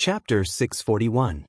Chapter 641.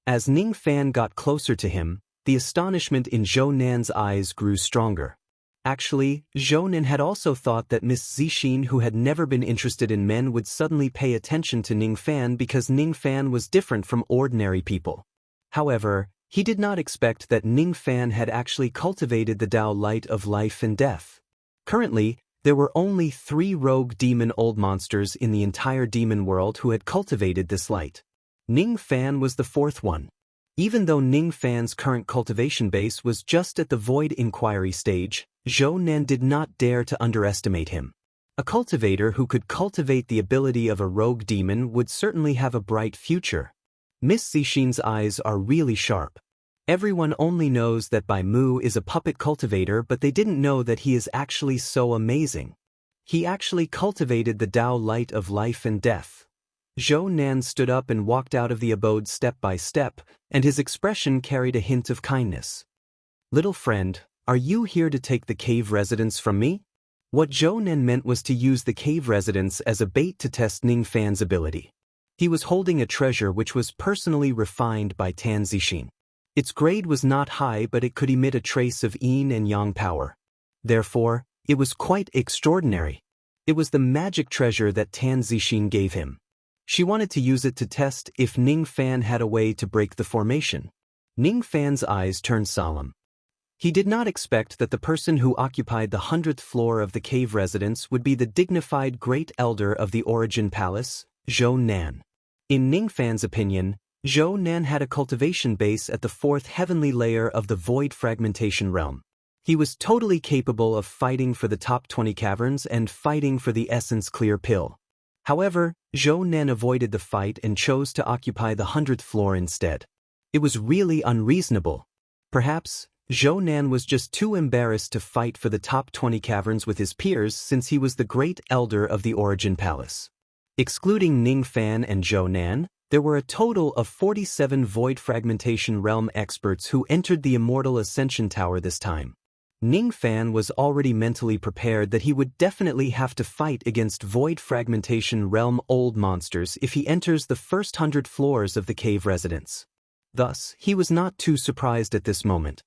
As Ning Fan got closer to him, the astonishment in Zhou Nan's eyes grew stronger. Actually, Zhou Nan had also thought that Miss Zixin, who had never been interested in men, would suddenly pay attention to Ning Fan because Ning Fan was different from ordinary people. However, he did not expect that Ning Fan had actually cultivated the Tao light of life and death. Currently, there were only 3 rogue demon old monsters in the entire demon world who had cultivated this light. Ning Fan was the 4th one. Even though Ning Fan's current cultivation base was just at the void inquiry stage, Zhou Nan did not dare to underestimate him. A cultivator who could cultivate the ability of a rogue demon would certainly have a bright future. Miss Zixin's eyes are really sharp. Everyone only knows that Bai Mu is a puppet cultivator, but they didn't know that he is actually so amazing. He actually cultivated the Tao light of life and death. Zhou Nan stood up and walked out of the abode step by step, and his expression carried a hint of kindness. "Little friend, are you here to take the cave residence from me?" What Zhou Nan meant was to use the cave residence as a bait to test Ning Fan's ability. He was holding a treasure which was personally refined by Tan Zixin. Its grade was not high, but it could emit a trace of yin and yang power. Therefore, it was quite extraordinary. It was the magic treasure that Tan Zixin gave him. She wanted to use it to test if Ning Fan had a way to break the formation. Ning Fan's eyes turned solemn. He did not expect that the person who occupied the 100th floor of the cave residence would be the dignified great elder of the Origin Palace, Zhou Nan. In Ning Fan's opinion, Zhou Nan had a cultivation base at the 4th heavenly layer of the void fragmentation realm. He was totally capable of fighting for the top 20 caverns and fighting for the essence clear pill. However, Zhou Nan avoided the fight and chose to occupy the 100th floor instead. It was really unreasonable. Perhaps, Zhou Nan was just too embarrassed to fight for the top 20 caverns with his peers since he was the great elder of the Origin Palace. Excluding Ning Fan and Zhou Nan, there were a total of 47 void fragmentation realm experts who entered the Immortal Ascension Tower this time. Ning Fan was already mentally prepared that he would definitely have to fight against void fragmentation realm old monsters if he enters the first 100 floors of the cave residence. Thus, he was not too surprised at this moment.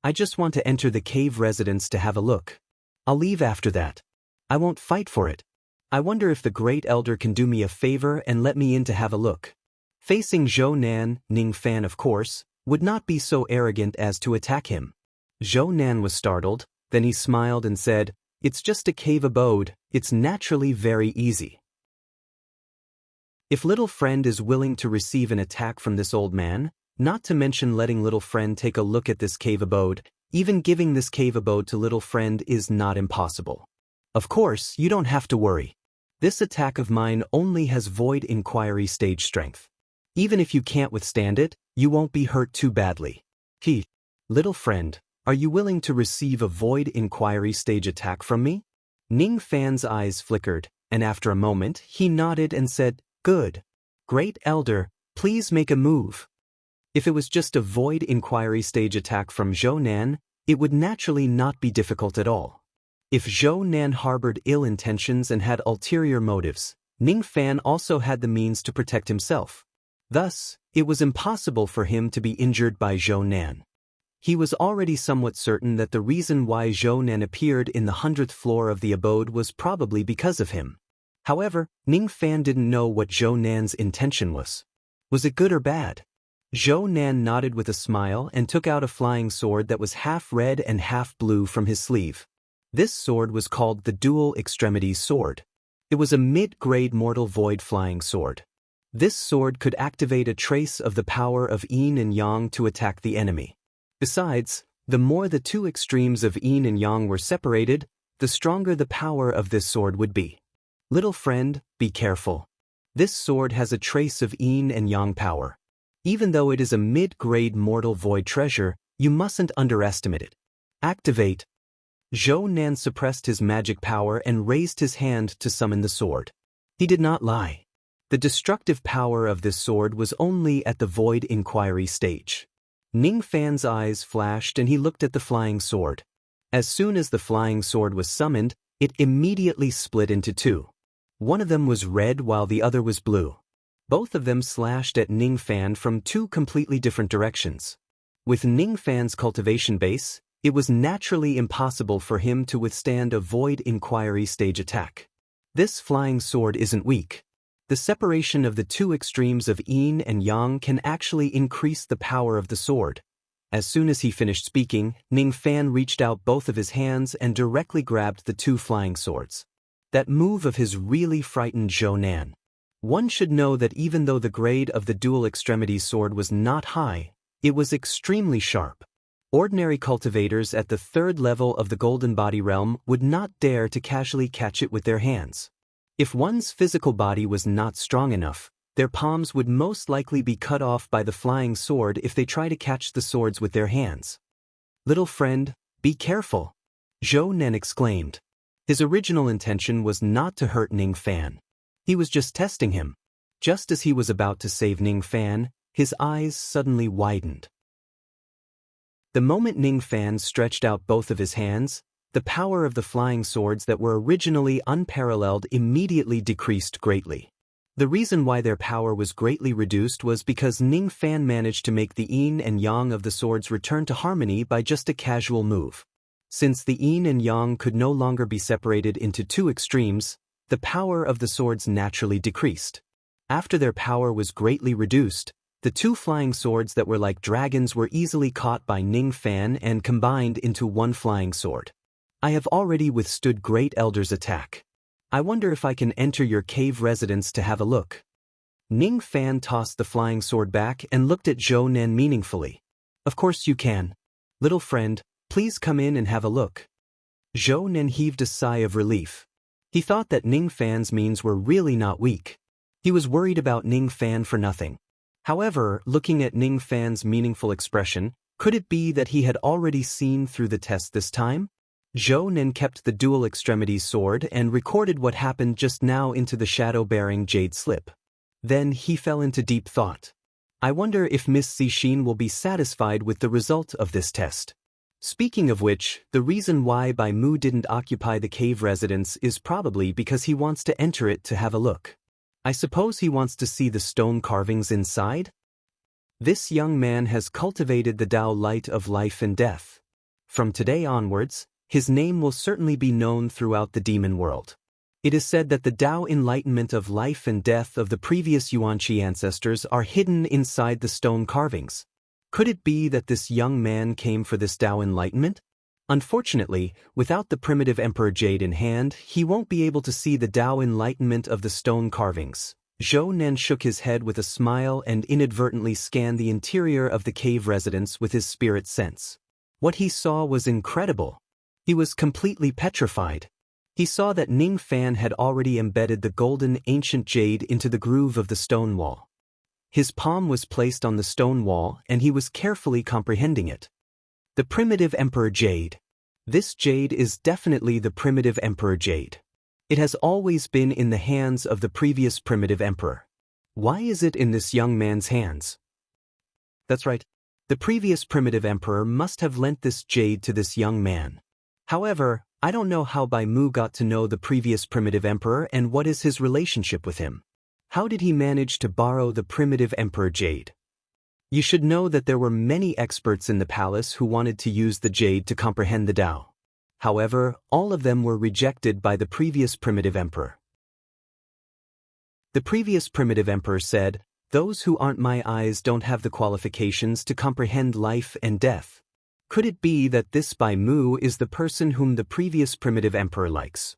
"I just want to enter the cave residence to have a look. I'll leave after that. I won't fight for it. I wonder if the great elder can do me a favor and let me in to have a look." Facing Zhou Nan, Ning Fan, of course, would not be so arrogant as to attack him. Zhou Nan was startled, then he smiled and said, "It's just a cave abode, it's naturally very easy. If little friend is willing to receive an attack from this old man, not to mention letting little friend take a look at this cave abode, even giving this cave abode to little friend is not impossible. Of course, you don't have to worry. This attack of mine only has void inquiry stage strength. Even if you can't withstand it, you won't be hurt too badly. Little friend, are you willing to receive a void inquiry stage attack from me?" Ning Fan's eyes flickered, and after a moment, he nodded and said, "Good. Great elder, please make a move." If it was just a void inquiry stage attack from Zhou Nan, it would naturally not be difficult at all. If Zhou Nan harbored ill intentions and had ulterior motives, Ning Fan also had the means to protect himself. Thus, it was impossible for him to be injured by Zhou Nan. He was already somewhat certain that the reason why Zhou Nan appeared in the 100th floor of the abode was probably because of him. However, Ning Fan didn't know what Zhou Nan's intention was. Was it good or bad? Zhou Nan nodded with a smile and took out a flying sword that was half red and half blue from his sleeve. This sword was called the Dual Extremities Sword. It was a mid-grade mortal void flying sword. This sword could activate a trace of the power of yin and yang to attack the enemy. Besides, the more the two extremes of yin and yang were separated, the stronger the power of this sword would be. Little friend, be careful. This sword has a trace of yin and yang power. Even though it is a mid-grade mortal void treasure, you mustn't underestimate it. Activate. Zhou Nan suppressed his magic power and raised his hand to summon the sword. He did not lie. The destructive power of this sword was only at the void inquiry stage. Ning Fan's eyes flashed and he looked at the flying sword. As soon as the flying sword was summoned, it immediately split into 2. One of them was red while the other was blue. Both of them slashed at Ning Fan from two completely different directions. With Ning Fan's cultivation base, it was naturally impossible for him to withstand a void inquiry stage attack. This flying sword isn't weak. The separation of the two extremes of yin and yang can actually increase the power of the sword. As soon as he finished speaking, Ning Fan reached out both of his hands and directly grabbed the two flying swords. That move of his really frightened Zhou Nan. One should know that even though the grade of the dual extremities sword was not high, it was extremely sharp. Ordinary cultivators at the third level of the Golden Body realm would not dare to casually catch it with their hands. If one's physical body was not strong enough, their palms would most likely be cut off by the flying sword if they try to catch the swords with their hands. "Little friend, be careful," Zhou Nan exclaimed. His original intention was not to hurt Ning Fan. He was just testing him. Just as he was about to save Ning Fan, his eyes suddenly widened. The moment Ning Fan stretched out both of his hands, the power of the flying swords that were originally unparalleled immediately decreased greatly. The reason why their power was greatly reduced was because Ning Fan managed to make the yin and yang of the swords return to harmony by just a casual move. Since the yin and yang could no longer be separated into two extremes, the power of the swords naturally decreased. After their power was greatly reduced, the two flying swords that were like dragons were easily caught by Ning Fan and combined into one flying sword. "I have already withstood Great Elder's attack. I wonder if I can enter your cave residence to have a look." Ning Fan tossed the flying sword back and looked at Zhou Nan meaningfully. "Of course you can. Little friend, please come in and have a look." Zhou Nan heaved a sigh of relief. He thought that Ning Fan's means were really not weak. He was worried about Ning Fan for nothing. However, looking at Ning Fan's meaningful expression, could it be that he had already seen through the test this time? Zhou Nan kept the dual extremities sword and recorded what happened just now into the shadow-bearing jade slip. Then he fell into deep thought. "I wonder if Miss Zixin will be satisfied with the result of this test." Speaking of which, the reason why Bai Mu didn't occupy the cave residence is probably because he wants to enter it to have a look. I suppose he wants to see the stone carvings inside? This young man has cultivated the Tao light of life and death. From today onwards, his name will certainly be known throughout the demon world. It is said that the Tao enlightenment of life and death of the previous Yuanqi ancestors are hidden inside the stone carvings. Could it be that this young man came for this Tao enlightenment? Unfortunately, without the primitive Emperor Jade in hand, he won't be able to see the Tao enlightenment of the stone carvings. Zhou Nan shook his head with a smile and inadvertently scanned the interior of the cave residence with his spirit sense. What he saw was incredible. He was completely petrified. He saw that Ning Fan had already embedded the golden ancient jade into the groove of the stone wall. His palm was placed on the stone wall and he was carefully comprehending it. The primitive Emperor Jade. This jade is definitely the primitive Emperor Jade. It has always been in the hands of the previous primitive emperor. Why is it in this young man's hands? That's right. The previous primitive emperor must have lent this jade to this young man. However, I don't know how Bai Mu got to know the previous primitive emperor and what is his relationship with him. How did he manage to borrow the primitive Emperor Jade? You should know that there were many experts in the palace who wanted to use the jade to comprehend the Tao. However, all of them were rejected by the previous primitive emperor. The previous primitive emperor said, "Those who aren't my eyes don't have the qualifications to comprehend life and death." Could it be that this Bai Mu is the person whom the previous primitive emperor likes?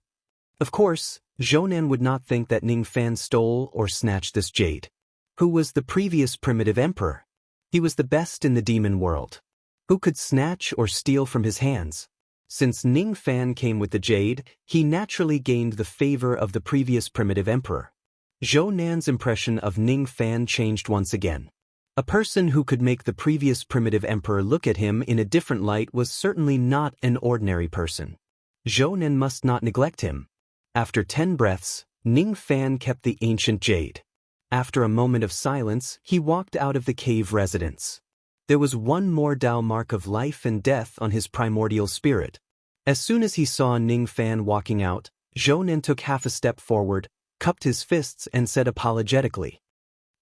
Of course, Zhou Nan would not think that Ning Fan stole or snatched this jade. Who was the previous primitive emperor? He was the best in the demon world. Who could snatch or steal from his hands? Since Ning Fan came with the jade, he naturally gained the favor of the previous primitive emperor. Zhou Nan's impression of Ning Fan changed once again. A person who could make the previous primitive emperor look at him in a different light was certainly not an ordinary person. Zhou Nan must not neglect him. After 10 breaths, Ning Fan kept the ancient jade. After a moment of silence, he walked out of the cave residence. There was one more Tao mark of life and death on his primordial spirit. As soon as he saw Ning Fan walking out, Zhou Nan took half a step forward, cupped his fists and said apologetically,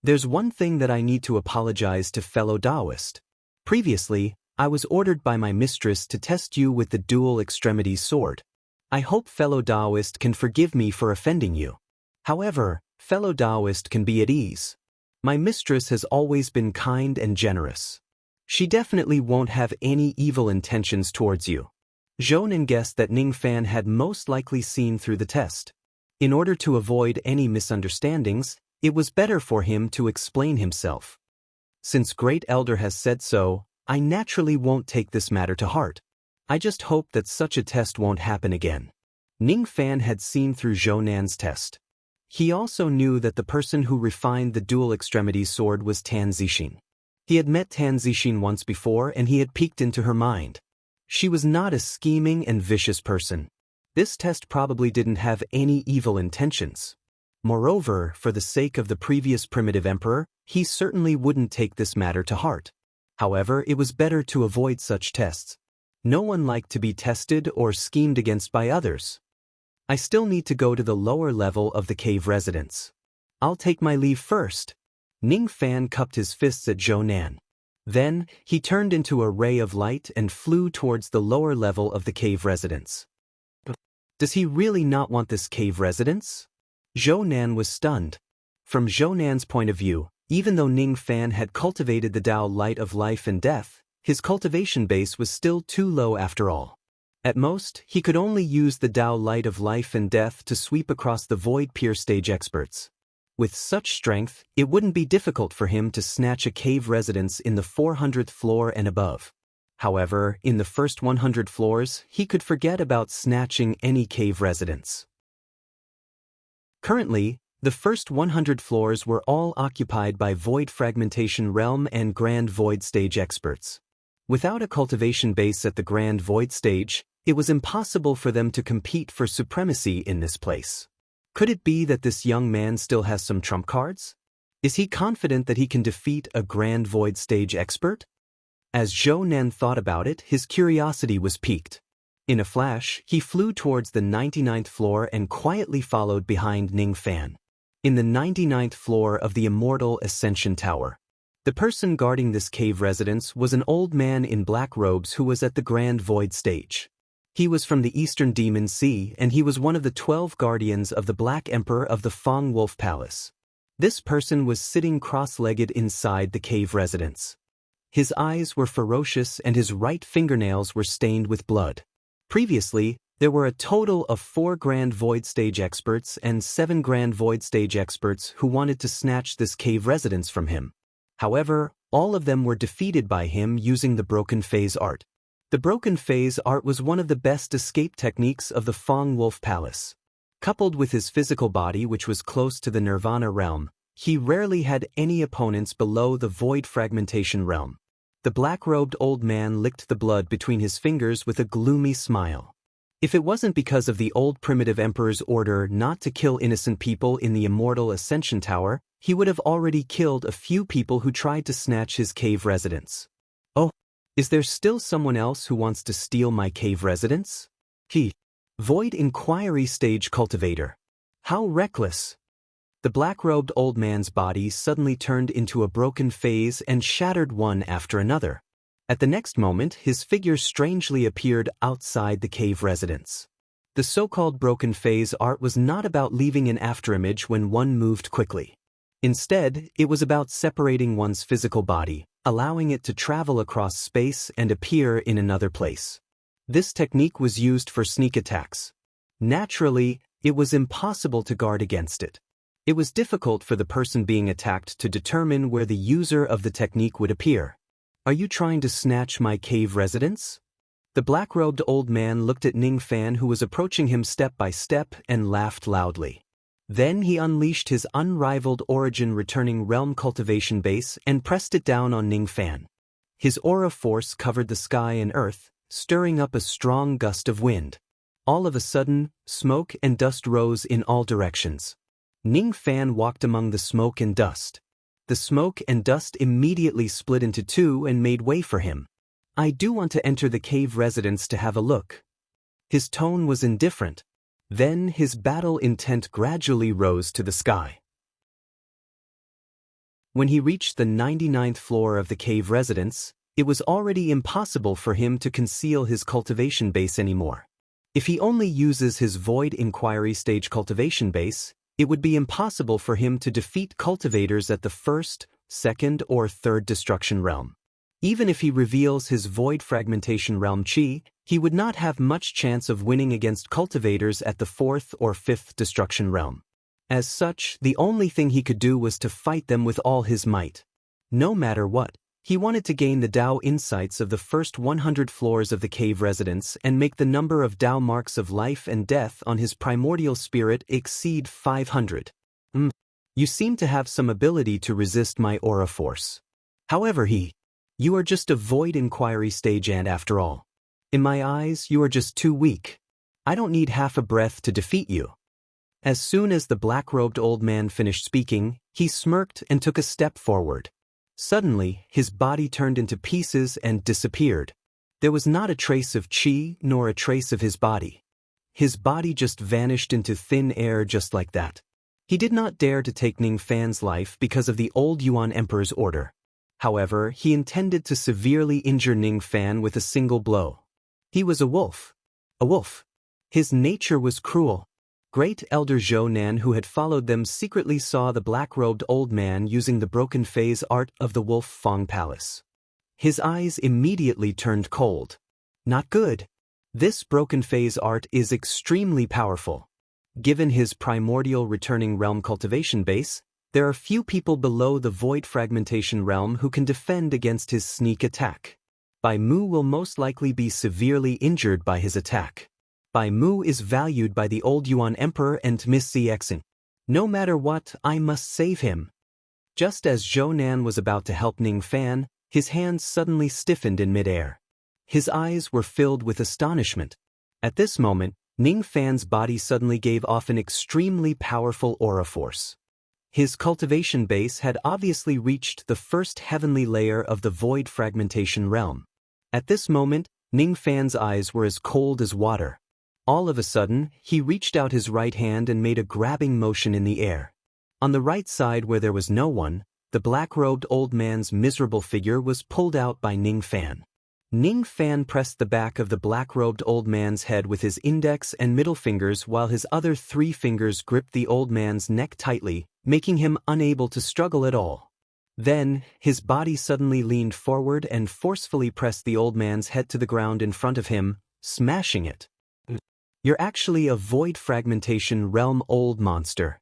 There's one thing that I need to apologize to fellow Taoist. Previously, I was ordered by my mistress to test you with the dual extremity sword. I hope fellow Taoist can forgive me for offending you. However, fellow Taoist can be at ease. My mistress has always been kind and generous. She definitely won't have any evil intentions towards you. Zhou Nan guessed that Ning Fan had most likely seen through the test. In order to avoid any misunderstandings, it was better for him to explain himself. Since Great Elder has said so, I naturally won't take this matter to heart. I just hope that such a test won't happen again. Ning Fan had seen through Zhou Nan's test. He also knew that the person who refined the dual extremity sword was Tan Zixin. He had met Tan Zixin once before and he had peeked into her mind. She was not a scheming and vicious person. This test probably didn't have any evil intentions. Moreover, for the sake of the previous primitive emperor, he certainly wouldn't take this matter to heart. However, it was better to avoid such tests. No one liked to be tested or schemed against by others. I still need to go to the lower level of the cave residence. I'll take my leave first. Ning Fan cupped his fists at Zhou Nan. Then, he turned into a ray of light and flew towards the lower level of the cave residence. Does he really not want this cave residence? Zhou Nan was stunned. From Zhou Nan's point of view, even though Ning Fan had cultivated the Tao light of life and death, his cultivation base was still too low after all. At most, he could only use the Tao light of life and death to sweep across the void peer stage experts. With such strength, it wouldn't be difficult for him to snatch a cave residence in the 400th floor and above. However, in the first 100 floors, he could forget about snatching any cave residence. Currently, the first 100 floors were all occupied by Void Fragmentation Realm and Grand Void Stage experts. Without a cultivation base at the Grand Void Stage, it was impossible for them to compete for supremacy in this place. Could it be that this young man still has some trump cards? Is he confident that he can defeat a Grand Void Stage expert? As Zhou Nan thought about it, his curiosity was piqued. In a flash, he flew towards the 99th floor and quietly followed behind Ning Fan. In the 99th floor of the Immortal Ascension Tower. The person guarding this cave residence was an old man in black robes who was at the Grand Void Stage. He was from the Eastern Demon Sea and he was one of the 12 guardians of the Black Emperor of the Fong Wolf Palace. This person was sitting cross-legged inside the cave residence. His eyes were ferocious and his right fingernails were stained with blood. Previously, there were a total of 4 Grand Void Stage experts and 7 Grand Void Stage experts who wanted to snatch this cave residence from him. However, all of them were defeated by him using the Broken Phase art. The Broken Phase art was one of the best escape techniques of the Fong Wolf Palace. Coupled with his physical body which was close to the Nirvana realm, he rarely had any opponents below the Void Fragmentation realm. The black-robed old man licked the blood between his fingers with a gloomy smile. If it wasn't because of the old primitive emperor's order not to kill innocent people in the Immortal Ascension Tower, he would have already killed a few people who tried to snatch his cave residence. Oh, is there still someone else who wants to steal my cave residence? Void Inquiry Stage Cultivator. How reckless! The black-robed old man's body suddenly turned into a broken phase and shattered one after another. At the next moment, his figure strangely appeared outside the cave residence. The so-called broken phase art was not about leaving an afterimage when one moved quickly. Instead, it was about separating one's physical body, allowing it to travel across space and appear in another place. This technique was used for sneak attacks. Naturally, it was impossible to guard against it. It was difficult for the person being attacked to determine where the user of the technique would appear. Are you trying to snatch my cave residence? The black-robed old man looked at Ning Fan who was approaching him step by step and laughed loudly. Then he unleashed his unrivaled origin-returning realm cultivation base and pressed it down on Ning Fan. His aura force covered the sky and earth, stirring up a strong gust of wind. All of a sudden, smoke and dust rose in all directions. Ning Fan walked among the smoke and dust. The smoke and dust immediately split into two and made way for him. I do want to enter the cave residence to have a look. His tone was indifferent. Then his battle intent gradually rose to the sky. When he reached the 99th floor of the cave residence, it was already impossible for him to conceal his cultivation base anymore. If he only uses his Void Inquiry stage cultivation base, it would be impossible for him to defeat cultivators at the first, second, or third destruction realm. Even if he reveals his Void Fragmentation realm chi, he would not have much chance of winning against cultivators at the fourth or fifth destruction realm. As such, the only thing he could do was to fight them with all his might. No matter what, he wanted to gain the Tao insights of the first 100 floors of the cave residence and make the number of Tao marks of life and death on his primordial spirit exceed 500. You seem to have some ability to resist my aura force. However, you are just a Void Inquiry stage and after all. In my eyes, you are just too weak. I don't need half a breath to defeat you. As soon as the black-robed old man finished speaking, he smirked and took a step forward. Suddenly, his body turned into pieces and disappeared. There was not a trace of chi nor a trace of his body. His body just vanished into thin air just like that. He did not dare to take Ning Fan's life because of the old Yuan Emperor's order. However, he intended to severely injure Ning Fan with a single blow. He was a wolf. A wolf. His nature was cruel. Great Elder Zhou Nan, who had followed them, secretly saw the black-robed old man using the broken phase art of the Wolf Fong Palace. His eyes immediately turned cold. Not good. This broken phase art is extremely powerful. Given his primordial returning realm cultivation base, there are few people below the Void Fragmentation realm who can defend against his sneak attack. Bai Mu will most likely be severely injured by his attack. Bai Mu is valued by the old Yuan Emperor and Miss Cxing. No matter what, I must save him. Just as Zhou Nan was about to help Ning Fan, his hands suddenly stiffened in midair. His eyes were filled with astonishment. At this moment, Ning Fan's body suddenly gave off an extremely powerful aura force. His cultivation base had obviously reached the first heavenly layer of the Void Fragmentation realm. At this moment, Ning Fan's eyes were as cold as water. All of a sudden, he reached out his right hand and made a grabbing motion in the air. On the right side where there was no one, the black-robed old man's miserable figure was pulled out by Ning Fan. Ning Fan pressed the back of the black-robed old man's head with his index and middle fingers while his other 3 fingers gripped the old man's neck tightly, making him unable to struggle at all. Then, his body suddenly leaned forward and forcefully pressed the old man's head to the ground in front of him, smashing it. You're actually a Void Fragmentation realm old monster.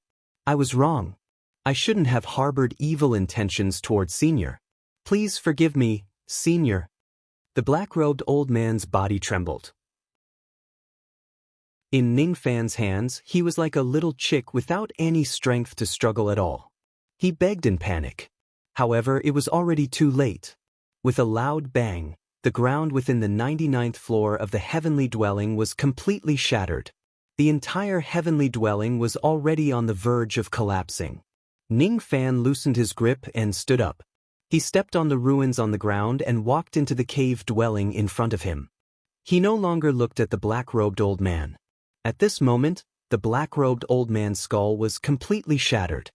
I was wrong. I shouldn't have harbored evil intentions towards Senior. Please forgive me, Senior. The black-robed old man's body trembled. In Ning Fan's hands, he was like a little chick without any strength to struggle at all. He begged in panic. However, it was already too late. With a loud bang, the ground within the 99th floor of the heavenly dwelling was completely shattered. The entire heavenly dwelling was already on the verge of collapsing. Ning Fan loosened his grip and stood up. He stepped on the ruins on the ground and walked into the cave dwelling in front of him. He no longer looked at the black-robed old man. At this moment, the black-robed old man's skull was completely shattered.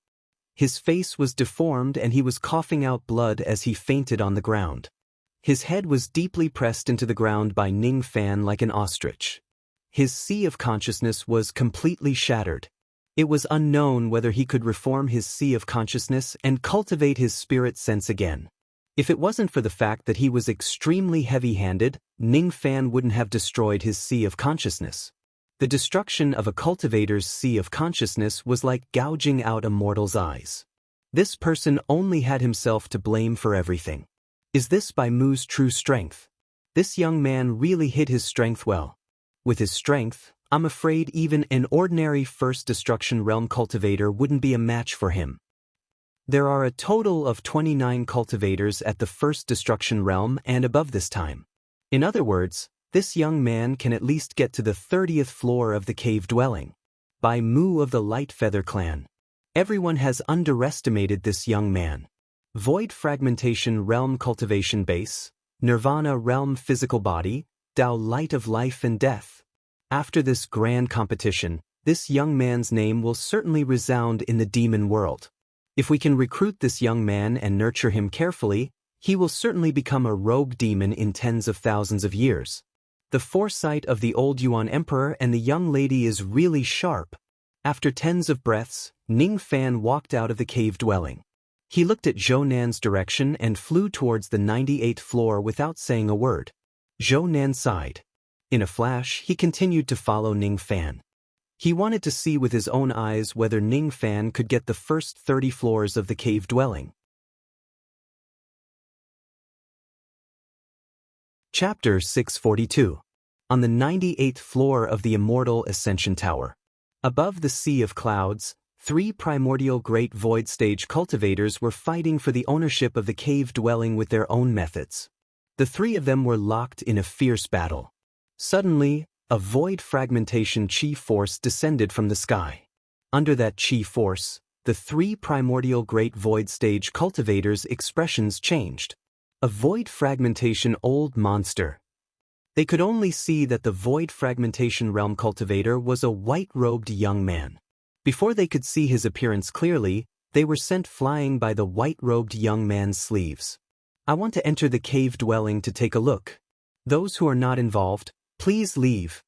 His face was deformed and he was coughing out blood as he fainted on the ground. His head was deeply pressed into the ground by Ning Fan like an ostrich. His sea of consciousness was completely shattered. It was unknown whether he could reform his sea of consciousness and cultivate his spirit sense again. If it wasn't for the fact that he was extremely heavy-handed, Ning Fan wouldn't have destroyed his sea of consciousness. The destruction of a cultivator's sea of consciousness was like gouging out a mortal's eyes. This person only had himself to blame for everything. Is this Bai Mu's true strength? This young man really hid his strength well. With his strength, I'm afraid even an ordinary first destruction realm cultivator wouldn't be a match for him. There are a total of 29 cultivators at the first destruction realm and above this time. In other words, this young man can at least get to the 30th floor of the cave dwelling. Bai Mu of the Light Feather clan. Everyone has underestimated this young man. Void Fragmentation realm cultivation base, Nirvana realm physical body, Tao light of life and death. After this grand competition, this young man's name will certainly resound in the demon world. If we can recruit this young man and nurture him carefully, he will certainly become a rogue demon in tens of thousands of years. The foresight of the old Yuan Emperor and the young lady is really sharp. After tens of breaths, Ning Fan walked out of the cave dwelling. He looked at Zhou Nan's direction and flew towards the 98th floor without saying a word. Zhou Nan sighed. In a flash, he continued to follow Ning Fan. He wanted to see with his own eyes whether Ning Fan could get the first 30 floors of the cave dwelling. Chapter 642. On the 98th floor of the Immortal Ascension Tower. Above the sea of clouds, 3 primordial great void stage cultivators were fighting for the ownership of the cave dwelling with their own methods. The 3 of them were locked in a fierce battle. Suddenly, a void fragmentation chi force descended from the sky. Under that chi force, the 3 primordial great void stage cultivators' expressions changed. A void fragmentation old monster. They could only see that the void fragmentation realm cultivator was a white-robed young man. Before they could see his appearance clearly, they were sent flying by the white-robed young man's sleeves. I want to enter the cave dwelling to take a look. Those who are not involved, please leave.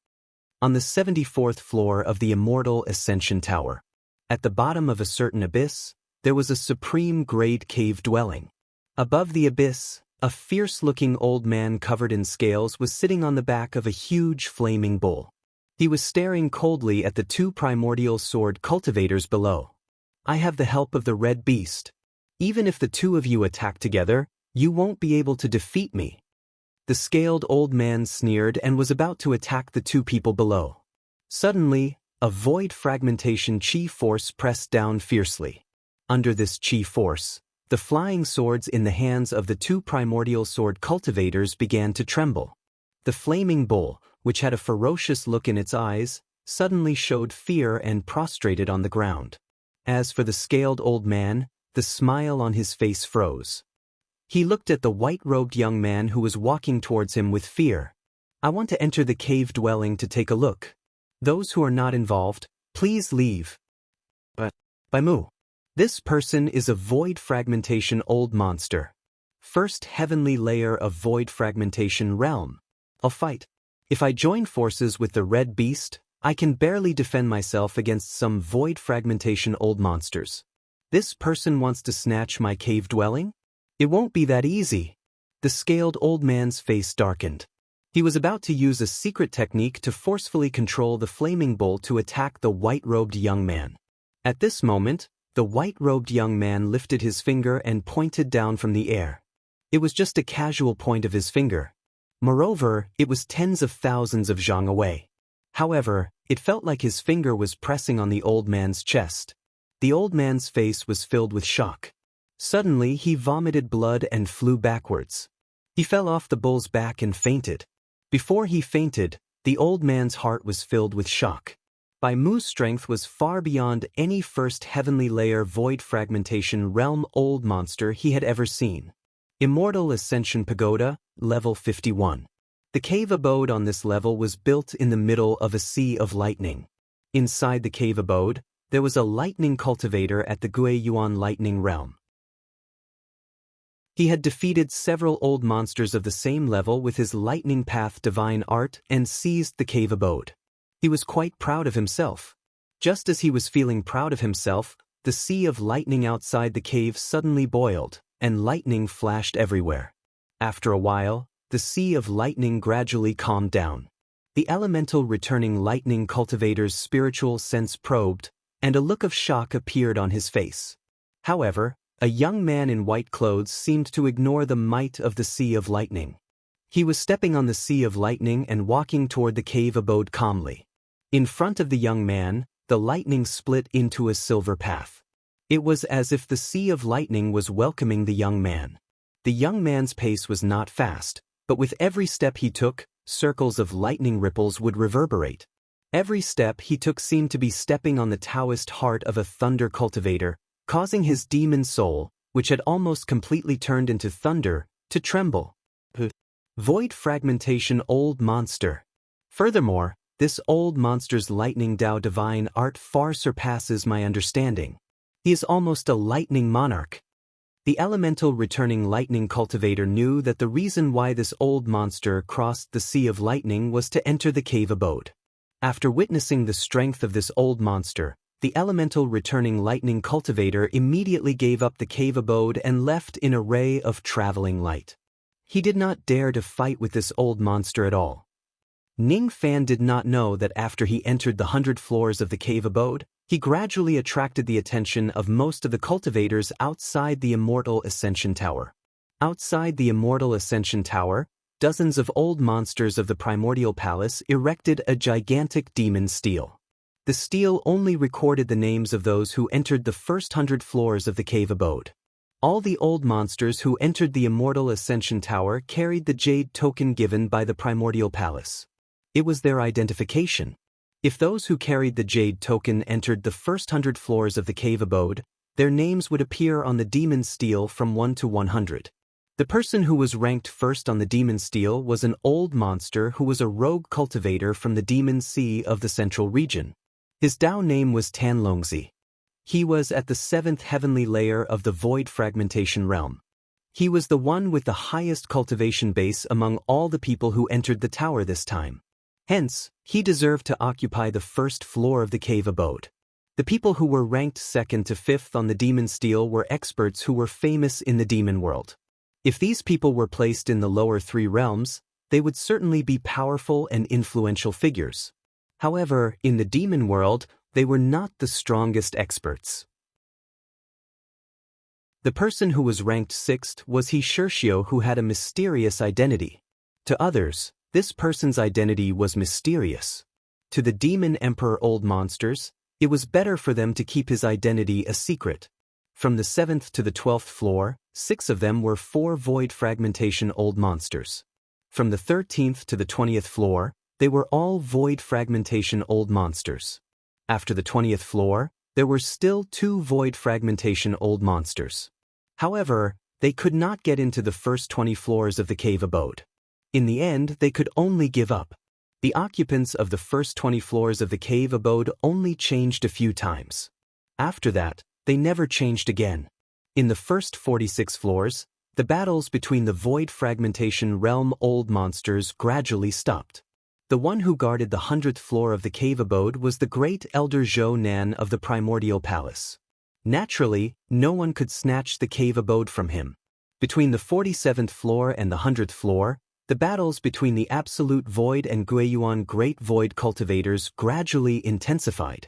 On the 74th floor of the Immortal Ascension Tower. At the bottom of a certain abyss, there was a supreme grade cave dwelling. Above the abyss, a fierce-looking old man covered in scales was sitting on the back of a huge flaming bull. He was staring coldly at the 2 primordial sword cultivators below. I have the help of the red beast. Even if the 2 of you attack together, you won't be able to defeat me. The scaled old man sneered and was about to attack the 2 people below. Suddenly, a void fragmentation chi force pressed down fiercely. Under this chi force, the flying swords in the hands of the 2 primordial sword cultivators began to tremble. The flaming bull, which had a ferocious look in its eyes, suddenly showed fear and prostrated on the ground. As for the scaled old man, the smile on his face froze. He looked at the white-robed young man who was walking towards him with fear. I want to enter the cave dwelling to take a look. Those who are not involved, please leave. But, by Mu. This person is a void fragmentation old monster. First heavenly layer of void fragmentation realm. I'll fight. If I join forces with the red beast, I can barely defend myself against some void fragmentation old monsters. This person wants to snatch my cave dwelling? It won't be that easy. The scaled old man's face darkened. He was about to use a secret technique to forcefully control the flaming bull to attack the white-robed young man. At this moment, the white-robed young man lifted his finger and pointed down from the air. It was just a casual point of his finger. Moreover, it was tens of thousands of zhang away. However, it felt like his finger was pressing on the old man's chest. The old man's face was filled with shock. Suddenly, he vomited blood and flew backwards. He fell off the bull's back and fainted. Before he fainted, the old man's heart was filled with shock. Bai Mu's strength was far beyond any first heavenly layer void fragmentation realm old monster he had ever seen. Immortal Ascension Pagoda, level 51. The cave abode on this level was built in the middle of a sea of lightning. Inside the cave abode, there was a lightning cultivator at the Gui Yuan lightning realm. He had defeated several old monsters of the same level with his lightning path divine art and seized the cave abode. He was quite proud of himself. Just as he was feeling proud of himself, the sea of lightning outside the cave suddenly boiled, and lightning flashed everywhere. After a while, the sea of lightning gradually calmed down. The elemental returning lightning cultivator's spiritual sense probed, and a look of shock appeared on his face. However, a young man in white clothes seemed to ignore the might of the sea of lightning. He was stepping on the sea of lightning and walking toward the cave abode calmly. In front of the young man, the lightning split into a silver path. It was as if the sea of lightning was welcoming the young man. The young man's pace was not fast, but with every step he took, circles of lightning ripples would reverberate. Every step he took seemed to be stepping on the Taoist heart of a thunder cultivator, causing his demon soul, which had almost completely turned into thunder, to tremble. Void fragmentation old monster. Furthermore, this old monster's lightning Tao divine art far surpasses my understanding. He is almost a lightning monarch. The elemental returning lightning cultivator knew that the reason why this old monster crossed the Sea of Lightning was to enter the cave abode. After witnessing the strength of this old monster, the elemental returning lightning cultivator immediately gave up the cave abode and left in a ray of traveling light. He did not dare to fight with this old monster at all. Ning Fan did not know that after he entered the 100 floors of the cave abode, he gradually attracted the attention of most of the cultivators outside the Immortal Ascension Tower. Outside the Immortal Ascension Tower, dozens of old monsters of the Primordial Palace erected a gigantic demon stele. The stele only recorded the names of those who entered the first 100 floors of the cave abode. All the old monsters who entered the Immortal Ascension Tower carried the jade token given by the Primordial Palace. It was their identification. If those who carried the jade token entered the first 100 floors of the cave abode, their names would appear on the demon stele from 1 to 100. The person who was ranked first on the demon stele was an old monster who was a rogue cultivator from the demon sea of the central region. His Dao name was Tanlongzi. He was at the 7th heavenly layer of the void fragmentation realm. He was the one with the highest cultivation base among all the people who entered the tower this time. Hence, he deserved to occupy the first floor of the cave abode. The people who were ranked 2nd to 5th on the demon stele were experts who were famous in the demon world. If these people were placed in the lower 3 realms, they would certainly be powerful and influential figures. However, in the demon world, they were not the strongest experts. The person who was ranked 6th was He Shirshio, who had a mysterious identity. To others, this person's identity was mysterious. To the demon emperor old monsters, it was better for them to keep his identity a secret. From the 7th to the 12th floor, 6 of them were 4 void fragmentation old monsters. From the 13th to the 20th floor, they were all void fragmentation old monsters. After the 20th floor, there were still 2 void fragmentation old monsters. However, they could not get into the first 20 floors of the cave abode. In the end, they could only give up. The occupants of the first 20 floors of the cave abode only changed a few times. After that, they never changed again. In the first 46 floors, the battles between the void fragmentation realm old monsters gradually stopped. The one who guarded the 100th floor of the cave abode was the great elder Zhou Nan of the Primordial Palace. Naturally, no one could snatch the cave abode from him. Between the 47th floor and the 100th floor, the battles between the Absolute Void and Guiyuan Great Void cultivators gradually intensified.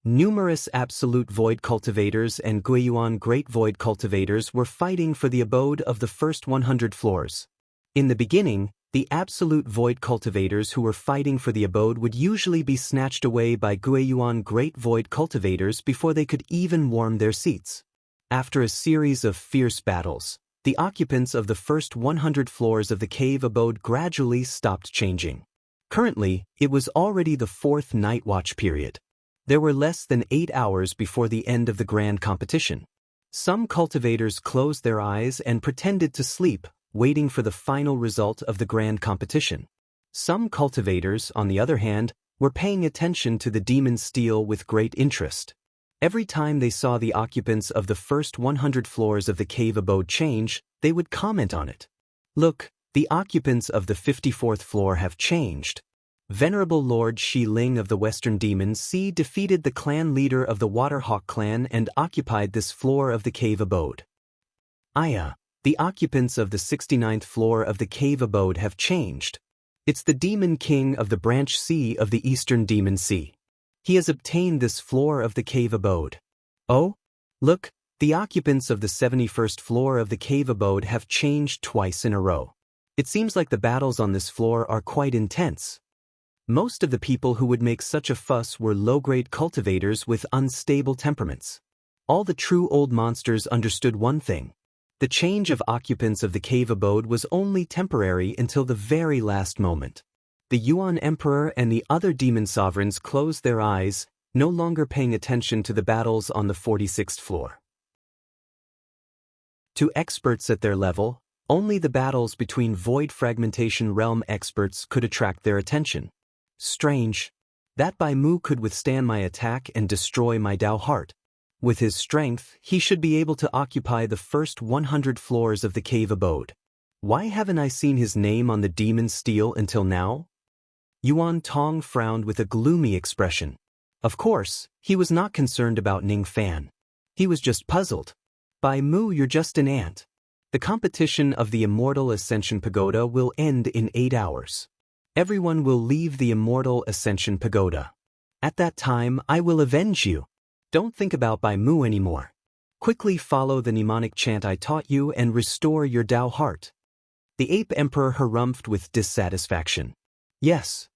Numerous Absolute Void cultivators and Guiyuan Great Void cultivators were fighting for the abode of the first 100 floors. In the beginning, the Absolute Void cultivators who were fighting for the abode would usually be snatched away by Guiyuan Great Void cultivators before they could even warm their seats. After a series of fierce battles, the occupants of the first 100 floors of the cave abode gradually stopped changing. Currently, it was already the 4th night watch period. There were less than 8 hours before the end of the grand competition. Some cultivators closed their eyes and pretended to sleep, waiting for the final result of the grand competition. Some cultivators, on the other hand, were paying attention to the demon stele with great interest. Every time they saw the occupants of the first 100 floors of the cave abode change, they would comment on it. Look, the occupants of the 54th floor have changed. Venerable Lord Shi Ling of the Western Demon Sea defeated the clan leader of the Waterhawk clan and occupied this floor of the cave abode. Aya, the occupants of the 69th floor of the cave abode have changed. It's the Demon King of the Branch Sea of the Eastern Demon Sea. He has obtained this floor of the cave abode. Oh, look, the occupants of the 71st floor of the cave abode have changed twice in a row. It seems like the battles on this floor are quite intense. Most of the people who would make such a fuss were low-grade cultivators with unstable temperaments. All the true old monsters understood one thing. The change of occupants of the cave abode was only temporary until the very last moment. The Yuan Emperor and the other demon sovereigns closed their eyes, no longer paying attention to the battles on the 46th floor. To experts at their level, only the battles between Void Fragmentation Realm experts could attract their attention. Strange. That Bai Mu could withstand my attack and destroy my Dao heart. With his strength, he should be able to occupy the first 100 floors of the cave abode. Why haven't I seen his name on the demon's steel until now? Yuan Tong frowned with a gloomy expression. Of course, he was not concerned about Ning Fan. He was just puzzled. Bai Mu, you're just an ant. The competition of the Immortal Ascension Pagoda will end in 8 hours. Everyone will leave the Immortal Ascension Pagoda. At that time, I will avenge you. Don't think about Bai Mu anymore. Quickly follow the mnemonic chant I taught you and restore your Tao heart. The Ape Emperor harumphed with dissatisfaction. Yes.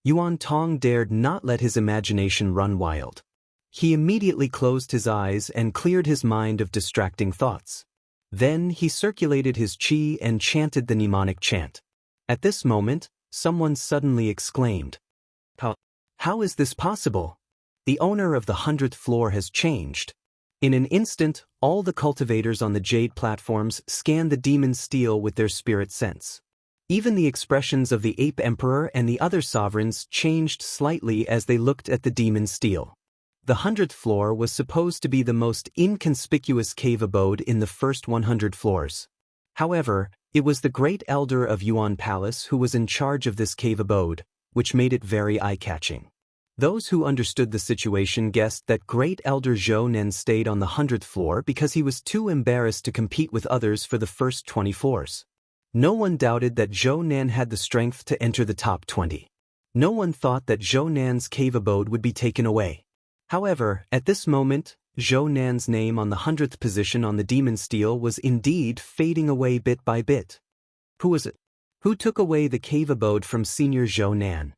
Yuan Tong dared not let his imagination run wild. He immediately closed his eyes and cleared his mind of distracting thoughts. Then he circulated his qi and chanted the mnemonic chant. At this moment, someone suddenly exclaimed, How is this possible? The owner of the 100th floor has changed. In an instant, all the cultivators on the jade platforms scanned the demon's steel with their spirit sense. Even the expressions of the Ape Emperor and the other sovereigns changed slightly as they looked at the demon's steel. The 100th floor was supposed to be the most inconspicuous cave abode in the first 100 floors. However, it was the Great Elder of Yuan Palace who was in charge of this cave abode, which made it very eye-catching. Those who understood the situation guessed that Great Elder Zhou Nen stayed on the 100th floor because he was too embarrassed to compete with others for the first 20 floors. No one doubted that Zhou Nan had the strength to enter the top 20. No one thought that Zhou Nan's cave abode would be taken away. However, at this moment, Zhou Nan's name on the 100th position on the demon steel was indeed fading away bit by bit. Who was it? Who took away the cave abode from Senior Zhou Nan?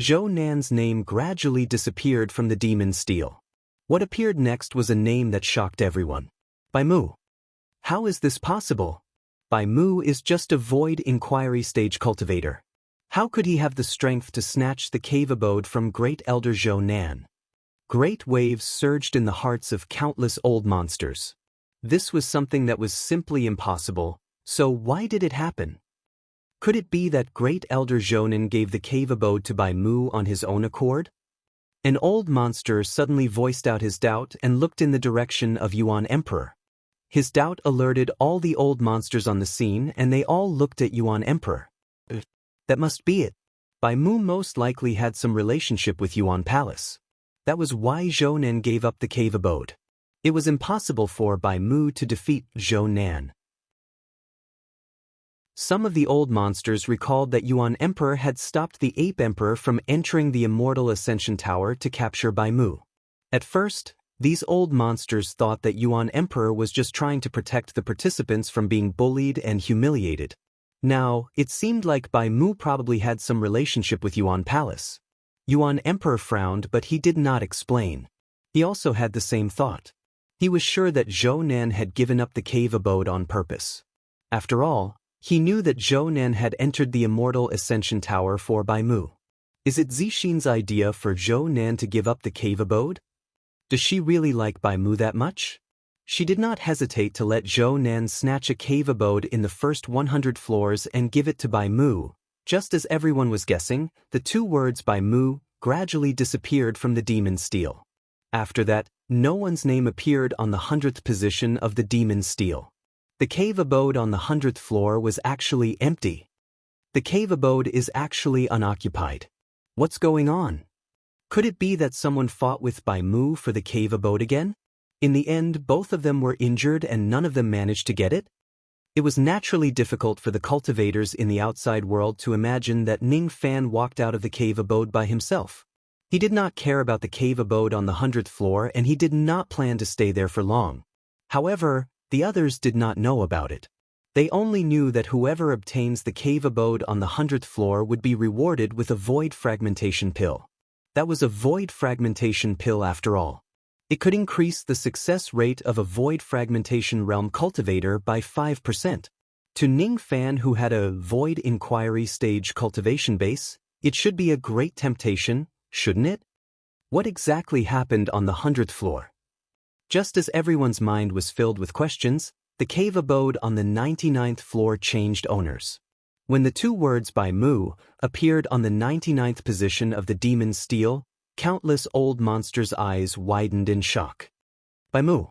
Zhou Nan's name gradually disappeared from the demon steel. What appeared next was a name that shocked everyone. Bai Mu. How is this possible? Bai Mu is just a void inquiry stage cultivator. How could he have the strength to snatch the cave abode from Great Elder Zhou Nan? Great waves surged in the hearts of countless old monsters. This was something that was simply impossible, so why did it happen? Could it be that Great Elder Zhounen gave the cave abode to Bai Mu on his own accord? An old monster suddenly voiced out his doubt and looked in the direction of Yuan Emperor. His doubt alerted all the old monsters on the scene and they all looked at Yuan Emperor. That must be it. Bai Mu most likely had some relationship with Yuan Palace. That was why Zhou Nan gave up the cave abode. It was impossible for Bai Mu to defeat Zhou Nan. Some of the old monsters recalled that Yuan Emperor had stopped the Ape Emperor from entering the Immortal Ascension Tower to capture Bai Mu. At first, these old monsters thought that Yuan Emperor was just trying to protect the participants from being bullied and humiliated. Now, it seemed like Bai Mu probably had some relationship with Yuan Palace. Yuan Emperor frowned, but he did not explain. He also had the same thought. He was sure that Zhou Nan had given up the cave abode on purpose. After all, he knew that Zhou Nan had entered the Immortal Ascension Tower for Bai Mu. Is it Zixin's idea for Zhou Nan to give up the cave abode? Does she really like Bai Mu that much? She did not hesitate to let Zhou Nan snatch a cave abode in the first 100 floors and give it to Bai Mu. Just as everyone was guessing, the two words Bai Mu gradually disappeared from the demon steel. After that, no one's name appeared on the 100th position of the demon steel. The cave abode on the 100th floor was actually empty. The cave abode is actually unoccupied. What's going on? Could it be that someone fought with Bai Mu for the cave abode again? In the end, both of them were injured and none of them managed to get it? It was naturally difficult for the cultivators in the outside world to imagine that Ning Fan walked out of the cave abode by himself. He did not care about the cave abode on the 100th floor and he did not plan to stay there for long. However, the others did not know about it. They only knew that whoever obtains the cave abode on the 100th floor would be rewarded with a void fragmentation pill. That was a void fragmentation pill after all. It could increase the success rate of a void fragmentation realm cultivator by 5%. To Ning Fan, who had a void inquiry stage cultivation base, it should be a great temptation, shouldn't it? What exactly happened on the 100th floor? Just as everyone's mind was filled with questions, the cave abode on the 99th floor changed owners. When the two words Bai Mu appeared on the 99th position of the demon steel, countless old monsters' eyes widened in shock. Bai Mu.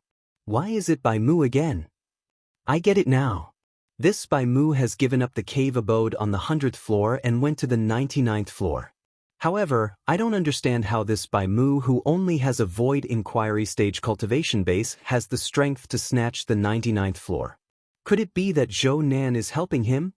Why is it Bai Mu again? I get it now. This Bai Mu has given up the cave abode on the 100th floor and went to the 99th floor. However, I don't understand how this Bai Mu, who only has a void inquiry stage cultivation base, has the strength to snatch the 99th floor. Could it be that Zhou Nan is helping him?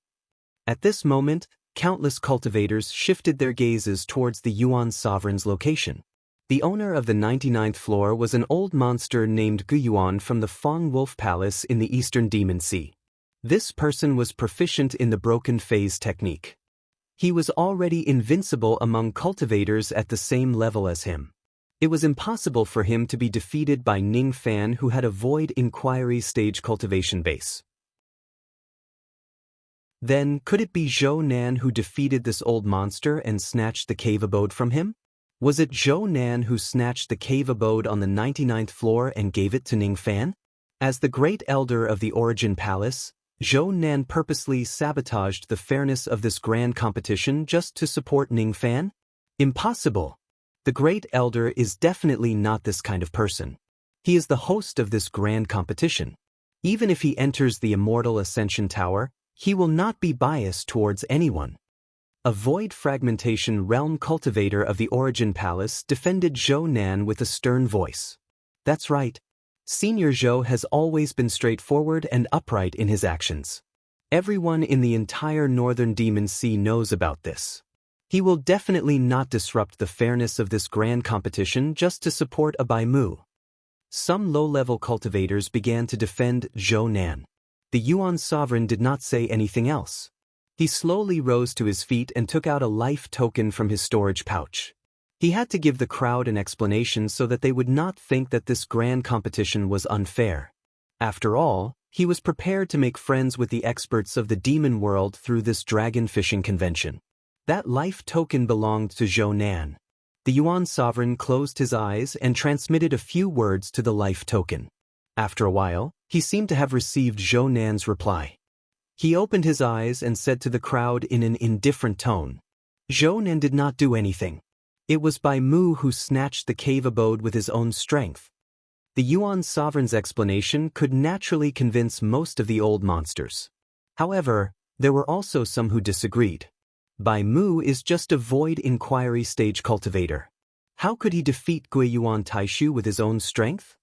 At this moment, countless cultivators shifted their gazes towards the Yuan sovereign's location. The owner of the 99th floor was an old monster named Gu Yuan from the Fang Wolf Palace in the Eastern Demon Sea. This person was proficient in the broken phase technique. He was already invincible among cultivators at the same level as him. It was impossible for him to be defeated by Ning Fan, who had a void inquiry stage cultivation base. Then, could it be Zhou Nan who defeated this old monster and snatched the cave abode from him? Was it Zhou Nan who snatched the cave abode on the 99th floor and gave it to Ning Fan? As the great elder of the Origin Palace, Zhou Nan purposely sabotaged the fairness of this grand competition just to support Ning Fan? Impossible! The great elder is definitely not this kind of person. He is the host of this grand competition. Even if he enters the Immortal Ascension Tower, he will not be biased towards anyone. A void fragmentation realm cultivator of the Origin Palace defended Zhou Nan with a stern voice. That's right. Senior Zhou has always been straightforward and upright in his actions. Everyone in the entire Northern Demon Sea knows about this. He will definitely not disrupt the fairness of this grand competition just to support a Bai Mu. Some low-level cultivators began to defend Zhou Nan. The Yuan sovereign did not say anything else. He slowly rose to his feet and took out a life token from his storage pouch. He had to give the crowd an explanation so that they would not think that this grand competition was unfair. After all, he was prepared to make friends with the experts of the demon world through this dragon fishing convention. That life token belonged to Zhou Nan. The Yuan sovereign closed his eyes and transmitted a few words to the life token. After a while, he seemed to have received Zhou Nan's reply. He opened his eyes and said to the crowd in an indifferent tone, "Zhou Nan did not do anything. It was Bai Mu who snatched the cave abode with his own strength." The Yuan sovereign's explanation could naturally convince most of the old monsters. However, there were also some who disagreed. Bai Mu is just a void inquiry stage cultivator. How could he defeat Gui Yuan Taishu with his own strength?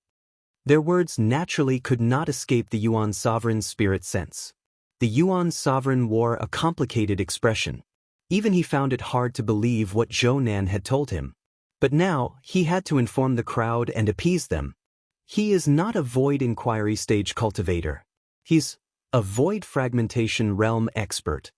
Their words naturally could not escape the Yuan sovereign's spirit sense. The Yuan sovereign wore a complicated expression. Even he found it hard to believe what Zhou Nan had told him. But now, he had to inform the crowd and appease them. He is not a void inquiry stage cultivator. He's a void fragmentation realm expert.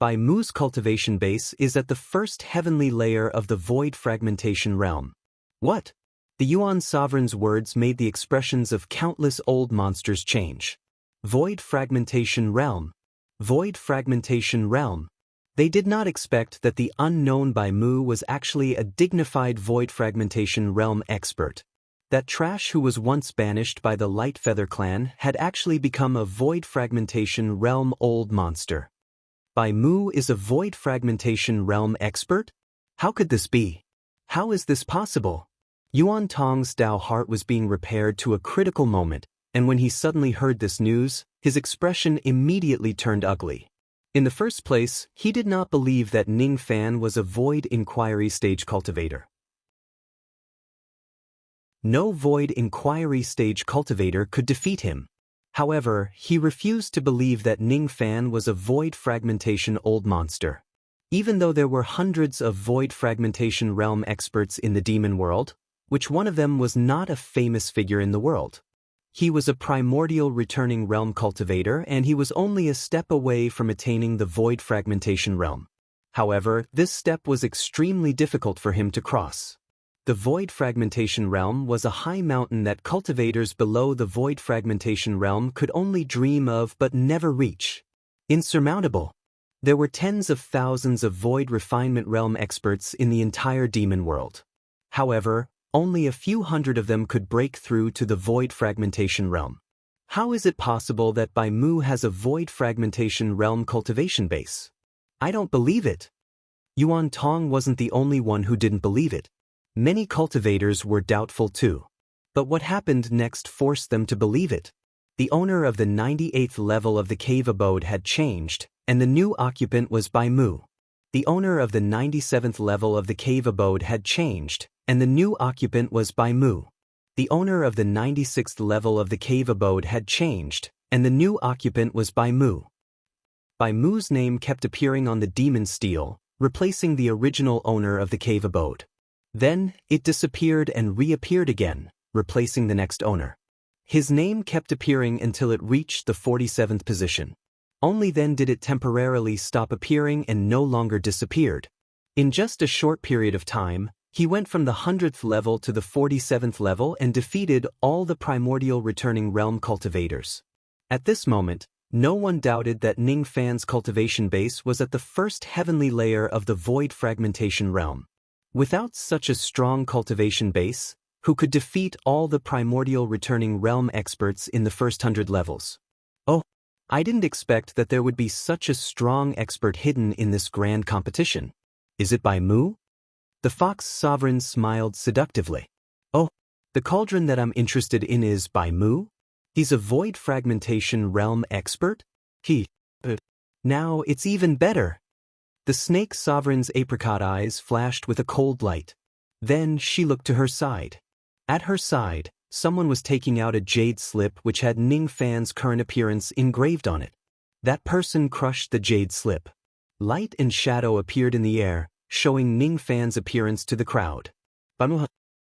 Bai Mu's cultivation base is at the first heavenly layer of the void fragmentation realm. What? The Yuan sovereign's words made the expressions of countless old monsters change. Void fragmentation realm. Void fragmentation realm. They did not expect that the unknown Bai Mu was actually a dignified void fragmentation realm expert. That trash who was once banished by the Light Feather clan had actually become a void fragmentation realm old monster. Bai Mu is a void fragmentation realm expert? How could this be? How is this possible? Yuan Tong's Dao heart was being repaired to a critical moment, and when he suddenly heard this news, his expression immediately turned ugly. In the first place, he did not believe that Ning Fan was a void inquiry stage cultivator. No void inquiry stage cultivator could defeat him. However, he refused to believe that Ning Fan was a void fragmentation old monster. Even though there were hundreds of void fragmentation realm experts in the demon world, which one of them was not a famous figure in the world? He was a primordial returning realm cultivator, and he was only a step away from attaining the void fragmentation realm. However, this step was extremely difficult for him to cross. The void fragmentation realm was a high mountain that cultivators below the void fragmentation realm could only dream of but never reach. Insurmountable. There were tens of thousands of void refinement realm experts in the entire demon world. However, only a few hundred of them could break through to the void fragmentation realm. How is it possible that Bai Mu has a void fragmentation realm cultivation base? I don't believe it. Yuan Tong wasn't the only one who didn't believe it. Many cultivators were doubtful too. But what happened next forced them to believe it. The owner of the 98th level of the cave abode had changed, and the new occupant was Bai Mu. The owner of the 97th level of the cave abode had changed, and the new occupant was Bai Mu. The owner of the 96th level of the cave abode had changed, and the new occupant was Bai Mu. Bai Mu's name kept appearing on the demon stele, replacing the original owner of the cave abode. Then, it disappeared and reappeared again, replacing the next owner. His name kept appearing until it reached the 47th position. Only then did it temporarily stop appearing and no longer disappeared. In just a short period of time, he went from the 100th level to the 47th level and defeated all the primordial returning realm cultivators. At this moment, no one doubted that Ning Fan's cultivation base was at the first heavenly layer of the void fragmentation realm. Without such a strong cultivation base, who could defeat all the primordial returning realm experts in the first 100 levels? Oh, I didn't expect that there would be such a strong expert hidden in this grand competition. Is it Bai Mu? The fox sovereign smiled seductively. Oh, the cauldron that I'm interested in is Bai Mu? He's a void fragmentation realm expert? Now it's even better. The snake sovereign's apricot eyes flashed with a cold light. Then she looked to her side. At her side, someone was taking out a jade slip which had Ning Fan's current appearance engraved on it. That person crushed the jade slip. Light and shadow appeared in the air, showing Ning Fan's appearance to the crowd.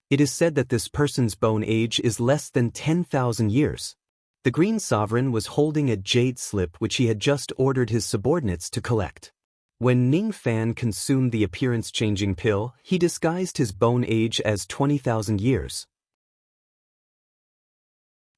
It is said that this person's bone age is less than 10,000 years. The green sovereign was holding a jade slip which he had just ordered his subordinates to collect. When Ning Fan consumed the appearance-changing pill, he disguised his bone age as 20,000 years.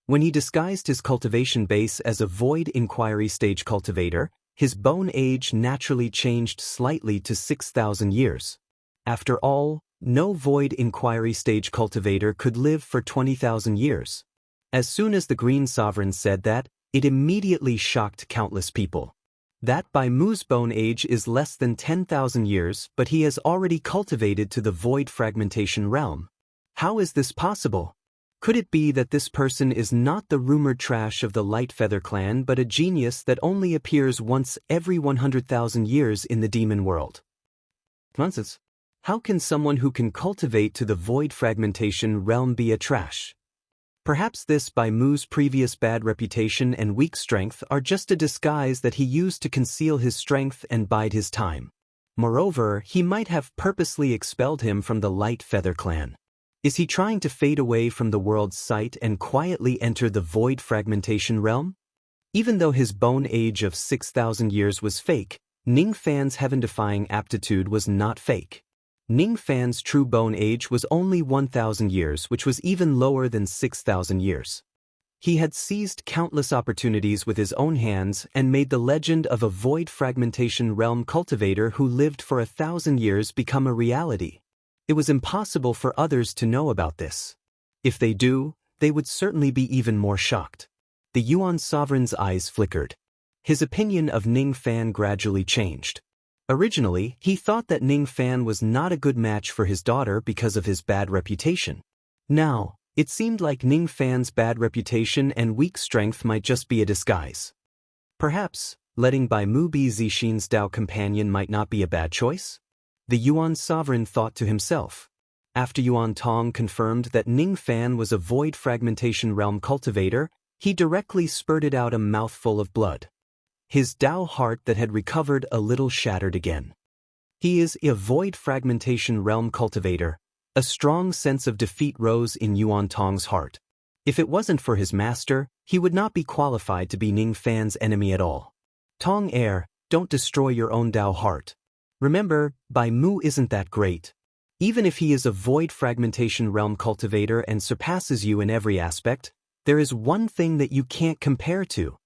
When he disguised his cultivation base as a void inquiry stage cultivator, his bone age naturally changed slightly to 6,000 years. After all, no void inquiry stage cultivator could live for 20,000 years. As soon as the Green Sovereign said that, it immediately shocked countless people. That Bai Mu's bone age is less than 10,000 years, but he has already cultivated to the void fragmentation realm. How is this possible? Could it be that this person is not the rumored trash of the Light Feather clan but a genius that only appears once every 100,000 years in the demon world? Nonsense. How can someone who can cultivate to the void fragmentation realm be a trash? Perhaps this Bai Mu's previous bad reputation and weak strength are just a disguise that he used to conceal his strength and bide his time. Moreover, he might have purposely expelled him from the Light Feather clan. Is he trying to fade away from the world's sight and quietly enter the void fragmentation realm? Even though his bone age of 6,000 years was fake, Ning Fan's heaven-defying aptitude was not fake. Ning Fan's true bone age was only 1,000 years, which was even lower than 6,000 years. He had seized countless opportunities with his own hands and made the legend of a void fragmentation realm cultivator who lived for 1,000 years become a reality. It was impossible for others to know about this. If they do, they would certainly be even more shocked. The Yuan Sovereign's eyes flickered. His opinion of Ning Fan gradually changed. Originally, he thought that Ning Fan was not a good match for his daughter because of his bad reputation. Now, it seemed like Ning Fan's bad reputation and weak strength might just be a disguise. Perhaps, letting Bai Mu be Zixin's Dao companion might not be a bad choice? The Yuan Sovereign thought to himself. After Yuan Tong confirmed that Ning Fan was a void fragmentation realm cultivator, he directly spurted out a mouthful of blood. His Dao heart that had recovered a little shattered again. He is a void fragmentation realm cultivator. A strong sense of defeat rose in Yuan Tong's heart. If it wasn't for his master, he would not be qualified to be Ning Fan's enemy at all. Tong heir, don't destroy your own Dao heart. Remember, Bai Mu isn't that great. Even if he is a void fragmentation realm cultivator and surpasses you in every aspect, there is one thing that you can't compare to.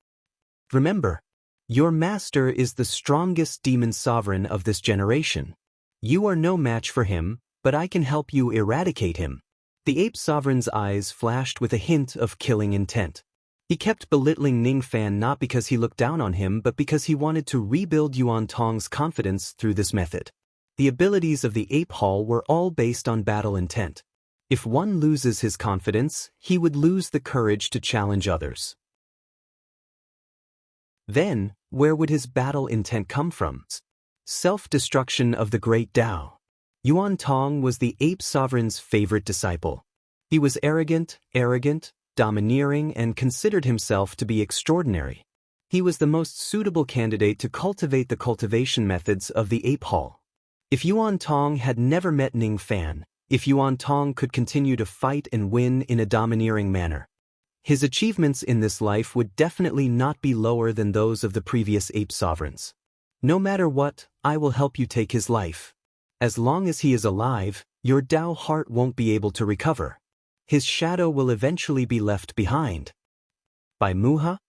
Remember, your master is the strongest demon sovereign of this generation. You are no match for him, but I can help you eradicate him. The ape sovereign's eyes flashed with a hint of killing intent. He kept belittling Ning Fan not because he looked down on him but because he wanted to rebuild Yuan Tong's confidence through this method. The abilities of the ape hall were all based on battle intent. If one loses his confidence, he would lose the courage to challenge others. Then, where would his battle intent come from? Self-destruction of the great Tao. Yuan Tong was the ape sovereign's favorite disciple. He was arrogant, domineering, and considered himself to be extraordinary. He was the most suitable candidate to cultivate the cultivation methods of the ape hall. If Yuan Tong had never met Ning Fan, if Yuan Tong could continue to fight and win in a domineering manner, his achievements in this life would definitely not be lower than those of the previous ape sovereigns. No matter what, I will help you take his life. As long as he is alive, your Tao heart won't be able to recover. His shadow will eventually be left behind. By Muha?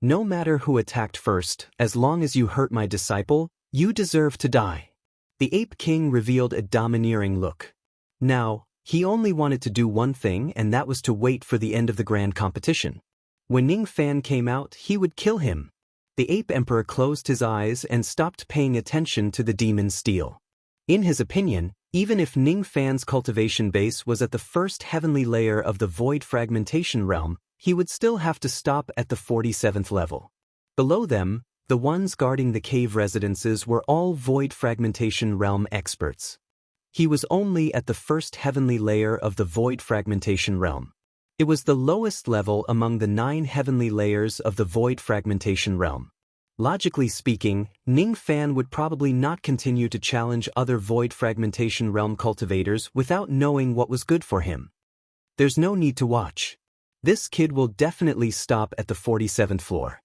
No matter who attacked first, as long as you hurt my disciple, you deserve to die. The Ape King revealed a domineering look. Now, he only wanted to do one thing, and that was to wait for the end of the grand competition. When Ning Fan came out, he would kill him. The Ape Emperor closed his eyes and stopped paying attention to the demon steel. In his opinion, even if Ning Fan's cultivation base was at the first heavenly layer of the void fragmentation realm, he would still have to stop at the 47th level. Below them, the ones guarding the cave residences were all void fragmentation realm experts. He was only at the first heavenly layer of the void fragmentation realm. It was the lowest level among the 9 heavenly layers of the void fragmentation realm. Logically speaking, Ning Fan would probably not continue to challenge other void fragmentation realm cultivators without knowing what was good for him. There's no need to watch. This kid will definitely stop at the 47th floor.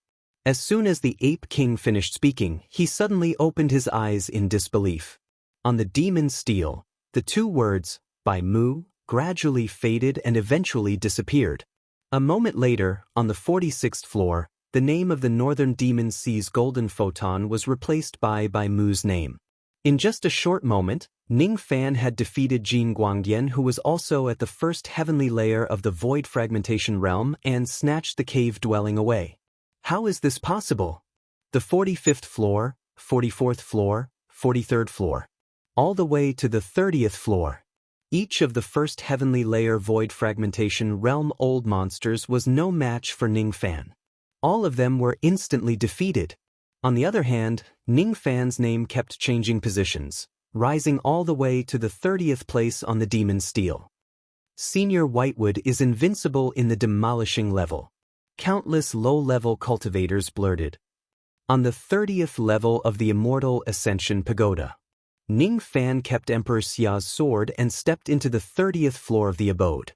As soon as the Ape King finished speaking, he suddenly opened his eyes in disbelief. On the demon steel, the 2 words, by Mu, gradually faded and eventually disappeared. A moment later, on the 46th floor, the name of the Northern Demon Sea's golden photon was replaced by Mu's name. In just a short moment, Ning Fan had defeated Jin Guangdian, who was also at the first heavenly layer of the void fragmentation realm, and snatched the cave dwelling away. How is this possible? The 45th floor, 44th floor, 43rd floor, all the way to the 30th floor. Each of the first heavenly layer void fragmentation realm old monsters was no match for Ning Fan. All of them were instantly defeated. On the other hand, Ning Fan's name kept changing positions, rising all the way to the 30th place on the demon steel. Senior Whitewood is invincible in the demolishing level. Countless low-level cultivators blurted. On the 30th level of the Immortal Ascension Pagoda, Ning Fan kept Emperor Xia's sword and stepped into the 30th floor of the abode.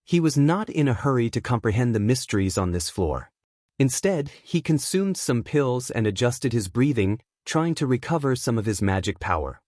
He was not in a hurry to comprehend the mysteries on this floor. Instead, he consumed some pills and adjusted his breathing, trying to recover some of his magic power.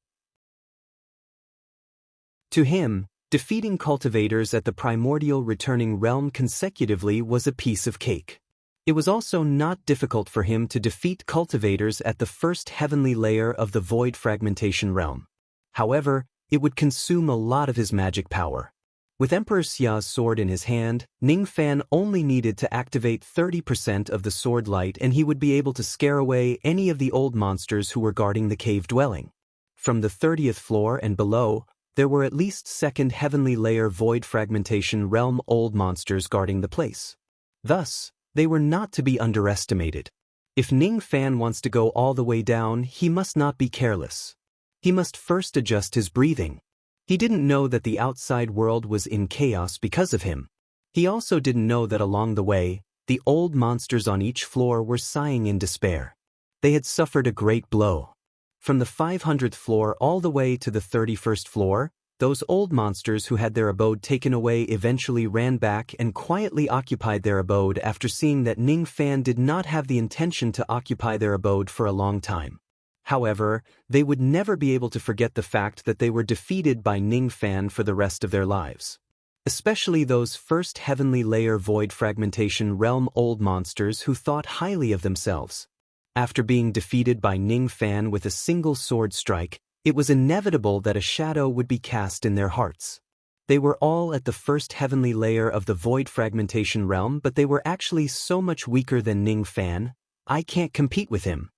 To him, defeating cultivators at the primordial returning realm consecutively was a piece of cake. It was also not difficult for him to defeat cultivators at the first heavenly layer of the void fragmentation realm. However, it would consume a lot of his magic power. With Emperor Xia's sword in his hand, Ning Fan only needed to activate 30% of the sword light and he would be able to scare away any of the old monsters who were guarding the cave dwelling. From the 30th floor and below, there were at least second heavenly layer void fragmentation realm old monsters guarding the place. Thus, they were not to be underestimated. If Ning Fan wants to go all the way down, he must not be careless. He must first adjust his breathing. He didn't know that the outside world was in chaos because of him. He also didn't know that along the way, the old monsters on each floor were sighing in despair. They had suffered a great blow. From the 500th floor all the way to the 31st floor, those old monsters who had their abode taken away eventually ran back and quietly occupied their abode after seeing that Ning Fan did not have the intention to occupy their abode for a long time. However, they would never be able to forget the fact that they were defeated by Ning Fan for the rest of their lives. Especially those first heavenly layer void fragmentation realm old monsters who thought highly of themselves. After being defeated by Ning Fan with a single sword strike, it was inevitable that a shadow would be cast in their hearts. They were all at the first heavenly layer of the void fragmentation realm, but they were actually so much weaker than Ning Fan. I can't compete with him.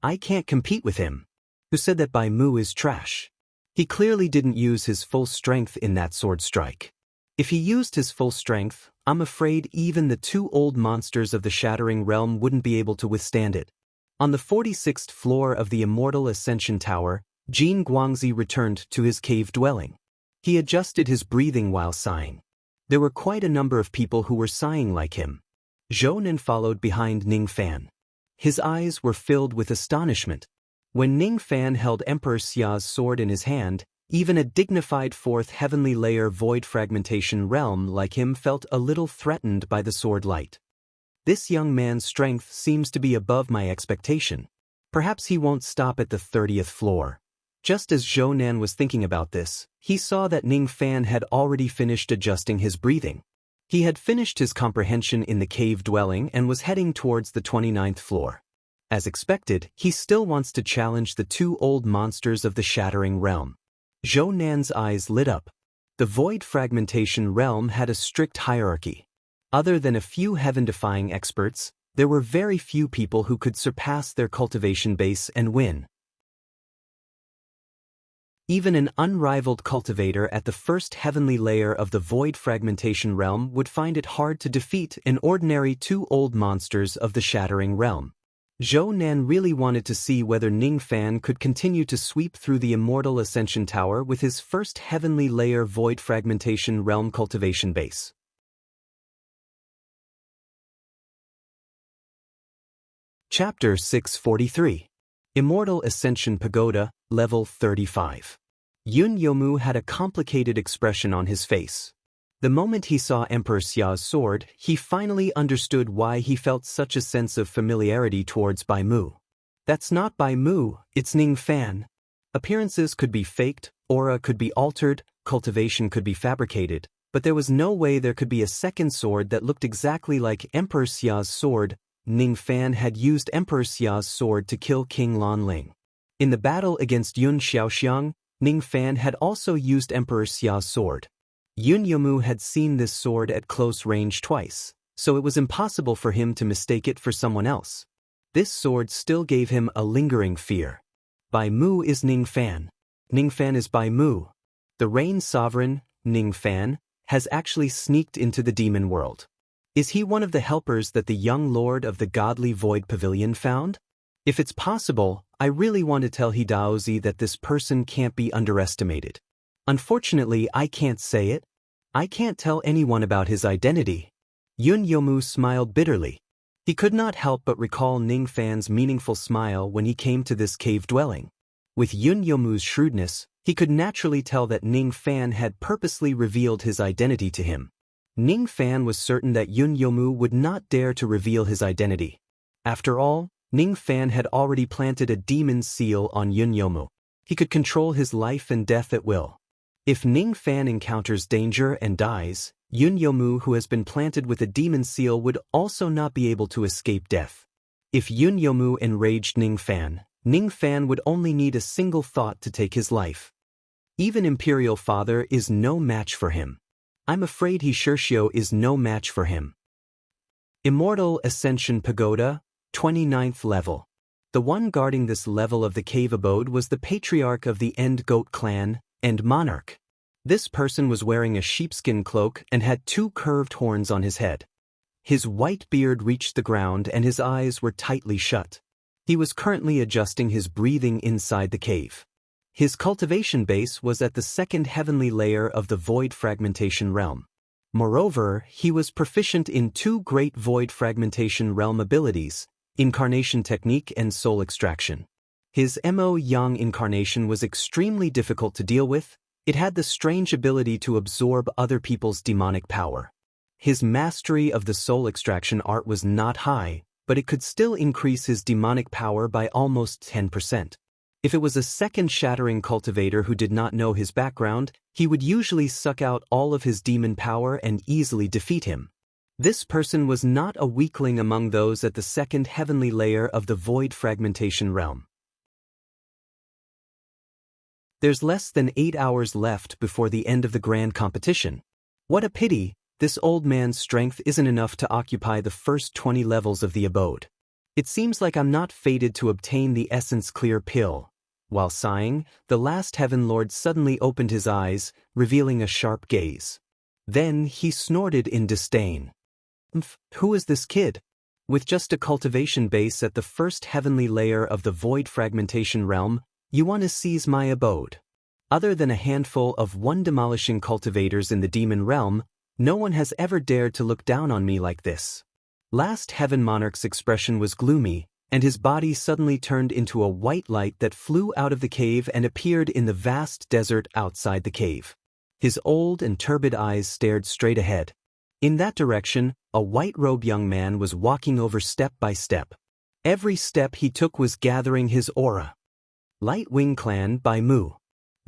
I can't compete with him. Who said that Bai Mu is trash? He clearly didn't use his full strength in that sword strike. If he used his full strength, I'm afraid even the two old monsters of the Shattering Realm wouldn't be able to withstand it. On the 46th floor of the Immortal Ascension Tower, Jin Guangzi returned to his cave dwelling. He adjusted his breathing while sighing. There were quite a number of people who were sighing like him. Zhou Nen followed behind Ning Fan. His eyes were filled with astonishment. When Ning Fan held Emperor Xia's sword in his hand, even a dignified fourth heavenly layer void fragmentation realm like him felt a little threatened by the sword light. This young man's strength seems to be above my expectation. Perhaps he won't stop at the 30th floor. Just as Zhou Nen was thinking about this, he saw that Ning Fan had already finished adjusting his breathing. He had finished his comprehension in the cave dwelling and was heading towards the 29th floor. As expected, he still wants to challenge the two old monsters of the Shattering Realm. Zhou Nan's eyes lit up. The void fragmentation realm had a strict hierarchy. Other than a few heaven-defying experts, there were very few people who could surpass their cultivation base and win. Even an unrivaled cultivator at the first heavenly layer of the void fragmentation realm would find it hard to defeat an ordinary two old monsters of the Shattering Realm. Zhou Nan really wanted to see whether Ning Fan could continue to sweep through the Immortal Ascension Tower with his first heavenly layer void fragmentation realm cultivation base. Chapter 643. Immortal Ascension Pagoda, Level 35. Yun Yomu had a complicated expression on his face. The moment he saw Emperor Xia's sword, he finally understood why he felt such a sense of familiarity towards Bai Mu. That's not Bai Mu, it's Ning Fan. Appearances could be faked, aura could be altered, cultivation could be fabricated, but there was no way there could be a second sword that looked exactly like Emperor Xia's sword. Ning Fan had used Emperor Xia's sword to kill King Lan Ling. In the battle against Yun Xiaoxiang, Ning Fan had also used Emperor Xia's sword. Yun Yomu had seen this sword at close range twice, so it was impossible for him to mistake it for someone else. This sword still gave him a lingering fear. Bai Mu is Ning Fan. Ning Fan is Bai Mu. The Rain Sovereign, Ning Fan, has actually sneaked into the demon world. Is he one of the helpers that the young lord of the godly void pavilion found? If it's possible, I really want to tell Hidaozi that this person can't be underestimated. Unfortunately, I can't say it. I can't tell anyone about his identity. Yun Yomu smiled bitterly. He could not help but recall Ning Fan's meaningful smile when he came to this cave dwelling. With Yun Yomu's shrewdness, he could naturally tell that Ning Fan had purposely revealed his identity to him. Ning Fan was certain that Yun Yomu would not dare to reveal his identity. After all, Ning Fan had already planted a demon's seal on Yun Yomu. He could control his life and death at will. If Ning Fan encounters danger and dies, Yun Yomu, who has been planted with a demon seal, would also not be able to escape death. If Yun Yomu enraged Ning Fan would only need a single thought to take his life. Even Imperial Father is no match for him. I'm afraid Hishirshio is no match for him. Immortal Ascension Pagoda, 29th level. The one guarding this level of the cave abode was the patriarch of the End Goat clan, and monarch. This person was wearing a sheepskin cloak and had two curved horns on his head. His white beard reached the ground and his eyes were tightly shut. He was currently adjusting his breathing inside the cave. His cultivation base was at the second heavenly layer of the void fragmentation realm. Moreover, he was proficient in two great void fragmentation realm abilities, incarnation technique and soul extraction. His Mo Yang incarnation was extremely difficult to deal with. It had the strange ability to absorb other people's demonic power. His mastery of the soul extraction art was not high, but it could still increase his demonic power by almost 10%. If it was a second shattering cultivator who did not know his background, he would usually suck out all of his demon power and easily defeat him. This person was not a weakling among those at the second heavenly layer of the void fragmentation realm. There's less than 8 hours left before the end of the grand competition. What a pity, this old man's strength isn't enough to occupy the first 20 levels of the abode. It seems like I'm not fated to obtain the Essence Clear pill. While sighing, the last Heaven Lord suddenly opened his eyes, revealing a sharp gaze. Then he snorted in disdain. Who is this kid? With just a cultivation base at the first heavenly layer of the void fragmentation realm, you want to seize my abode. Other than a handful of one-demolishing cultivators in the demon realm, no one has ever dared to look down on me like this. Last Heaven Monarch's expression was gloomy, and his body suddenly turned into a white light that flew out of the cave and appeared in the vast desert outside the cave. His old and turbid eyes stared straight ahead. In that direction, a white-robed young man was walking over step by step. Every step he took was gathering his aura. Light Wing Clan by Mu.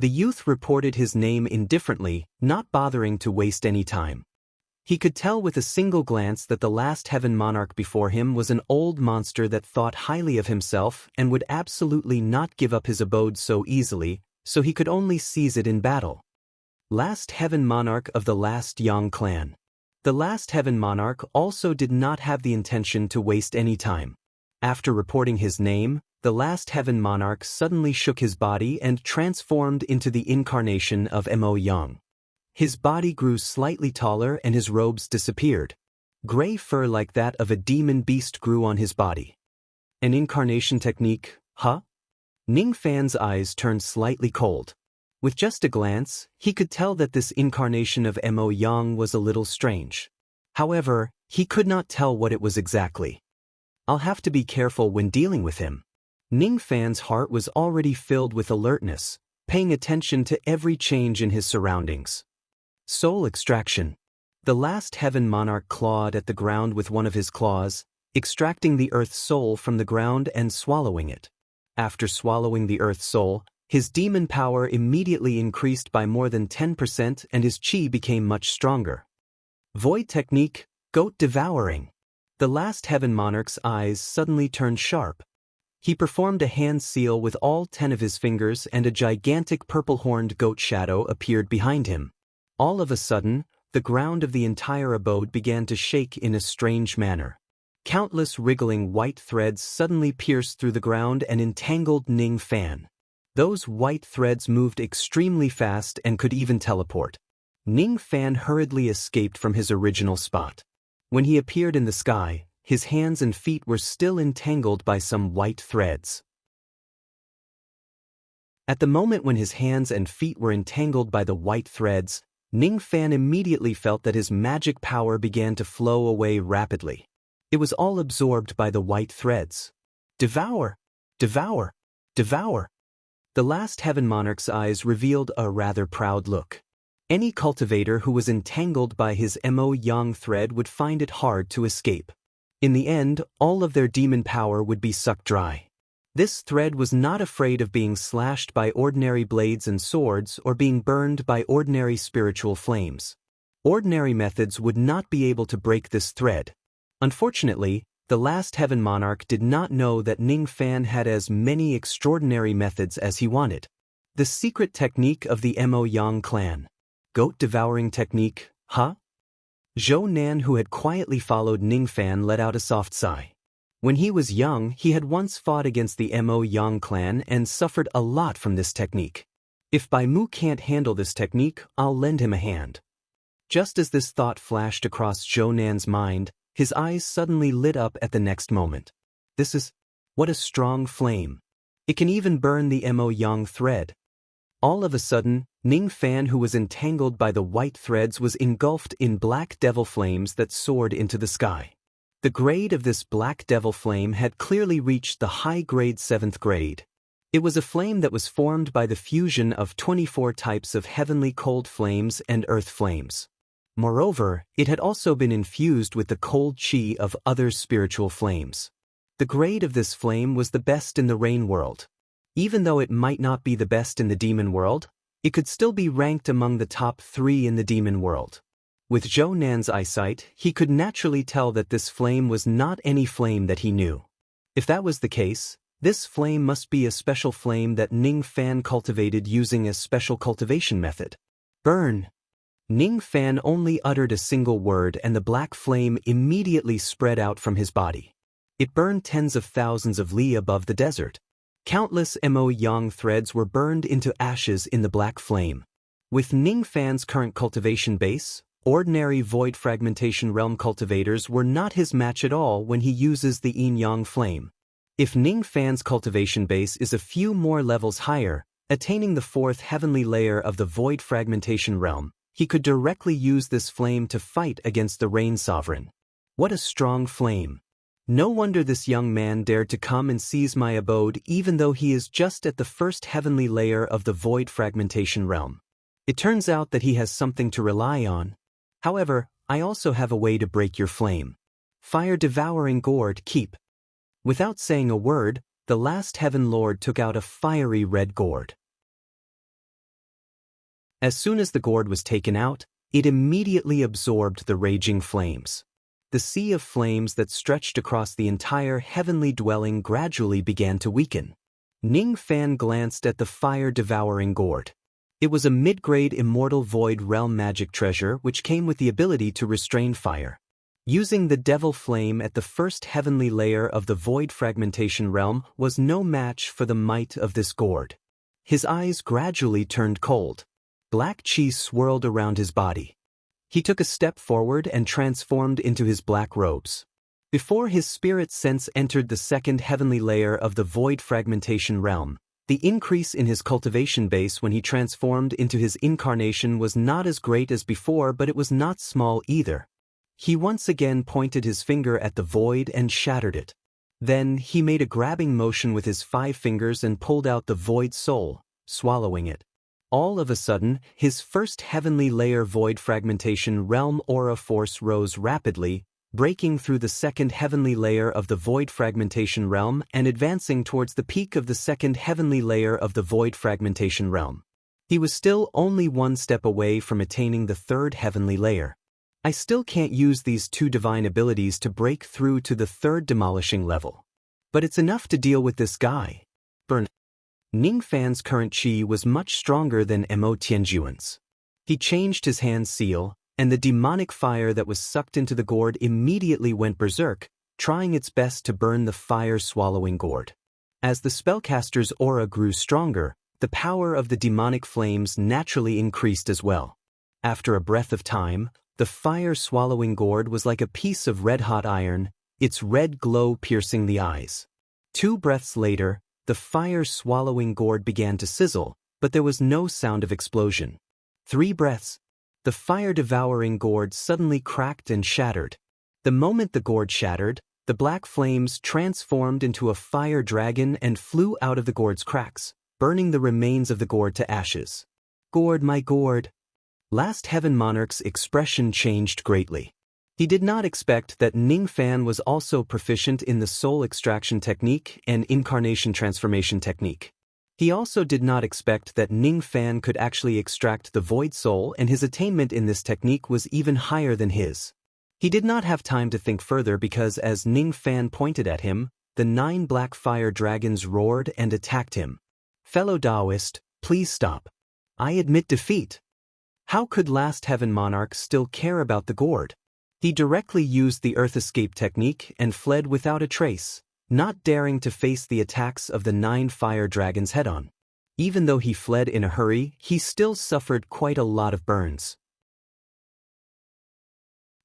The youth reported his name indifferently, not bothering to waste any time. He could tell with a single glance that the last Heaven Monarch before him was an old monster that thought highly of himself and would absolutely not give up his abode so easily, so he could only seize it in battle. Last Heaven Monarch of the last Yang clan. The last Heaven Monarch also did not have the intention to waste any time. After reporting his name, the last Heaven Monarch suddenly shook his body and transformed into the incarnation of Mo Yang. His body grew slightly taller and his robes disappeared. Gray fur like that of a demon beast grew on his body. An incarnation technique, huh? Ning Fan's eyes turned slightly cold. With just a glance, he could tell that this incarnation of Mo Yang was a little strange. However, he could not tell what it was exactly. I'll have to be careful when dealing with him. Ning Fan's heart was already filled with alertness, paying attention to every change in his surroundings. Soul extraction. The last Heaven Monarch clawed at the ground with one of his claws, extracting the Earth's soul from the ground and swallowing it. After swallowing the Earth's soul, his demon power immediately increased by more than 10% and his chi became much stronger. Void technique, goat devouring. The last Heaven Monarch's eyes suddenly turned sharp. He performed a hand seal with all 10 of his fingers and a gigantic purple-horned goat shadow appeared behind him. All of a sudden, the ground of the entire abode began to shake in a strange manner. Countless wriggling white threads suddenly pierced through the ground and entangled Ning Fan. Those white threads moved extremely fast and could even teleport. Ning Fan hurriedly escaped from his original spot. When he appeared in the sky, his hands and feet were still entangled by some white threads. At the moment when his hands and feet were entangled by the white threads, Ning Fan immediately felt that his magic power began to flow away rapidly. It was all absorbed by the white threads. Devour! Devour! Devour! The last Heaven Monarch's eyes revealed a rather proud look. Any cultivator who was entangled by his Mo Yang thread would find it hard to escape. In the end, all of their demon power would be sucked dry. This thread was not afraid of being slashed by ordinary blades and swords or being burned by ordinary spiritual flames. Ordinary methods would not be able to break this thread. Unfortunately, the last Heaven Monarch did not know that Ning Fan had as many extraordinary methods as he wanted. The secret technique of the Mo Yang clan. Goat devouring technique, huh? Zhou Nan, who had quietly followed Ning Fan, let out a soft sigh. When he was young, he had once fought against the Mo Yang clan and suffered a lot from this technique. If Bai Mu can't handle this technique, I'll lend him a hand. Just as this thought flashed across Zhou Nan's mind, his eyes suddenly lit up at the next moment. What a strong flame. It can even burn the Mo Yang thread. All of a sudden, Ning Fan, who was entangled by the white threads, was engulfed in black devil flames that soared into the sky. The grade of this black devil flame had clearly reached the high-grade 7th grade. It was a flame that was formed by the fusion of 24 types of heavenly cold flames and earth flames. Moreover, it had also been infused with the cold chi of other spiritual flames. The grade of this flame was the best in the rain world. Even though it might not be the best in the demon world, it could still be ranked among the top 3 in the demon world. With Zhou Nan's eyesight, he could naturally tell that this flame was not any flame that he knew. If that was the case, this flame must be a special flame that Ning Fan cultivated using a special cultivation method. Burn! Ning Fan only uttered a single word and the black flame immediately spread out from his body. It burned tens of thousands of li above the desert. Countless Mo Yang threads were burned into ashes in the black flame. With Ning Fan's current cultivation base, ordinary void fragmentation realm cultivators were not his match at all when he uses the yin-yang flame. If Ning Fan's cultivation base is a few more levels higher, attaining the 4th heavenly layer of the void fragmentation realm, he could directly use this flame to fight against the Rain Sovereign. What a strong flame! No wonder this young man dared to come and seize my abode even though he is just at the 1st heavenly layer of the void fragmentation realm. It turns out that he has something to rely on. However, I also have a way to break your flame. Fire-devouring gourd, keep. Without saying a word, the last Heaven Lord took out a fiery red gourd. As soon as the gourd was taken out, it immediately absorbed the raging flames. The sea of flames that stretched across the entire heavenly dwelling gradually began to weaken. Ning Fan glanced at the fire-devouring gourd. It was a mid-grade immortal void realm magic treasure which came with the ability to restrain fire. Using the devil flame at the 1st heavenly layer of the void fragmentation realm was no match for the might of this gourd. His eyes gradually turned cold. Black chi swirled around his body. He took a step forward and transformed into his black robes. Before his spirit sense entered the 2nd heavenly layer of the void fragmentation realm, the increase in his cultivation base when he transformed into his incarnation was not as great as before, but it was not small either. He once again pointed his finger at the void and shattered it. Then he made a grabbing motion with his 5 fingers and pulled out the void soul, swallowing it. All of a sudden, his 1st heavenly layer void fragmentation realm aura force rose rapidly, breaking through the 2nd heavenly layer of the void fragmentation realm and advancing towards the peak of the 2nd heavenly layer of the void fragmentation realm. He was still only 1 step away from attaining the 3rd heavenly layer. I still can't use these 2 divine abilities to break through to the 3rd demolishing level. But it's enough to deal with this guy. Burn. Ning Fan's current chi was much stronger than Mo Tianjuan's. He changed his hand seal, and the demonic fire that was sucked into the gourd immediately went berserk, trying its best to burn the fire-swallowing gourd. As the spellcaster's aura grew stronger, the power of the demonic flames naturally increased as well. After a breath of time, the fire-swallowing gourd was like a piece of red-hot iron, its red glow piercing the eyes. 2 breaths later, the fire-swallowing gourd began to sizzle, but there was no sound of explosion. 3 breaths. The fire-devouring gourd suddenly cracked and shattered. The moment the gourd shattered, the black flames transformed into a fire dragon and flew out of the gourd's cracks, burning the remains of the gourd to ashes. Gourd, my gourd. Last Heaven Monarch's expression changed greatly. He did not expect that Ning Fan was also proficient in the soul extraction technique and incarnation transformation technique. He also did not expect that Ning Fan could actually extract the void soul, and his attainment in this technique was even higher than his. He did not have time to think further because as Ning Fan pointed at him, the 9 black fire dragons roared and attacked him. Fellow Taoist, please stop. I admit defeat. How could Last Heaven Monarch still care about the gourd? He directly used the Earth Escape technique and fled without a trace, not daring to face the attacks of the 9 fire dragons head-on. Even though he fled in a hurry, he still suffered quite a lot of burns.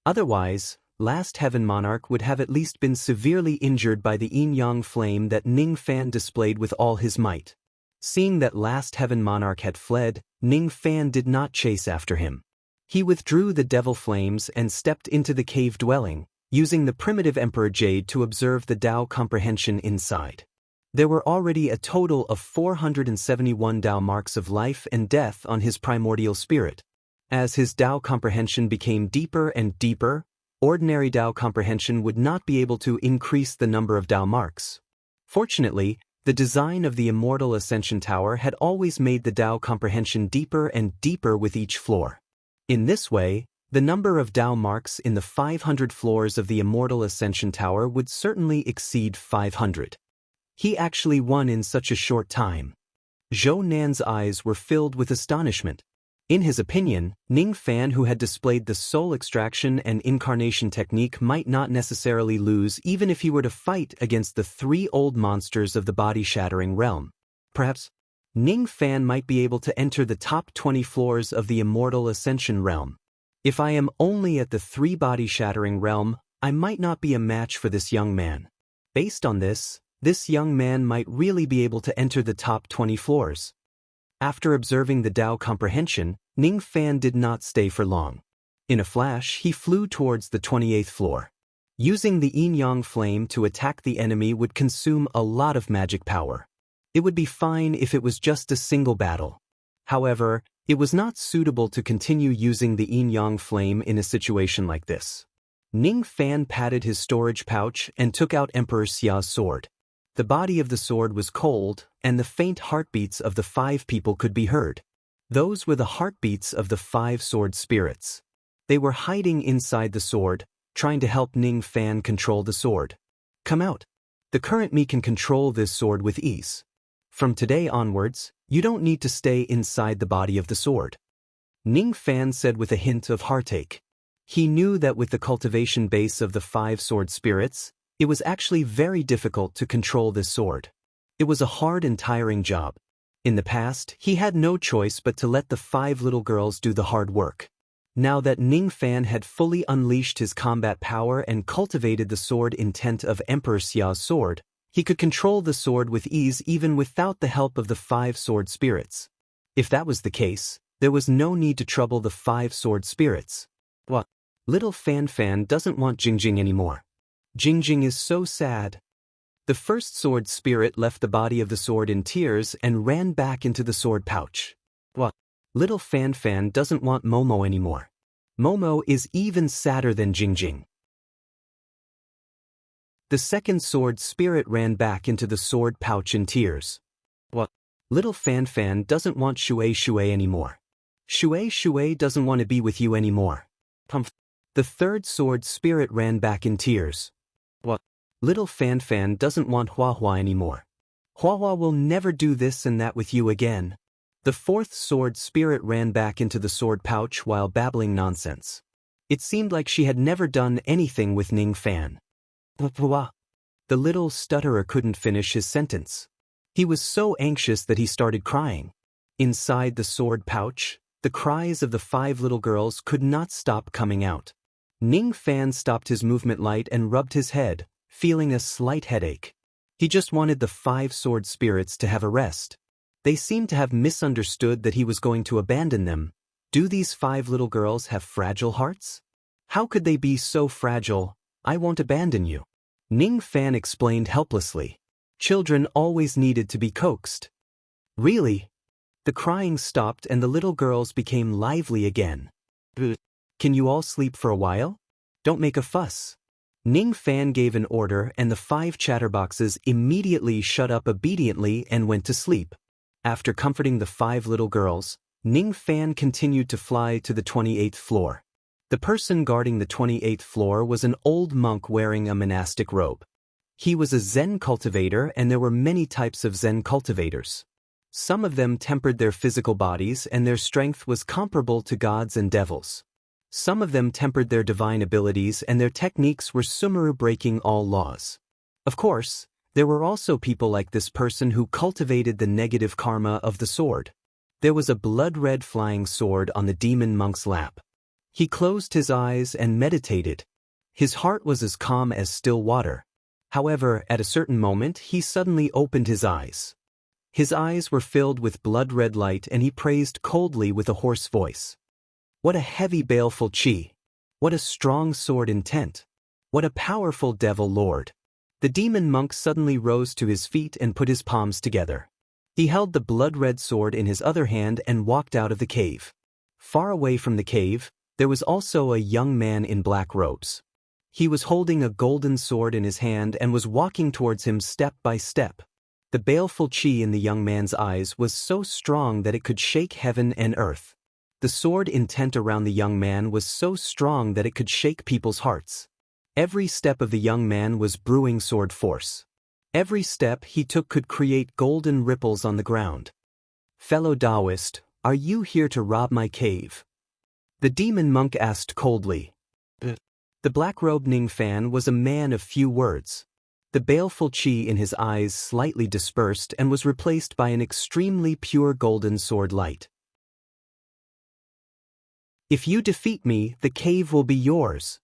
Otherwise, Last Heaven Monarch would have at least been severely injured by the yin-yang flame that Ning Fan displayed with all his might. Seeing that Last Heaven Monarch had fled, Ning Fan did not chase after him. He withdrew the devil flames and stepped into the cave dwelling, using the primitive Emperor Jade to observe the Tao comprehension inside. There were already a total of 471 Tao marks of life and death on his primordial spirit. As his Tao comprehension became deeper and deeper, ordinary Tao comprehension would not be able to increase the number of Tao marks. Fortunately, the design of the Immortal Ascension Tower had always made the Tao comprehension deeper and deeper with each floor. In this way, the number of Tao marks in the 500 floors of the Immortal Ascension Tower would certainly exceed 500. He actually won in such a short time. Zhou Nan's eyes were filled with astonishment. In his opinion, Ning Fan, who had displayed the soul extraction and incarnation technique, might not necessarily lose even if he were to fight against the 3 old monsters of the body-shattering realm. Perhaps Ning Fan might be able to enter the top 20 floors of the immortal ascension realm. If I am only at the 3 body-shattering realm, I might not be a match for this young man. Based on this young man might really be able to enter the top 20 floors. After observing the Tao comprehension, Ning Fan did not stay for long. In a flash, he flew towards the 28th floor. Using the yin-yang flame to attack the enemy would consume a lot of magic power. It would be fine if it was just a single battle. However, it was not suitable to continue using the yin-yang flame in a situation like this. Ning Fan patted his storage pouch and took out Emperor Xia's sword. The body of the sword was cold, and the faint heartbeats of the 5 people could be heard. Those were the heartbeats of the 5 sword spirits. They were hiding inside the sword, trying to help Ning Fan control the sword. Come out. The current me can control this sword with ease. From today onwards, you don't need to stay inside the body of the sword. Ning Fan said with a hint of heartache. He knew that with the cultivation base of the 5 sword spirits, it was actually very difficult to control this sword. It was a hard and tiring job. In the past, he had no choice but to let the 5 little girls do the hard work. Now that Ning Fan had fully unleashed his combat power and cultivated the sword intent of Emperor Xia's sword, he could control the sword with ease even without the help of the 5 sword spirits. If that was the case, there was no need to trouble the 5 sword spirits. What? Little Fan Fan doesn't want Jingjing anymore. Jingjing is so sad. The first sword spirit left the body of the sword in tears and ran back into the sword pouch. What? Little Fan Fan doesn't want Momo anymore. Momo is even sadder than Jingjing. The second sword spirit ran back into the sword pouch in tears. What? Little Fan Fan doesn't want Shui Shui anymore. Shui doesn't want to be with you anymore. Humph. The third sword spirit ran back in tears. What? Little Fan Fan doesn't want Hua Hua anymore. Hua Hua will never do this and that with you again. The fourth sword spirit ran back into the sword pouch while babbling nonsense. It seemed like she had never done anything with Ning Fan. The little stutterer couldn't finish his sentence. He was so anxious that he started crying. Inside the sword pouch, the cries of the 5 little girls could not stop coming out. Ning Fan stopped his movement light and rubbed his head, feeling a slight headache. He just wanted the 5 sword spirits to have a rest. They seemed to have misunderstood that he was going to abandon them. Do these 5 little girls have fragile hearts? How could they be so fragile? I won't abandon you. Ning Fan explained helplessly. Children always needed to be coaxed. Really? The crying stopped and the little girls became lively again. Can you all sleep for a while? Don't make a fuss. Ning Fan gave an order and the 5 chatterboxes immediately shut up obediently and went to sleep. After comforting the 5 little girls, Ning Fan continued to fly to the 28th floor. The person guarding the 28th floor was an old monk wearing a monastic robe. He was a Zen cultivator and there were many types of Zen cultivators. Some of them tempered their physical bodies and their strength was comparable to gods and devils. Some of them tempered their divine abilities and their techniques were sumaru breaking all laws. Of course, there were also people like this person who cultivated the negative karma of the sword. There was a blood-red flying sword on the demon monk's lap. He closed his eyes and meditated. His heart was as calm as still water. However, at a certain moment he suddenly opened his eyes. His eyes were filled with blood-red light and he praised coldly with a hoarse voice. What a heavy baleful chi! What a strong sword intent! What a powerful devil lord! The demon monk suddenly rose to his feet and put his palms together. He held the blood-red sword in his other hand and walked out of the cave. Far away from the cave, there was also a young man in black robes. He was holding a golden sword in his hand and was walking towards him step by step. The baleful chi in the young man's eyes was so strong that it could shake heaven and earth. The sword intent around the young man was so strong that it could shake people's hearts. Every step of the young man was brewing sword force. Every step he took could create golden ripples on the ground. Fellow Taoist, Are you here to rob my cave? The demon monk asked coldly. The black-robed Ning Fan was a man of few words. The baleful qi in his eyes slightly dispersed and was replaced by an extremely pure golden sword light. If you defeat me, the cave will be yours.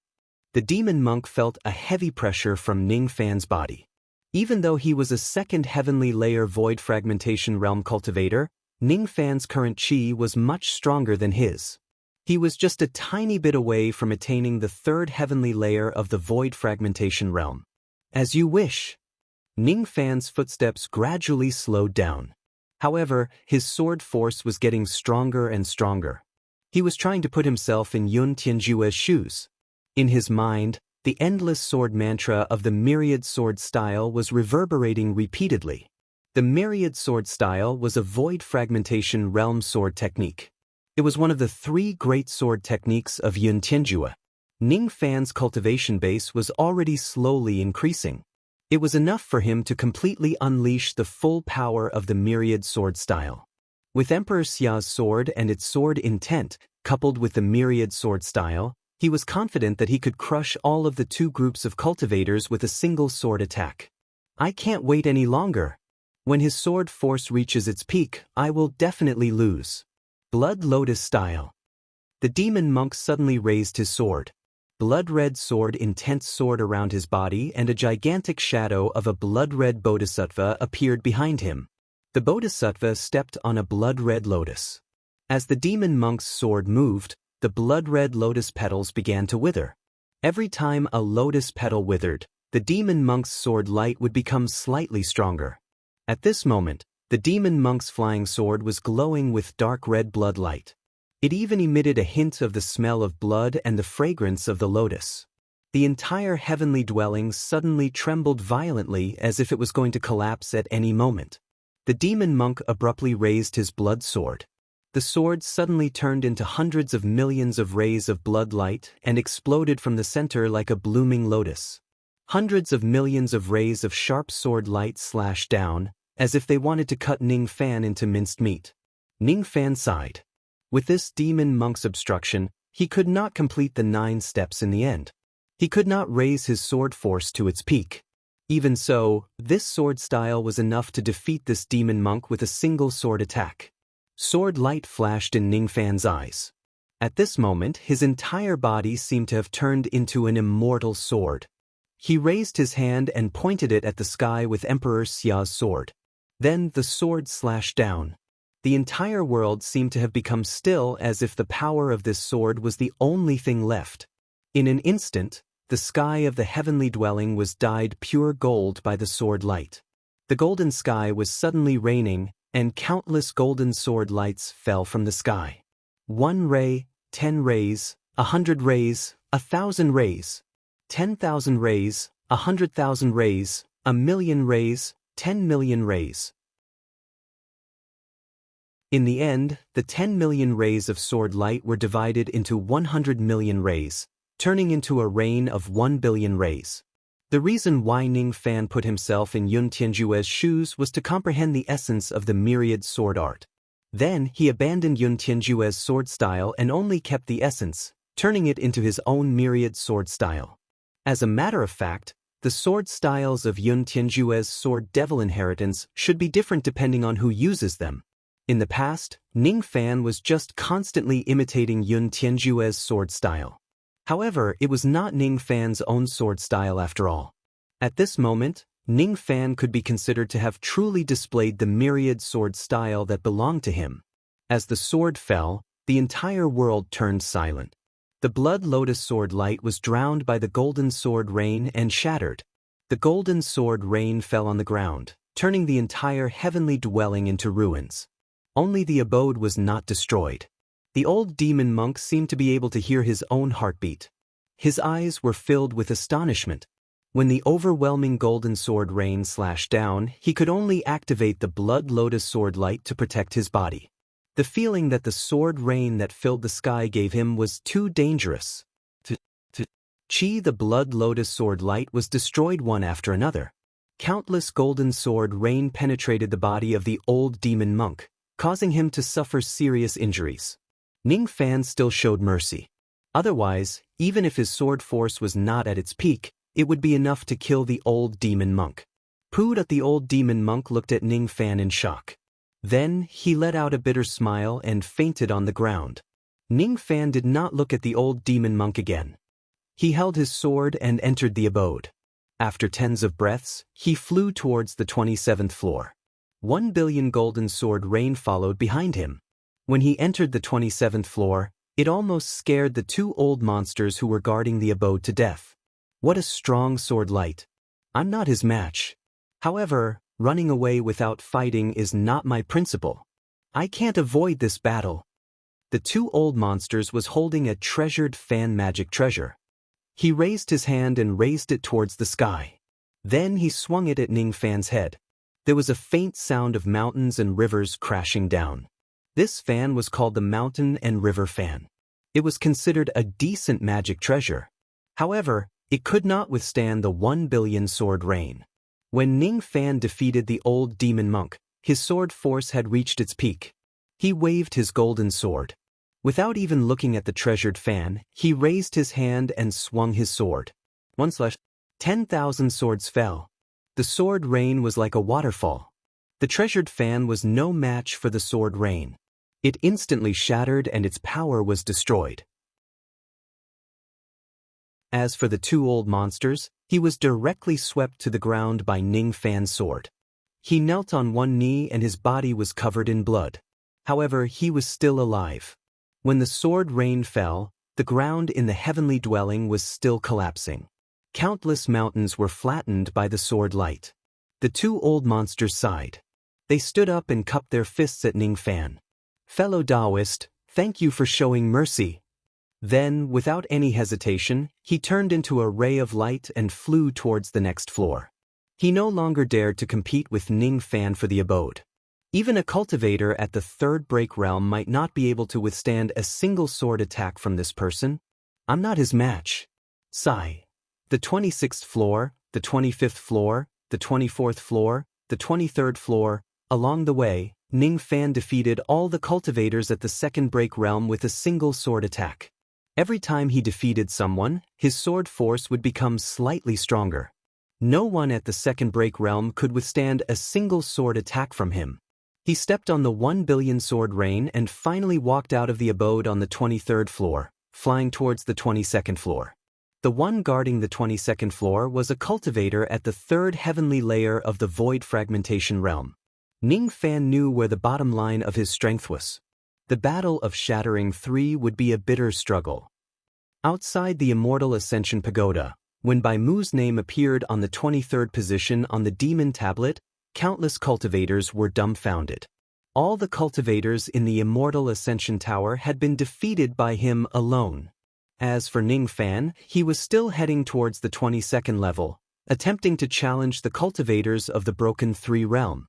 The demon monk felt a heavy pressure from Ning Fan's body. Even though he was a second heavenly layer void fragmentation realm cultivator, Ning Fan's current qi was much stronger than his. He was just a tiny bit away from attaining the third heavenly layer of the void fragmentation realm. As you wish. Ning Fan's footsteps gradually slowed down. However, his sword force was getting stronger and stronger. He was trying to put himself in Yun Tianjue's shoes. In his mind, the endless sword mantra of the myriad sword style was reverberating repeatedly. The myriad sword style was a void fragmentation realm sword technique. It was one of the 3 great sword techniques of Yun Tianjue. Ning Fan's cultivation base was already slowly increasing. It was enough for him to completely unleash the full power of the myriad sword style. With Emperor Xia's sword and its sword intent, coupled with the myriad sword style, he was confident that he could crush all of the 2 groups of cultivators with a single sword attack. I can't wait any longer. When his sword force reaches its peak, I will definitely lose. Blood Lotus style. The demon monk suddenly raised his sword. Blood-red sword, intense sword around his body, and a gigantic shadow of a blood-red bodhisattva appeared behind him. The bodhisattva stepped on a blood-red lotus. As the demon monk's sword moved, the blood-red lotus petals began to wither. Every time a lotus petal withered, the demon monk's sword light would become slightly stronger. At this moment, the demon monk's flying sword was glowing with dark red blood light. It even emitted a hint of the smell of blood and the fragrance of the lotus. The entire heavenly dwelling suddenly trembled violently as if it was going to collapse at any moment. The demon monk abruptly raised his blood sword. The sword suddenly turned into hundreds of millions of rays of blood light and exploded from the center like a blooming lotus. Hundreds of millions of rays of sharp sword light slashed down, as if they wanted to cut Ning Fan into minced meat. Ning Fan sighed. With this demon monk's obstruction, he could not complete the 9 steps in the end. He could not raise his sword force to its peak. Even so, this sword style was enough to defeat this demon monk with a single sword attack. Sword light flashed in Ning Fan's eyes. At this moment, his entire body seemed to have turned into an immortal sword. He raised his hand and pointed it at the sky with Emperor Xia's sword. Then the sword slashed down. The entire world seemed to have become still, as if the power of this sword was the only thing left. In an instant, the sky of the heavenly dwelling was dyed pure gold by the sword light. The golden sky was suddenly raining, and countless golden sword lights fell from the sky. 1 ray, 10 rays, 100 rays, 1,000 rays, 10,000 rays, 100,000 rays, 1,000,000 rays, 10 million rays. In the end, the 10 million rays of sword light were divided into 100 million rays, turning into a rain of 1 billion rays. The reason why Ning Fan put himself in Yun Tianjue's shoes was to comprehend the essence of the myriad sword art. Then he abandoned Yun Tianjue's sword style and only kept the essence, turning it into his own myriad sword style. As a matter of fact, the sword styles of Yun Tianjue's sword devil inheritance should be different depending on who uses them. In the past, Ning Fan was just constantly imitating Yun Tianjue's sword style. However, it was not Ning Fan's own sword style after all. At this moment, Ning Fan could be considered to have truly displayed the myriad sword style that belonged to him. As the sword fell, the entire world turned silent. The blood lotus sword light was drowned by the golden sword rain and shattered. The golden sword rain fell on the ground, turning the entire heavenly dwelling into ruins. Only the abode was not destroyed. The old demon monk seemed to be able to hear his own heartbeat. His eyes were filled with astonishment. When the overwhelming golden sword rain slashed down, he could only activate the blood lotus sword light to protect his body. The feeling that the sword rain that filled the sky gave him was too dangerous. The blood lotus sword light was destroyed one after another. Countless golden sword rain penetrated the body of the old demon monk. causing him to suffer serious injuries. Ning Fan still showed mercy. Otherwise, even if his sword force was not at its peak, it would be enough to kill the old demon monk. The old demon monk looked at Ning Fan in shock. Then, he let out a bitter smile and fainted on the ground. Ning Fan did not look at the old demon monk again. He held his sword and entered the abode. After tens of breaths, he flew towards the 27th floor. 1 billion golden sword rain followed behind him. When he entered the 27th floor, it almost scared the two old monsters who were guarding the abode to death. What a strong sword light. I'm not his match. However, running away without fighting is not my principle. I can't avoid this battle. The two old monsters was holding a treasured fan magic treasure. He raised his hand and raised it towards the sky. Then he swung it at Ning Fan's head. There was a faint sound of mountains and rivers crashing down. This fan was called the Mountain and River Fan. It was considered a decent magic treasure. However, it could not withstand the 1 billion sword rain. When Ning Fan defeated the old demon monk, his sword force had reached its peak. He waved his golden sword. Without even looking at the treasured fan, he raised his hand and swung his sword. 10,000 swords fell. The sword rain was like a waterfall. The treasured fan was no match for the sword rain. It instantly shattered and its power was destroyed. As for the two old monsters, he was directly swept to the ground by Ning Fan's sword. He knelt on one knee and his body was covered in blood. However, he was still alive. When the sword rain fell, the ground in the heavenly dwelling was still collapsing. Countless mountains were flattened by the sword light. The two old monsters sighed. They stood up and cupped their fists at Ning Fan. Fellow Taoist, thank you for showing mercy. Then, without any hesitation, he turned into a ray of light and flew towards the next floor. He no longer dared to compete with Ning Fan for the abode. Even a cultivator at the third break realm might not be able to withstand a single sword attack from this person. I'm not his match. Sigh. The 26th floor, the 25th floor, the 24th floor, the 23rd floor. Along the way, Ning Fan defeated all the cultivators at the second break realm with a single sword attack. Every time he defeated someone, his sword force would become slightly stronger. No one at the second break realm could withstand a single sword attack from him. He stepped on the 1 billion sword rain and finally walked out of the abode on the 23rd floor, flying towards the 22nd floor. The one guarding the 22nd floor was a cultivator at the third heavenly layer of the void fragmentation realm. Ning Fan knew where the bottom line of his strength was. The Battle of Shattering 3 would be a bitter struggle. Outside the Immortal Ascension Pagoda, when Bai Mu's name appeared on the 23rd position on the demon tablet, countless cultivators were dumbfounded. All the cultivators in the Immortal Ascension Tower had been defeated by him alone. As for Ning Fan, he was still heading towards the 22nd level, attempting to challenge the cultivators of the Broken 3 realm.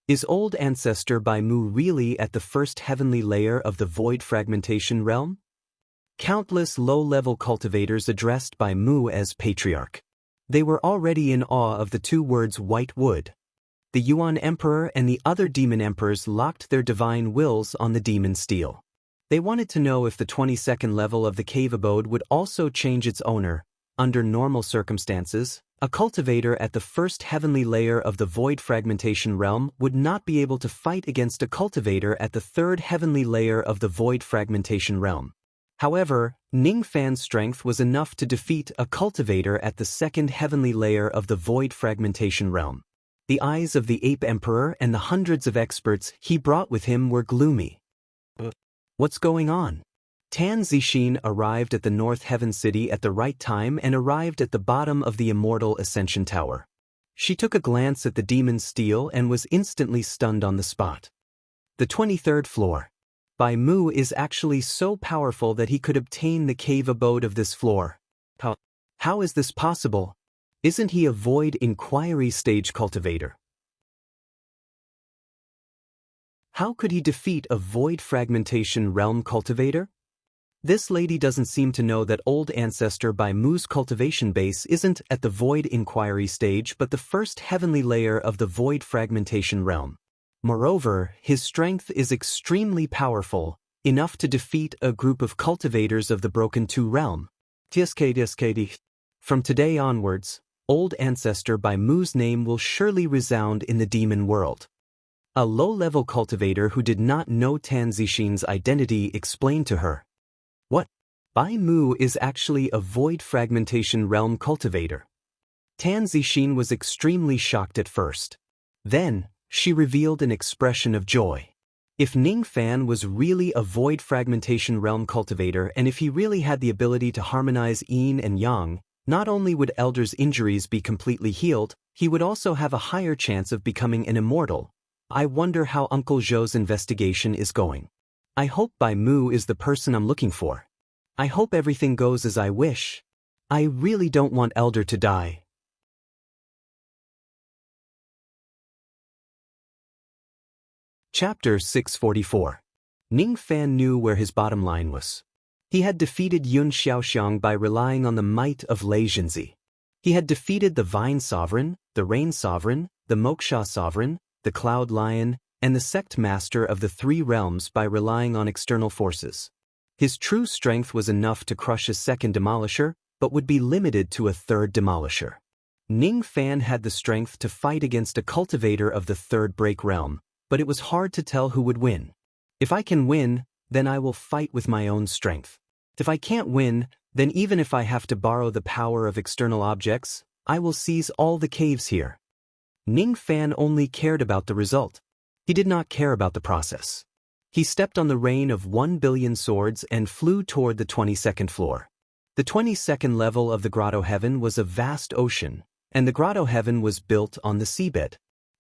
Is old ancestor Bai Mu really at the first heavenly layer of the void fragmentation realm? Countless low-level cultivators addressed Bai Mu as patriarch. They were already in awe of the two words white wood. The Yuan Emperor and the other demon emperors locked their divine wills on the demon steel. They wanted to know if the 22nd level of the cave abode would also change its owner. Under normal circumstances, a cultivator at the first heavenly layer of the void fragmentation realm would not be able to fight against a cultivator at the third heavenly layer of the void fragmentation realm. However, Ning Fan's strength was enough to defeat a cultivator at the second heavenly layer of the void fragmentation realm. The eyes of the Ape Emperor and the hundreds of experts he brought with him were gloomy. What's going on? Tan Zixin arrived at the North Heaven City at the right time and arrived at the bottom of the Immortal Ascension Tower. She took a glance at the demon steel and was instantly stunned on the spot. The 23rd floor. Bai Mu is actually so powerful that he could obtain the cave abode of this floor. How is this possible? Isn't he a void inquiry stage cultivator? How could he defeat a void fragmentation realm cultivator? This lady doesn't seem to know that old ancestor Bai Mu's cultivation base isn't at the void inquiry stage but the first heavenly layer of the void fragmentation realm. Moreover, his strength is extremely powerful, enough to defeat a group of cultivators of the Broken Two realm. From today onwards, Old Ancestor by Mu's name will surely resound in the demon world. A low-level cultivator who did not know Tan Zixin's identity explained to her. What? Bai Mu is actually a void fragmentation realm cultivator. Tan Zixin was extremely shocked at first. Then, she revealed an expression of joy. If Ning Fan was really a void fragmentation realm cultivator and if he really had the ability to harmonize yin and yang, not only would Elder's injuries be completely healed, he would also have a higher chance of becoming an immortal. I wonder how Uncle Zhou's investigation is going. I hope Bai Mu is the person I'm looking for. I hope everything goes as I wish. I really don't want Elder to die. Chapter 644. Ning Fan knew where his bottom line was. He had defeated Yun Xiaoxiang by relying on the might of Lei Jinzi. He had defeated the Vine Sovereign, the Rain Sovereign, the Moksha Sovereign, the Cloud Lion, and the Sect Master of the Three Realms by relying on external forces. His true strength was enough to crush a second demolisher, but would be limited to a third demolisher. Ning Fan had the strength to fight against a cultivator of the Third Break Realm, but it was hard to tell who would win. If I can win, then I will fight with my own strength. If I can't win, then even if I have to borrow the power of external objects, I will seize all the caves here. Ning Fan only cared about the result. He did not care about the process. He stepped on the rain of 1 billion swords and flew toward the 22nd floor. The 22nd level of the Grotto Heaven was a vast ocean, and the Grotto Heaven was built on the seabed.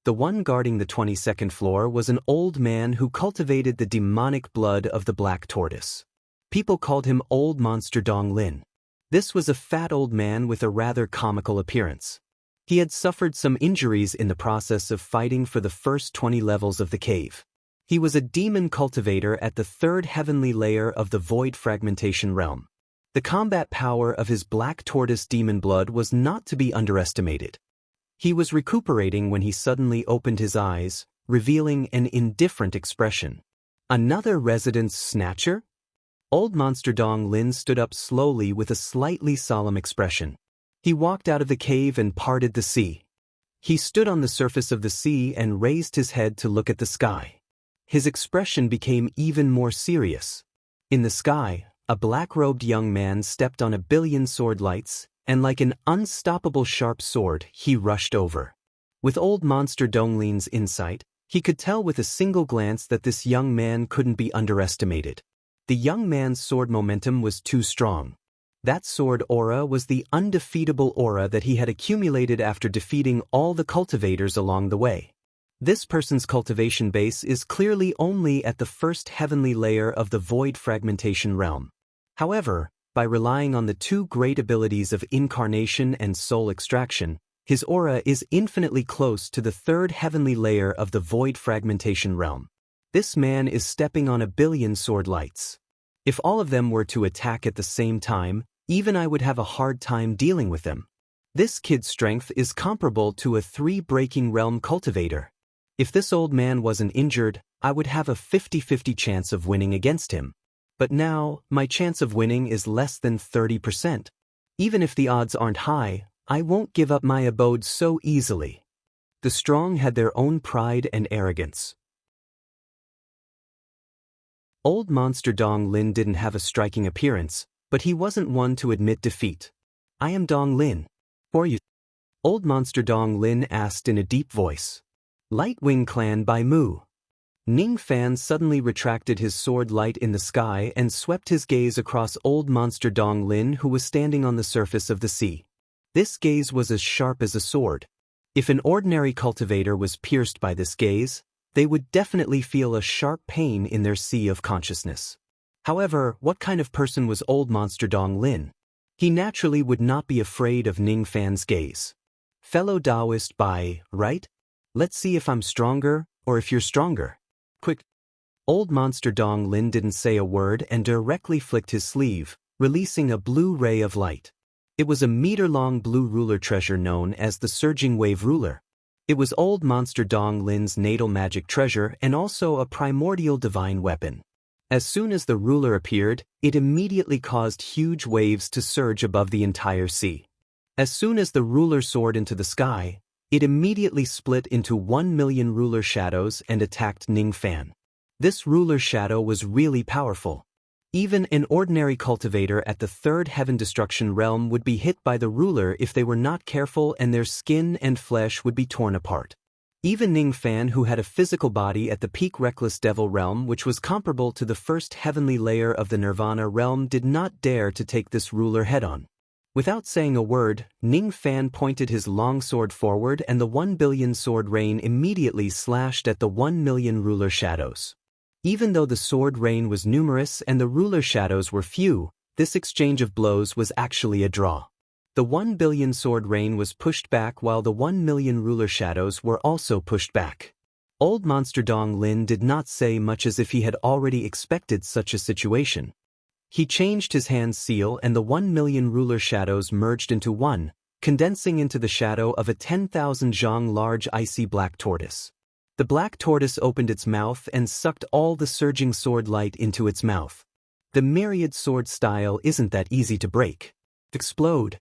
The one guarding the 22nd floor was an old man who cultivated the demonic blood of the black tortoise. People called him Old Monster Dong Lin. This was a fat old man with a rather comical appearance. He had suffered some injuries in the process of fighting for the first 20 levels of the cave. He was a demon cultivator at the third heavenly layer of the void fragmentation realm. The combat power of his black tortoise demon blood was not to be underestimated. He was recuperating when he suddenly opened his eyes, revealing an indifferent expression. Another residence snatcher? Old Monster Dong Lin stood up slowly with a slightly solemn expression. He walked out of the cave and parted the sea. He stood on the surface of the sea and raised his head to look at the sky. His expression became even more serious. In the sky, a black-robed young man stepped on 1 billion sword lights, and like an unstoppable sharp sword, he rushed over. With Old Monster Donglin's insight, he could tell with a single glance that this young man couldn't be underestimated. The young man's sword momentum was too strong. That sword aura was the undefeatable aura that he had accumulated after defeating all the cultivators along the way. This person's cultivation base is clearly only at the first heavenly layer of the void fragmentation realm. However, by relying on the two great abilities of incarnation and soul extraction, his aura is infinitely close to the third heavenly layer of the void fragmentation realm. This man is stepping on 1 billion sword lights. If all of them were to attack at the same time, even I would have a hard time dealing with them. This kid's strength is comparable to a 3-breaking realm cultivator. If this old man wasn't injured, I would have a 50-50 chance of winning against him. But now, my chance of winning is less than 30%. Even if the odds aren't high, I won't give up my abode so easily. The strong had their own pride and arrogance. Old Monster Dong Lin didn't have a striking appearance, but he wasn't one to admit defeat. I am Dong Lin. Who are you? Old Monster Dong Lin asked in a deep voice. Lightwing Clan by Mu. Ning Fan suddenly retracted his sword light in the sky and swept his gaze across Old Monster Dong Lin, who was standing on the surface of the sea. This gaze was as sharp as a sword. If an ordinary cultivator was pierced by this gaze, they would definitely feel a sharp pain in their sea of consciousness. However, what kind of person was Old Monster Dong Lin? He naturally would not be afraid of Ning Fan's gaze. Fellow Taoist Bai, right? Let's see if I'm stronger, or if you're stronger. Quick! Old Monster Dong Lin didn't say a word and directly flicked his sleeve, releasing a blue ray of light. It was a meter-long blue ruler treasure known as the Surging Wave Ruler. It was old monster Dong Lin's natal magic treasure and also a primordial divine weapon. As soon as the ruler appeared, it immediately caused huge waves to surge above the entire sea. As soon as the ruler soared into the sky, it immediately split into 1,000,000 ruler shadows and attacked Ning Fan. This ruler shadow was really powerful. Even an ordinary cultivator at the third heaven destruction realm would be hit by the ruler if they were not careful, and their skin and flesh would be torn apart. Even Ning Fan, who had a physical body at the peak reckless devil realm, which was comparable to the first heavenly layer of the nirvana realm, did not dare to take this ruler head-on. Without saying a word, Ning Fan pointed his long sword forward, and the 1,000,000,000 sword rain immediately slashed at the 1,000,000 ruler shadows. Even though the sword rain was numerous and the ruler shadows were few, this exchange of blows was actually a draw. The 1,000,000,000 sword rain was pushed back while the 1,000,000 ruler shadows were also pushed back. Old monster Dong Lin did not say much, as if he had already expected such a situation. He changed his hand's seal, and the 1,000,000 ruler shadows merged into one, condensing into the shadow of a 10,000 zhang large icy black tortoise. The black tortoise opened its mouth and sucked all the surging sword light into its mouth. The myriad sword style isn't that easy to break. Explode.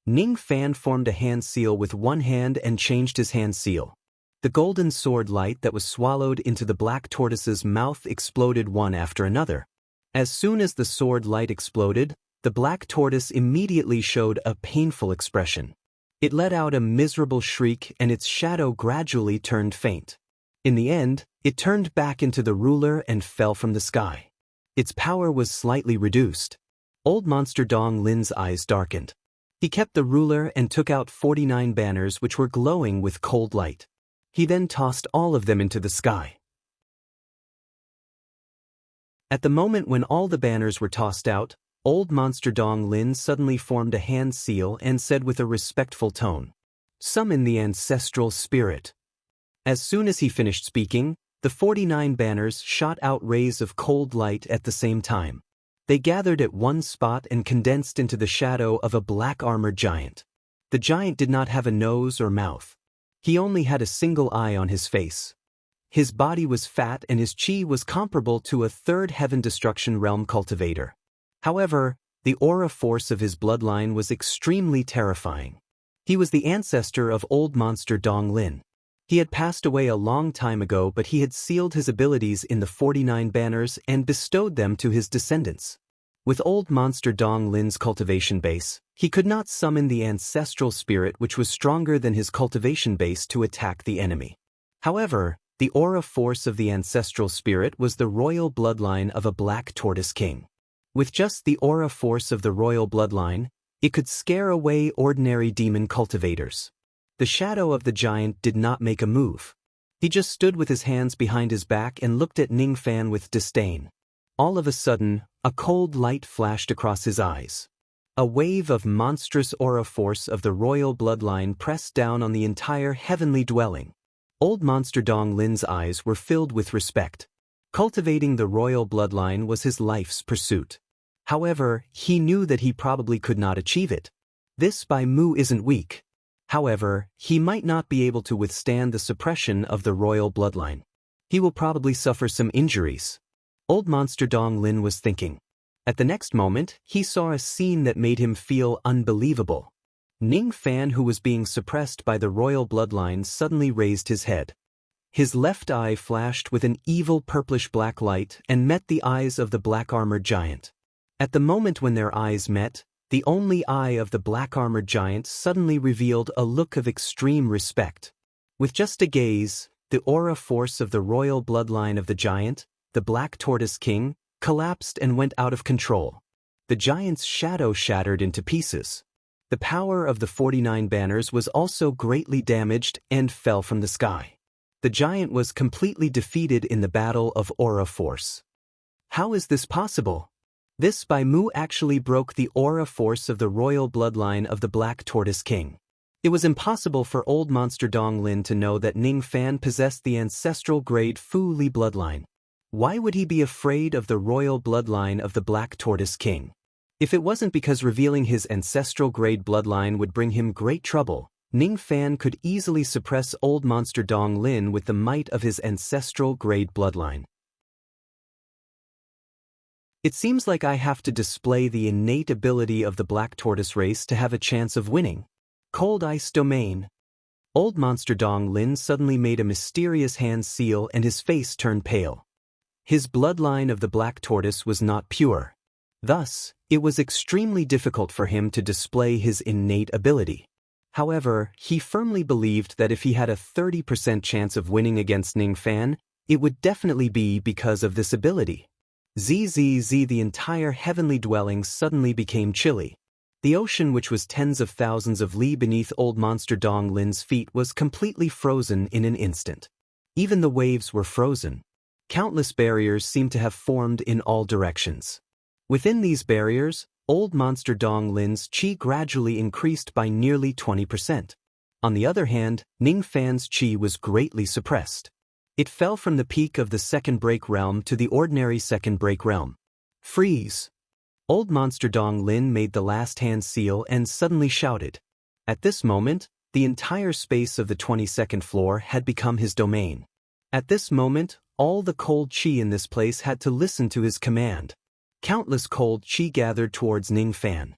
Ning Fan formed a hand seal with one hand and changed his hand seal. The golden sword light that was swallowed into the black tortoise's mouth exploded one after another. As soon as the sword light exploded, the black tortoise immediately showed a painful expression. It let out a miserable shriek, and its shadow gradually turned faint. In the end, it turned back into the ruler and fell from the sky. Its power was slightly reduced. Old monster Dong Lin's eyes darkened. He kept the ruler and took out 49 banners which were glowing with cold light. He then tossed all of them into the sky. At the moment when all the banners were tossed out, old monster Dong Lin suddenly formed a hand seal and said with a respectful tone, "Summon the ancestral spirit." As soon as he finished speaking, the 49 banners shot out rays of cold light at the same time. They gathered at one spot and condensed into the shadow of a black-armored giant. The giant did not have a nose or mouth. He only had a single eye on his face. His body was fat and his chi was comparable to a third heaven destruction realm cultivator. However, the aura force of his bloodline was extremely terrifying. He was the ancestor of old monster Dong Lin. He had passed away a long time ago, but he had sealed his abilities in the 49 banners and bestowed them to his descendants. With old monster Dong Lin's cultivation base, he could not summon the ancestral spirit, which was stronger than his cultivation base, to attack the enemy. However, the aura force of the ancestral spirit was the royal bloodline of a black tortoise king. With just the aura force of the royal bloodline, it could scare away ordinary demon cultivators. The shadow of the giant did not make a move. He just stood with his hands behind his back and looked at Ning Fan with disdain. All of a sudden, a cold light flashed across his eyes. A wave of monstrous aura force of the royal bloodline pressed down on the entire heavenly dwelling. Old monster Dong Lin's eyes were filled with respect. Cultivating the royal bloodline was his life's pursuit. However, he knew that he probably could not achieve it. This Bai Mu isn't weak. However, he might not be able to withstand the suppression of the royal bloodline. He will probably suffer some injuries. Old monster Dong Lin was thinking. At the next moment, he saw a scene that made him feel unbelievable. Ning Fan, who was being suppressed by the royal bloodline, suddenly raised his head. His left eye flashed with an evil purplish-black light and met the eyes of the black-armored giant. At the moment when their eyes met, the only eye of the black-armored giant suddenly revealed a look of extreme respect. With just a gaze, the aura force of the royal bloodline of the giant, the Black Tortoise King, collapsed and went out of control. The giant's shadow shattered into pieces. The power of the 49 banners was also greatly damaged and fell from the sky. The giant was completely defeated in the battle of aura force. How is this possible? This Bai Mu actually broke the aura force of the royal bloodline of the Black Tortoise King. It was impossible for old monster Dong Lin to know that Ning Fan possessed the ancestral grade Fu Li bloodline. Why would he be afraid of the royal bloodline of the Black Tortoise King? If it wasn't because revealing his ancestral grade bloodline would bring him great trouble, Ning Fan could easily suppress old monster Dong Lin with the might of his ancestral grade bloodline. It seems like I have to display the innate ability of the black tortoise race to have a chance of winning. Cold Ice Domain. Old monster Dong Lin suddenly made a mysterious hand seal and his face turned pale. His bloodline of the black tortoise was not pure. Thus, it was extremely difficult for him to display his innate ability. However, he firmly believed that if he had a 30% chance of winning against Ning Fan, it would definitely be because of this ability. Zzz, the entire heavenly dwelling suddenly became chilly. The ocean, which was tens of thousands of li beneath old monster Dong Lin's feet, was completely frozen in an instant. Even the waves were frozen. Countless barriers seemed to have formed in all directions. Within these barriers, old monster Dong Lin's chi gradually increased by nearly 20%. On the other hand, Ning Fan's chi was greatly suppressed. It fell from the peak of the second break realm to the ordinary second break realm. Freeze! Old monster Dong Lin made the last hand seal and suddenly shouted. At this moment, the entire space of the 22nd floor had become his domain. At this moment, all the cold chi in this place had to listen to his command. Countless cold chi gathered towards Ning Fan.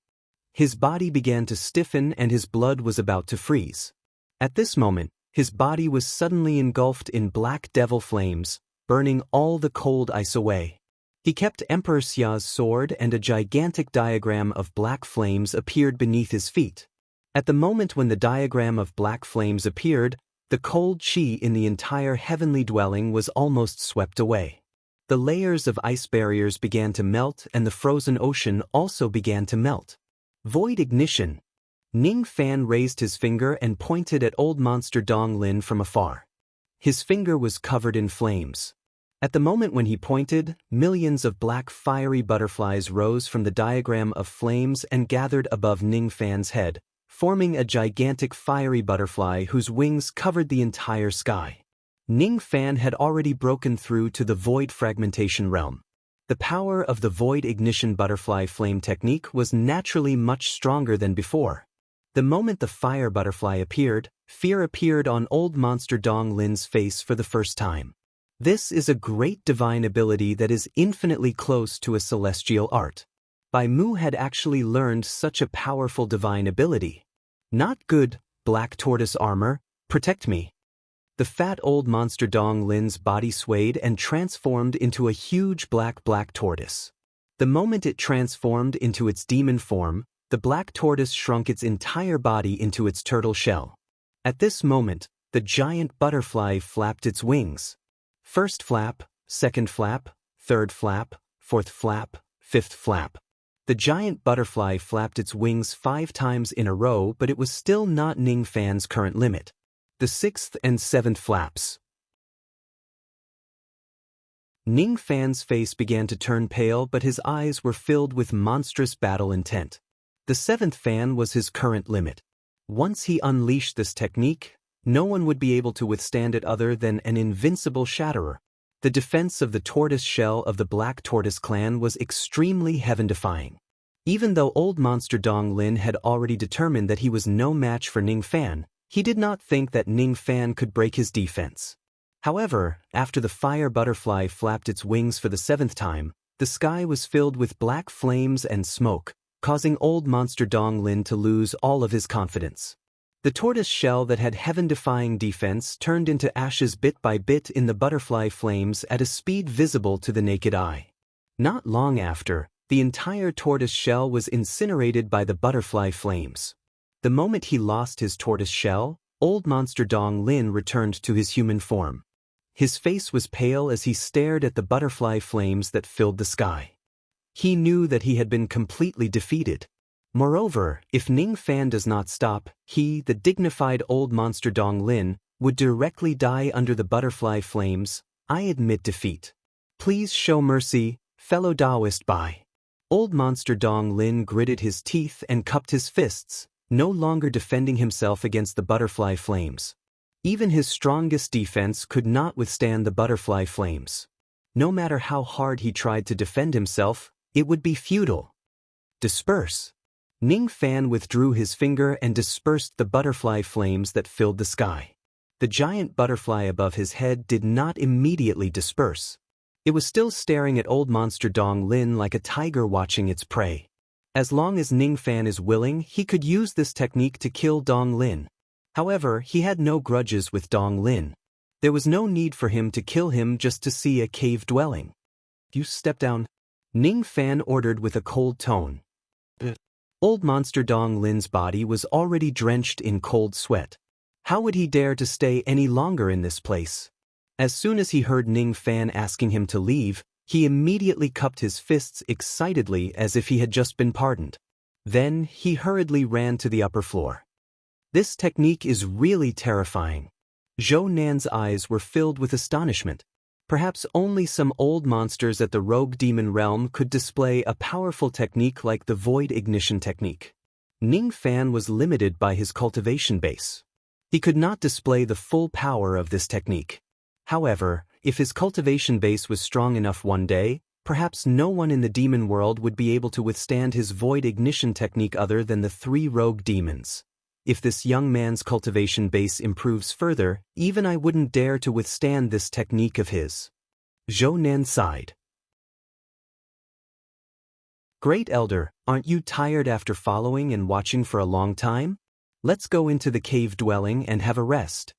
His body began to stiffen and his blood was about to freeze. At this moment, his body was suddenly engulfed in black devil flames, burning all the cold ice away. He kept Emperor Xia's sword and a gigantic diagram of black flames appeared beneath his feet. At the moment when the diagram of black flames appeared, the cold chi in the entire heavenly dwelling was almost swept away. The layers of ice barriers began to melt and the frozen ocean also began to melt. Void ignition. Ning Fan raised his finger and pointed at old monster Dong Lin from afar. His finger was covered in flames. At the moment when he pointed, millions of black fiery butterflies rose from the diagram of flames and gathered above Ning Fan's head, forming a gigantic fiery butterfly whose wings covered the entire sky. Ning Fan had already broken through to the void fragmentation realm. The power of the void ignition butterfly flame technique was naturally much stronger than before. The moment the fire butterfly appeared, fear appeared on old monster Dong Lin's face for the first time. This is a great divine ability that is infinitely close to a celestial art. Bai Mu had actually learned such a powerful divine ability. Not good, black tortoise armor, protect me. The fat old monster Dong Lin's body swayed and transformed into a huge black tortoise. The moment it transformed into its demon form, the black tortoise shrunk its entire body into its turtle shell. At this moment, the giant butterfly flapped its wings. First flap, second flap, third flap, fourth flap, fifth flap. The giant butterfly flapped its wings 5 times in a row, but it was still not Ning Fan's current limit. The 6th and 7th flaps. Ning Fan's face began to turn pale, but his eyes were filled with monstrous battle intent. The 7th fan was his current limit. Once he unleashed this technique, no one would be able to withstand it other than an invincible shatterer. The defense of the tortoise shell of the Black Tortoise clan was extremely heaven-defying. Even though old monster Dong Lin had already determined that he was no match for Ning Fan, he did not think that Ning Fan could break his defense. However, after the fire butterfly flapped its wings for the 7th time, the sky was filled with black flames and smoke, causing old monster Dong Lin to lose all of his confidence. The tortoise shell that had heaven-defying defense turned into ashes bit by bit in the butterfly flames at a speed visible to the naked eye. Not long after, the entire tortoise shell was incinerated by the butterfly flames. The moment he lost his tortoise shell, old monster Dong Lin returned to his human form. His face was pale as he stared at the butterfly flames that filled the sky. He knew that he had been completely defeated. Moreover, if Ning Fan does not stop, he, the dignified old monster Dong Lin, would directly die under the butterfly flames. I admit defeat. Please show mercy, fellow Taoist Bai. Old monster Dong Lin gritted his teeth and cupped his fists, no longer defending himself against the butterfly flames. Even his strongest defense could not withstand the butterfly flames. No matter how hard he tried to defend himself, it would be futile. Disperse. Ning Fan withdrew his finger and dispersed the butterfly flames that filled the sky. The giant butterfly above his head did not immediately disperse. It was still staring at old monster Dong Lin like a tiger watching its prey. As long as Ning Fan is willing, he could use this technique to kill Dong Lin. However, he had no grudges with Dong Lin. There was no need for him to kill him just to see a cave dwelling. "You step down," Ning Fan ordered with a cold tone. Old monster Dong Lin's body was already drenched in cold sweat. How would he dare to stay any longer in this place? As soon as he heard Ning Fan asking him to leave, he immediately cupped his fists excitedly as if he had just been pardoned. Then he hurriedly ran to the upper floor. This technique is really terrifying. Zhou Nan's eyes were filled with astonishment. Perhaps only some old monsters at the rogue demon realm could display a powerful technique like the void ignition technique. Ning Fan was limited by his cultivation base. He could not display the full power of this technique. However, if his cultivation base was strong enough one day, perhaps no one in the demon world would be able to withstand his void ignition technique other than the 3 rogue demons. If this young man's cultivation base improves further, even I wouldn't dare to withstand this technique of his. Zhou Nan sighed. "Great Elder, aren't you tired after following and watching for a long time? Let's go into the cave dwelling and have a rest."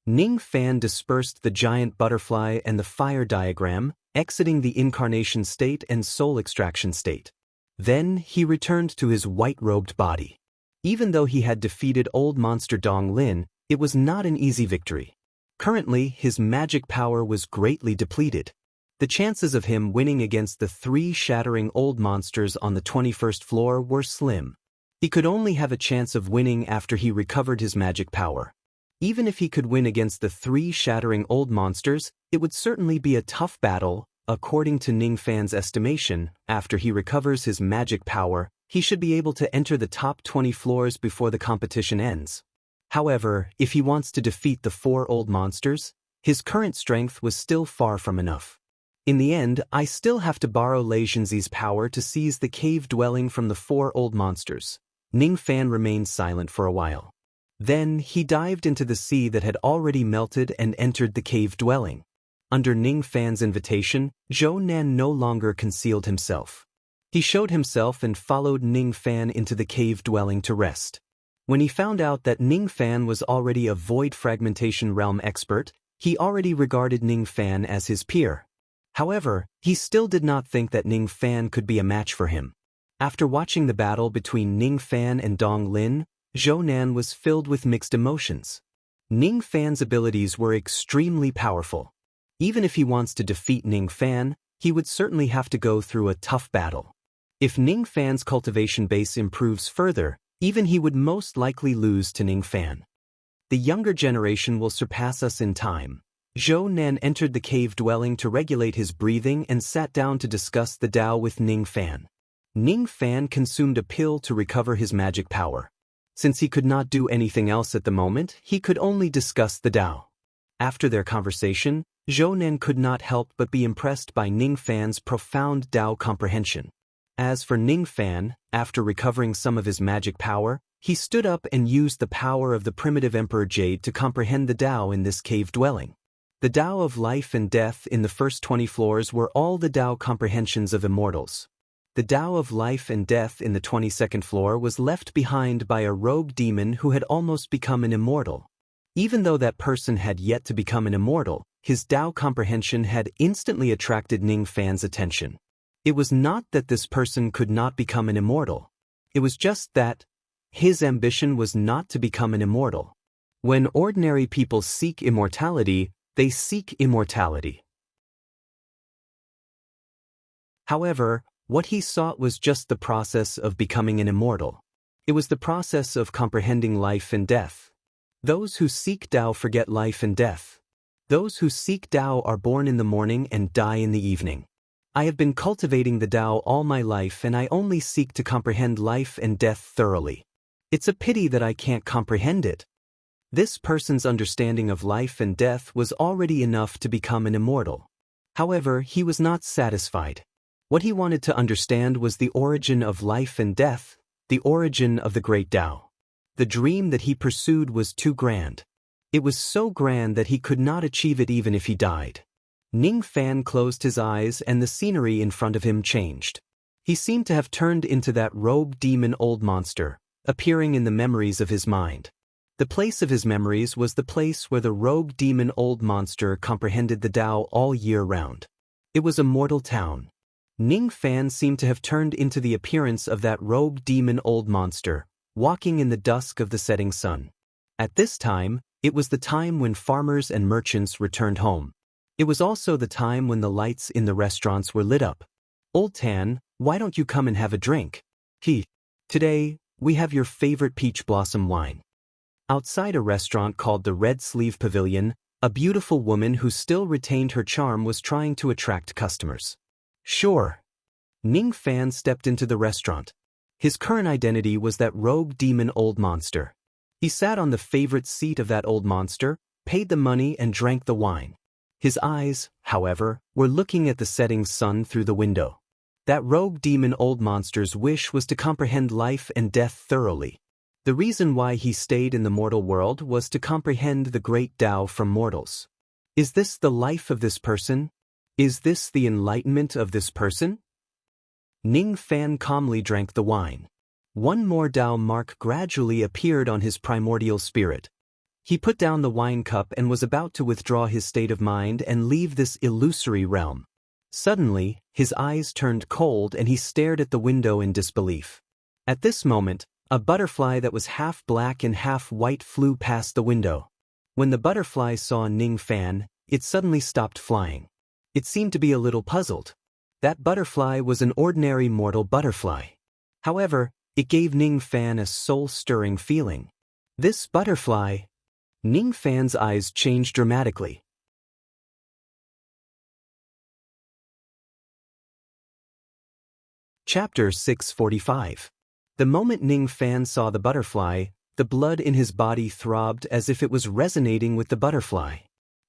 Ning Fan dispersed the giant butterfly and the fire diagram, exiting the incarnation state and soul extraction state. Then he returned to his white-robed body. Even though he had defeated old monster Dong Lin, it was not an easy victory. Currently, his magic power was greatly depleted. The chances of him winning against the 3 shattering old monsters on the 21st floor were slim. He could only have a chance of winning after he recovered his magic power. Even if he could win against the 3 shattering old monsters, it would certainly be a tough battle. According to Ning Fan's estimation, after he recovers his magic power, he should be able to enter the top 20 floors before the competition ends. However, if he wants to defeat the 4 old monsters, his current strength was still far from enough. In the end, I still have to borrow Lei Zhenzi's power to seize the cave dwelling from the 4 old monsters. Ning Fan remained silent for a while. Then he dived into the sea that had already melted and entered the cave dwelling. Under Ning Fan's invitation, Zhou Nan no longer concealed himself. He showed himself and followed Ning Fan into the cave dwelling to rest. When he found out that Ning Fan was already a void fragmentation realm expert, he already regarded Ning Fan as his peer. However, he still did not think that Ning Fan could be a match for him. After watching the battle between Ning Fan and Dong Lin, Zhou Nan was filled with mixed emotions. Ning Fan's abilities were extremely powerful. Even if he wants to defeat Ning Fan, he would certainly have to go through a tough battle. If Ning Fan's cultivation base improves further, even he would most likely lose to Ning Fan. The younger generation will surpass us in time. Zhou Nan entered the cave dwelling to regulate his breathing and sat down to discuss the Tao with Ning Fan. Ning Fan consumed a pill to recover his magic power. Since he could not do anything else at the moment, he could only discuss the Tao. After their conversation, Zhou Nan could not help but be impressed by Ning Fan's profound Tao comprehension. As for Ning Fan, after recovering some of his magic power, he stood up and used the power of the primitive Emperor Jade to comprehend the Tao in this cave dwelling. The Tao of life and death in the first 20 floors were all the Tao comprehensions of immortals. The Tao of life and death in the 22nd floor was left behind by a rogue demon who had almost become an immortal. Even though that person had yet to become an immortal, his Tao comprehension had instantly attracted Ning Fan's attention. It was not that this person could not become an immortal. It was just that his ambition was not to become an immortal. When ordinary people seek immortality, they seek immortality. However, what he sought was just the process of becoming an immortal. It was the process of comprehending life and death. Those who seek Tao forget life and death. Those who seek Tao are born in the morning and die in the evening. I have been cultivating the Tao all my life and I only seek to comprehend life and death thoroughly. It's a pity that I can't comprehend it. This person's understanding of life and death was already enough to become an immortal. However, he was not satisfied. What he wanted to understand was the origin of life and death. the origin of the great Tao. The dream that he pursued was too grand. It was so grand that he could not achieve it even if he died. Ning Fan closed his eyes and the scenery in front of him changed. He seemed to have turned into that robed demon old monster, appearing in the memories of his mind. The place of his memories was the place where the robed demon old monster comprehended the Tao all year round. It was a mortal town. Ning Fan seemed to have turned into the appearance of that robed demon old monster, walking in the dusk of the setting sun. At this time, it was the time when farmers and merchants returned home. It was also the time when the lights in the restaurants were lit up. "Old Tan, why don't you come and have a drink?" Today, we have your favorite peach blossom wine." Outside a restaurant called the Red Sleeve Pavilion, a beautiful woman who still retained her charm was trying to attract customers. "Sure." Ning Fan stepped into the restaurant. His current identity was that rogue demon old monster. He sat on the favorite seat of that old monster, paid the money and drank the wine. His eyes, however, were looking at the setting sun through the window. That rogue demon old monster's wish was to comprehend life and death thoroughly. The reason why he stayed in the mortal world was to comprehend the great Tao from mortals. Is this the life of this person? Is this the enlightenment of this person? Ning Fan calmly drank the wine. One more Tao mark gradually appeared on his primordial spirit. He put down the wine cup and was about to withdraw his state of mind and leave this illusory realm. Suddenly, his eyes turned cold and he stared at the window in disbelief. At this moment, a butterfly that was half black and half white flew past the window. When the butterfly saw Ning Fan, it suddenly stopped flying. It seemed to be a little puzzled. That butterfly was an ordinary mortal butterfly. However, it gave Ning Fan a soul-stirring feeling. This butterfly... Ning Fan's eyes changed dramatically. Chapter 645. The moment Ning Fan saw the butterfly, the blood in his body throbbed as if it was resonating with the butterfly.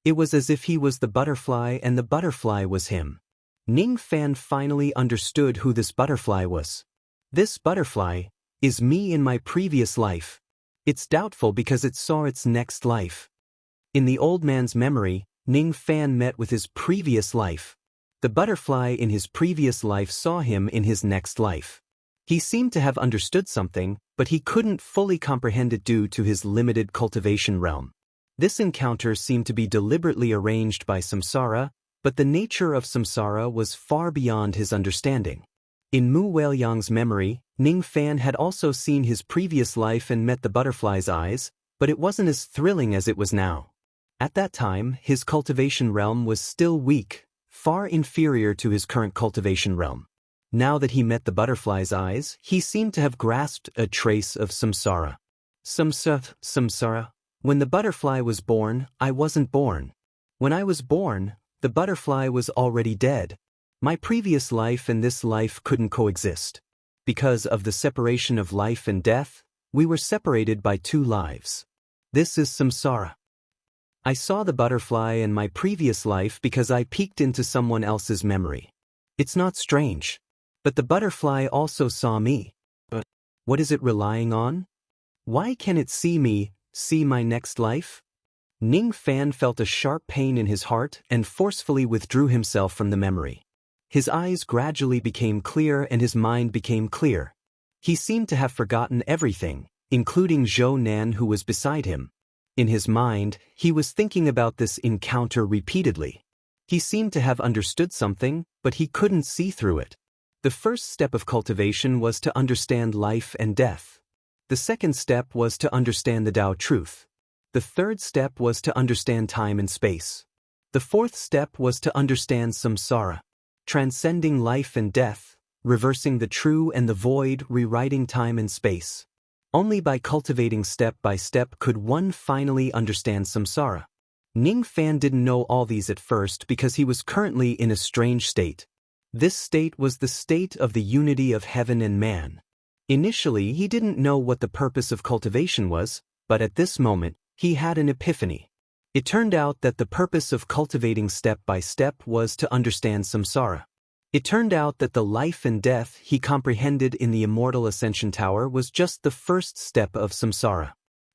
It was as if he was the butterfly and the butterfly was him. Ning Fan finally understood who this butterfly was. This butterfly is me in my previous life. It's doubtful because it saw its next life. In the old man's memory, Ning Fan met with his previous life. The butterfly in his previous life saw him in his next life. He seemed to have understood something, but he couldn't fully comprehend it due to his limited cultivation realm. This encounter seemed to be deliberately arranged by Samsara, but the nature of Samsara was far beyond his understanding. In Mu Weiliang's memory, Ning Fan had also seen his previous life and met the butterfly's eyes, but it wasn't as thrilling as it was now. At that time, his cultivation realm was still weak, far inferior to his current cultivation realm. Now that he met the butterfly's eyes, he seemed to have grasped a trace of Samsara. Samsara. When the butterfly was born, I wasn't born. When I was born, the butterfly was already dead. My previous life and this life couldn't coexist. Because of the separation of life and death, we were separated by two lives. This is Samsara. I saw the butterfly in my previous life because I peeked into someone else's memory. It's not strange. But the butterfly also saw me. But what is it relying on? Why can it see me, see my next life? Ning Fan felt a sharp pain in his heart and forcefully withdrew himself from the memory. His eyes gradually became clear and his mind became clear. He seemed to have forgotten everything, including Zhou Nan who was beside him. In his mind, he was thinking about this encounter repeatedly. He seemed to have understood something, but he couldn't see through it. The first step of cultivation was to understand life and death. The second step was to understand the Tao truth. The third step was to understand time and space. The fourth step was to understand samsara, transcending life and death, reversing the true and the void, rewriting time and space. Only by cultivating step by step could one finally understand samsara. Ning Fan didn't know all these at first because he was currently in a strange state. This state was the state of the unity of heaven and man. Initially, he didn't know what the purpose of cultivation was, but at this moment, he had an epiphany. It turned out that the purpose of cultivating step by step was to understand samsara. It turned out that the life and death he comprehended in the immortal Ascension Tower was just the first step of samsara.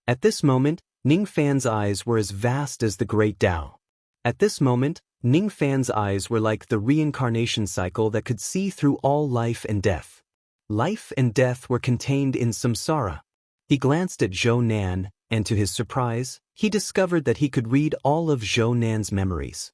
At this moment, Ning Fan's eyes were as vast as the great Tao. At this moment, Ning Fan's eyes were like the reincarnation cycle that could see through all life and death. Life and death were contained in samsara. He glanced at Zhou Nan, and to his surprise, he discovered that he could read all of Zhou Nan's memories.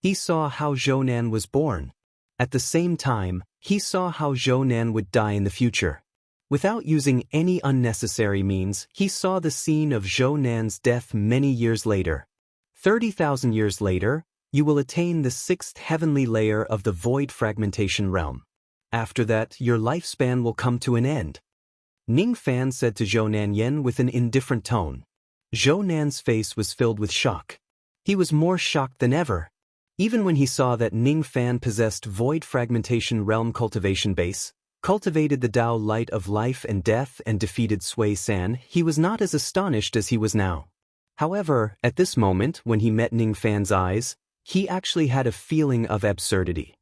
He saw how Zhou Nan was born. At the same time, he saw how Zhou Nan would die in the future. Without using any unnecessary means, he saw the scene of Zhou Nan's death many years later. 30,000 years later, you will attain the 6th heavenly layer of the void fragmentation realm. After that, your lifespan will come to an end. Ning Fan said to Zhou Nan Yen with an indifferent tone. Zhou Nan's face was filled with shock. He was more shocked than ever. Even when he saw that Ning Fan possessed void fragmentation realm cultivation base, cultivated the Tao light of life and death and defeated Sui San, he was not as astonished as he was now. However, at this moment when he met Ning Fan's eyes, he actually had a feeling of absurdity.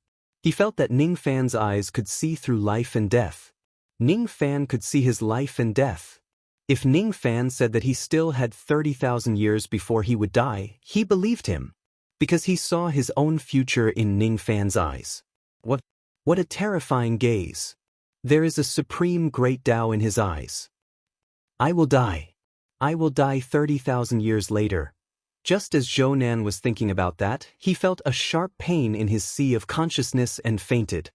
He felt that Ning Fan's eyes could see through life and death. Ning Fan could see his life and death. If Ning Fan said that he still had 30,000 years before he would die, he believed him, because he saw his own future in Ning Fan's eyes. What a terrifying gaze. There is a supreme great Tao in his eyes. I will die. I will die 30,000 years later. Just as Zhou Nan was thinking about that, he felt a sharp pain in his sea of consciousness and fainted.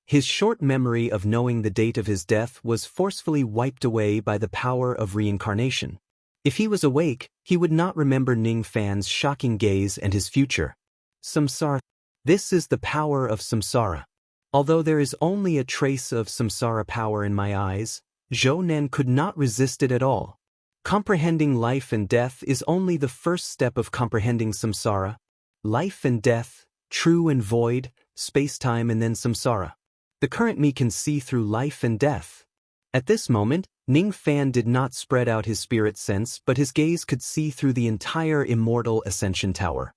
His short memory of knowing the date of his death was forcefully wiped away by the power of reincarnation. If he was awake, he would not remember Ning Fan's shocking gaze and his future. Samsara. This is the power of samsara. Although there is only a trace of samsara power in my eyes, Zhou Nan could not resist it at all. Comprehending life and death is only the first step of comprehending samsara. Life and death, true and void, space-time and then samsara. The current me can see through life and death. At this moment, Ning Fan did not spread out his spirit sense, but his gaze could see through the entire immortal Ascension Tower.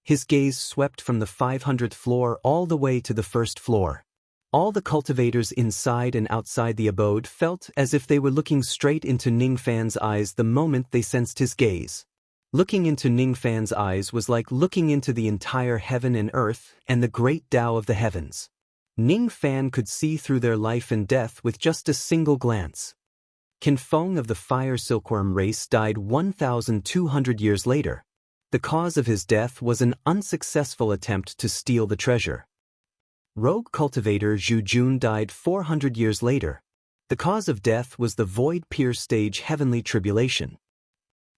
His gaze swept from the 500th floor all the way to the 1st floor. All the cultivators inside and outside the abode felt as if they were looking straight into Ning Fan's eyes the moment they sensed his gaze. Looking into Ning Fan's eyes was like looking into the entire heaven and earth and the great Tao of the heavens. Ning Fan could see through their life and death with just a single glance. Qin Feng of the Fire Silkworm race died 1,200 years later. The cause of his death was an unsuccessful attempt to steal the treasure. Rogue cultivator Zhu Jun died 400 years later. The cause of death was the Void Pier Stage Heavenly Tribulation.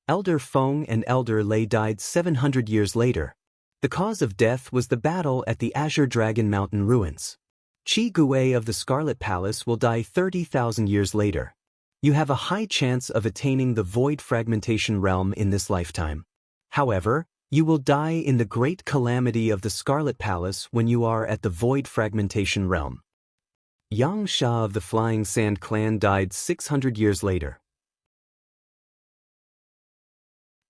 Elder Feng and Elder Lei died 700 years later. The cause of death was the battle at the Azure Dragon Mountain ruins. Qi Gui of the Scarlet Palace will die 30,000 years later. You have a high chance of attaining the void fragmentation realm in this lifetime. However, you will die in the great calamity of the Scarlet Palace when you are at the void fragmentation realm. Yang Sha of the Flying Sand clan died 600 years later.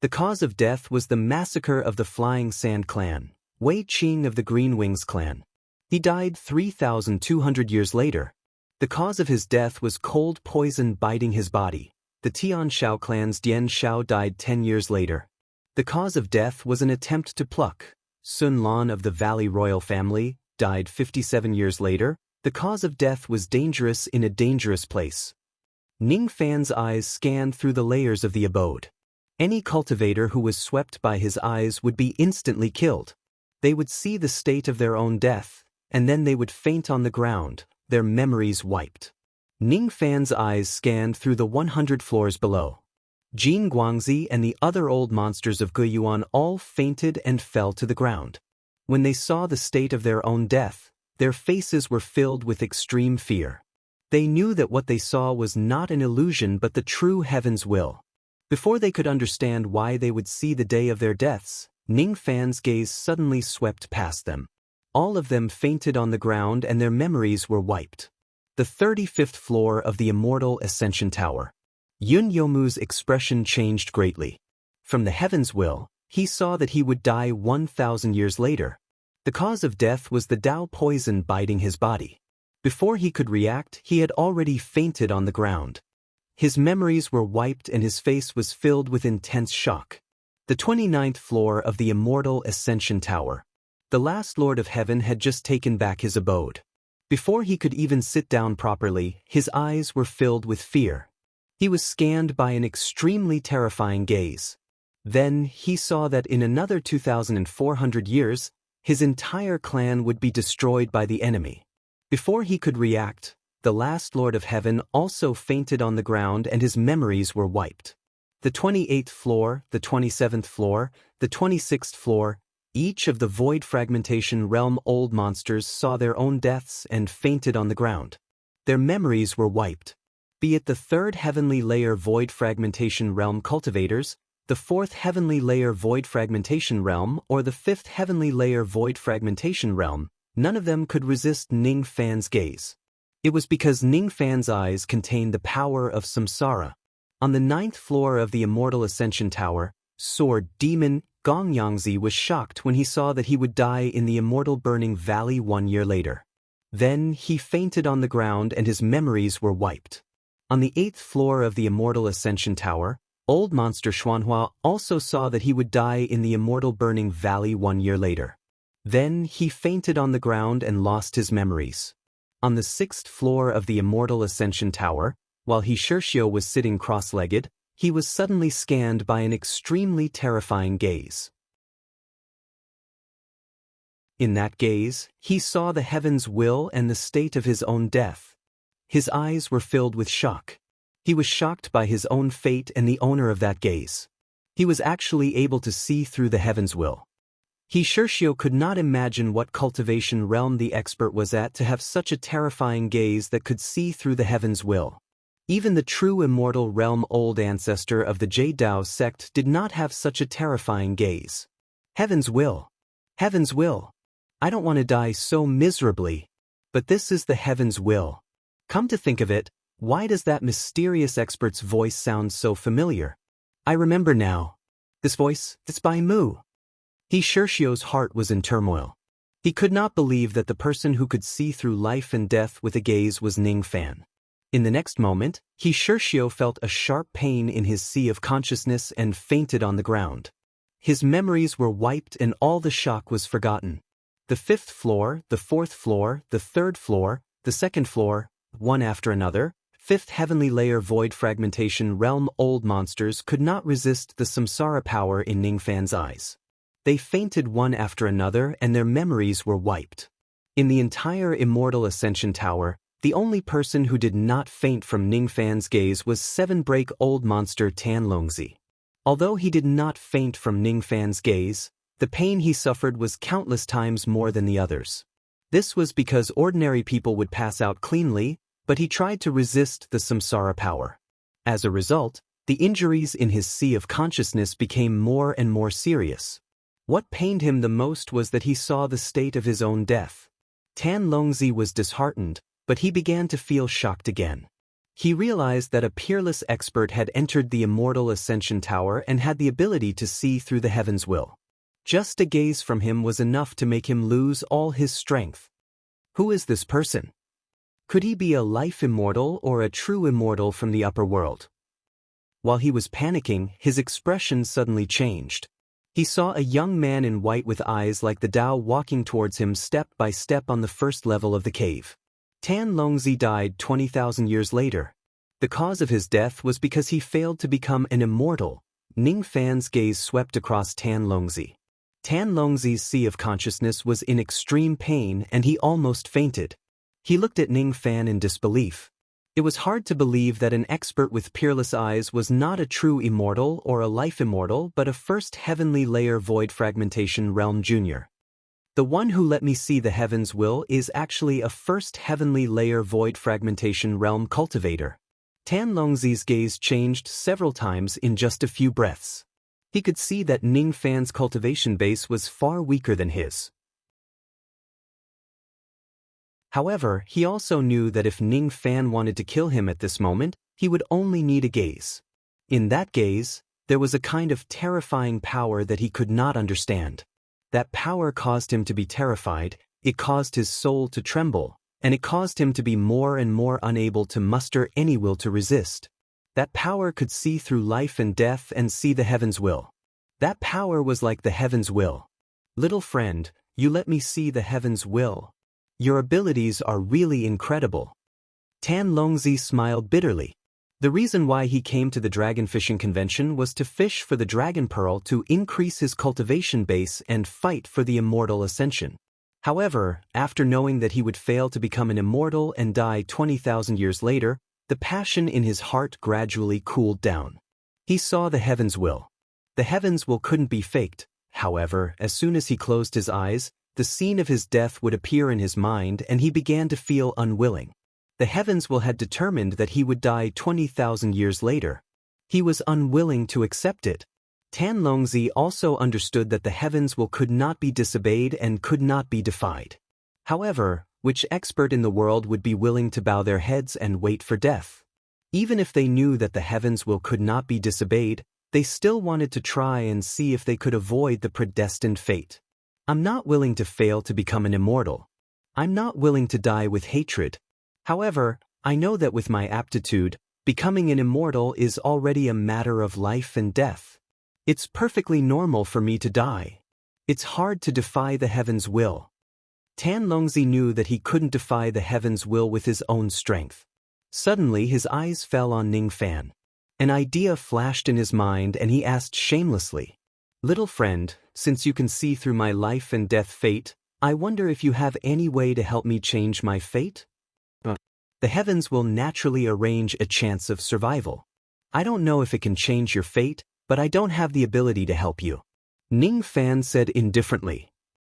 The cause of death was the massacre of the Flying Sand clan. Wei Qing of the Green Wings clan. He died 3,200 years later. The cause of his death was cold poison biting his body. The Tian Shao clan's Dian Shao died 10 years later. The cause of death was an attempt to pluck. Sun Lan of the Valley royal family died 57 years later. The cause of death was dangerous in a dangerous place. Ning Fan's eyes scanned through the layers of the abode. Any cultivator who was swept by his eyes would be instantly killed. They would see the state of their own death, and then they would faint on the ground, their memories wiped. Ning Fan's eyes scanned through the 100 floors below. Jin Guangzi and the other old monsters of Guiyuan all fainted and fell to the ground. When they saw the state of their own death, their faces were filled with extreme fear. They knew that what they saw was not an illusion but the true heaven's will. Before they could understand why they would see the day of their deaths, Ning Fan's gaze suddenly swept past them. All of them fainted on the ground and their memories were wiped. The 35th floor of the immortal Ascension Tower. Yun Yomu's expression changed greatly. From the heaven's will, he saw that he would die 1,000 years later. The cause of death was the Tao poison biting his body. Before he could react, he had already fainted on the ground. His memories were wiped and his face was filled with intense shock. The 29th floor of the immortal Ascension Tower. The last Lord of Heaven had just taken back his abode. Before he could even sit down properly, his eyes were filled with fear. He was scanned by an extremely terrifying gaze. Then he saw that in another 2,400 years, his entire clan would be destroyed by the enemy. Before he could react, the last Lord of Heaven also fainted on the ground and his memories were wiped. The 28th floor, the 27th floor, the 26th floor, each of the Void Fragmentation Realm old monsters saw their own deaths and fainted on the ground. Their memories were wiped. Be it the 3rd Heavenly Layer Void Fragmentation Realm cultivators, the 4th Heavenly Layer Void Fragmentation Realm, or the 5th Heavenly Layer Void Fragmentation Realm, none of them could resist Ning Fan's gaze. It was because Ning Fan's eyes contained the power of samsara. On the 9th floor of the Immortal Ascension Tower, Sword Demon Gong Yangzi was shocked when he saw that he would die in the Immortal Burning Valley 1 year later. Then he fainted on the ground and his memories were wiped. On the 8th floor of the Immortal Ascension Tower, Old Monster Xuanhua also saw that he would die in the Immortal Burning Valley 1 year later. Then he fainted on the ground and lost his memories. On the 6th floor of the Immortal Ascension Tower, while He Shirshio was sitting cross-legged, he was suddenly scanned by an extremely terrifying gaze. In that gaze, he saw the heaven's will and the state of his own death. His eyes were filled with shock. He was shocked by his own fate and the owner of that gaze. He was actually able to see through the heaven's will. He Shirshio could not imagine what cultivation realm the expert was at to have such a terrifying gaze that could see through the heaven's will. Even the true immortal realm old ancestor of the Jade Dao sect did not have such a terrifying gaze. Heaven's will. Heaven's will. I don't want to die so miserably. But this is the heaven's will. Come to think of it, why does that mysterious expert's voice sound so familiar? I remember now. This voice, it's by Mu. He Shirshio's heart was in turmoil. He could not believe that the person who could see through life and death with a gaze was Ning Fan. In the next moment, He Shirshio felt a sharp pain in his sea of consciousness and fainted on the ground. His memories were wiped and all the shock was forgotten. The 5th floor, the 4th floor, the 3rd floor, the 2nd floor, one after another, 5th Heavenly Layer Void Fragmentation Realm old monsters could not resist the samsara power in Ning Fan's eyes. They fainted one after another and their memories were wiped. In the entire Immortal Ascension Tower, the only person who did not faint from Ning Fan's gaze was 7-break old monster Tan Longzi. Although he did not faint from Ning Fan's gaze, the pain he suffered was countless times more than the others. This was because ordinary people would pass out cleanly, but he tried to resist the samsara power. As a result, the injuries in his sea of consciousness became more and more serious. What pained him the most was that he saw the state of his own death. Tan Longzi was disheartened, but he began to feel shocked again. He realized that a peerless expert had entered the Immortal Ascension Tower and had the ability to see through the heaven's will. Just a gaze from him was enough to make him lose all his strength. Who is this person? Could he be a life immortal or a true immortal from the upper world? While he was panicking, his expression suddenly changed. He saw a young man in white with eyes like the Tao walking towards him step by step on the first level of the cave. Tan Longzi died 20,000 years later. The cause of his death was because he failed to become an immortal. Ning Fan's gaze swept across Tan Longzi. Tan Longzi's sea of consciousness was in extreme pain and he almost fainted. He looked at Ning Fan in disbelief. It was hard to believe that an expert with peerless eyes was not a true immortal or a life immortal but a 1st Heavenly Layer Void Fragmentation Realm Junior. The one who let me see the heaven's will is actually a 1st Heavenly Layer Void Fragmentation Realm cultivator. Tan Longzi's gaze changed several times in just a few breaths. He could see that Ning Fan's cultivation base was far weaker than his. However, he also knew that if Ning Fan wanted to kill him at this moment, he would only need a gaze. In that gaze, there was a kind of terrifying power that he could not understand. That power caused him to be terrified, it caused his soul to tremble, and it caused him to be more and more unable to muster any will to resist. That power could see through life and death and see the heaven's will. That power was like the heaven's will. Little friend, you let me see the heaven's will. Your abilities are really incredible. Tan Longzi smiled bitterly. The reason why he came to the dragon fishing convention was to fish for the dragon pearl to increase his cultivation base and fight for the immortal ascension. However, after knowing that he would fail to become an immortal and die 20,000 years later, the passion in his heart gradually cooled down. He saw the heaven's will. The heaven's will couldn't be faked. However, as soon as he closed his eyes, the scene of his death would appear in his mind and he began to feel unwilling. The heaven's will had determined that he would die 20,000 years later. He was unwilling to accept it. Tan Longzi also understood that the heaven's will could not be disobeyed and could not be defied. However, which expert in the world would be willing to bow their heads and wait for death? Even if they knew that the heaven's will could not be disobeyed, they still wanted to try and see if they could avoid the predestined fate. I'm not willing to fail to become an immortal. I'm not willing to die with hatred. However, I know that with my aptitude, becoming an immortal is already a matter of life and death. It's perfectly normal for me to die. It's hard to defy the heaven's will. Tan Longzi knew that he couldn't defy the heaven's will with his own strength. Suddenly his eyes fell on Ning Fan. An idea flashed in his mind and he asked shamelessly, "Little friend, since you can see through my life and death fate, I wonder if you have any way to help me change my fate?" The heavens will naturally arrange a chance of survival. I don't know if it can change your fate, but I don't have the ability to help you. Ning Fan said indifferently.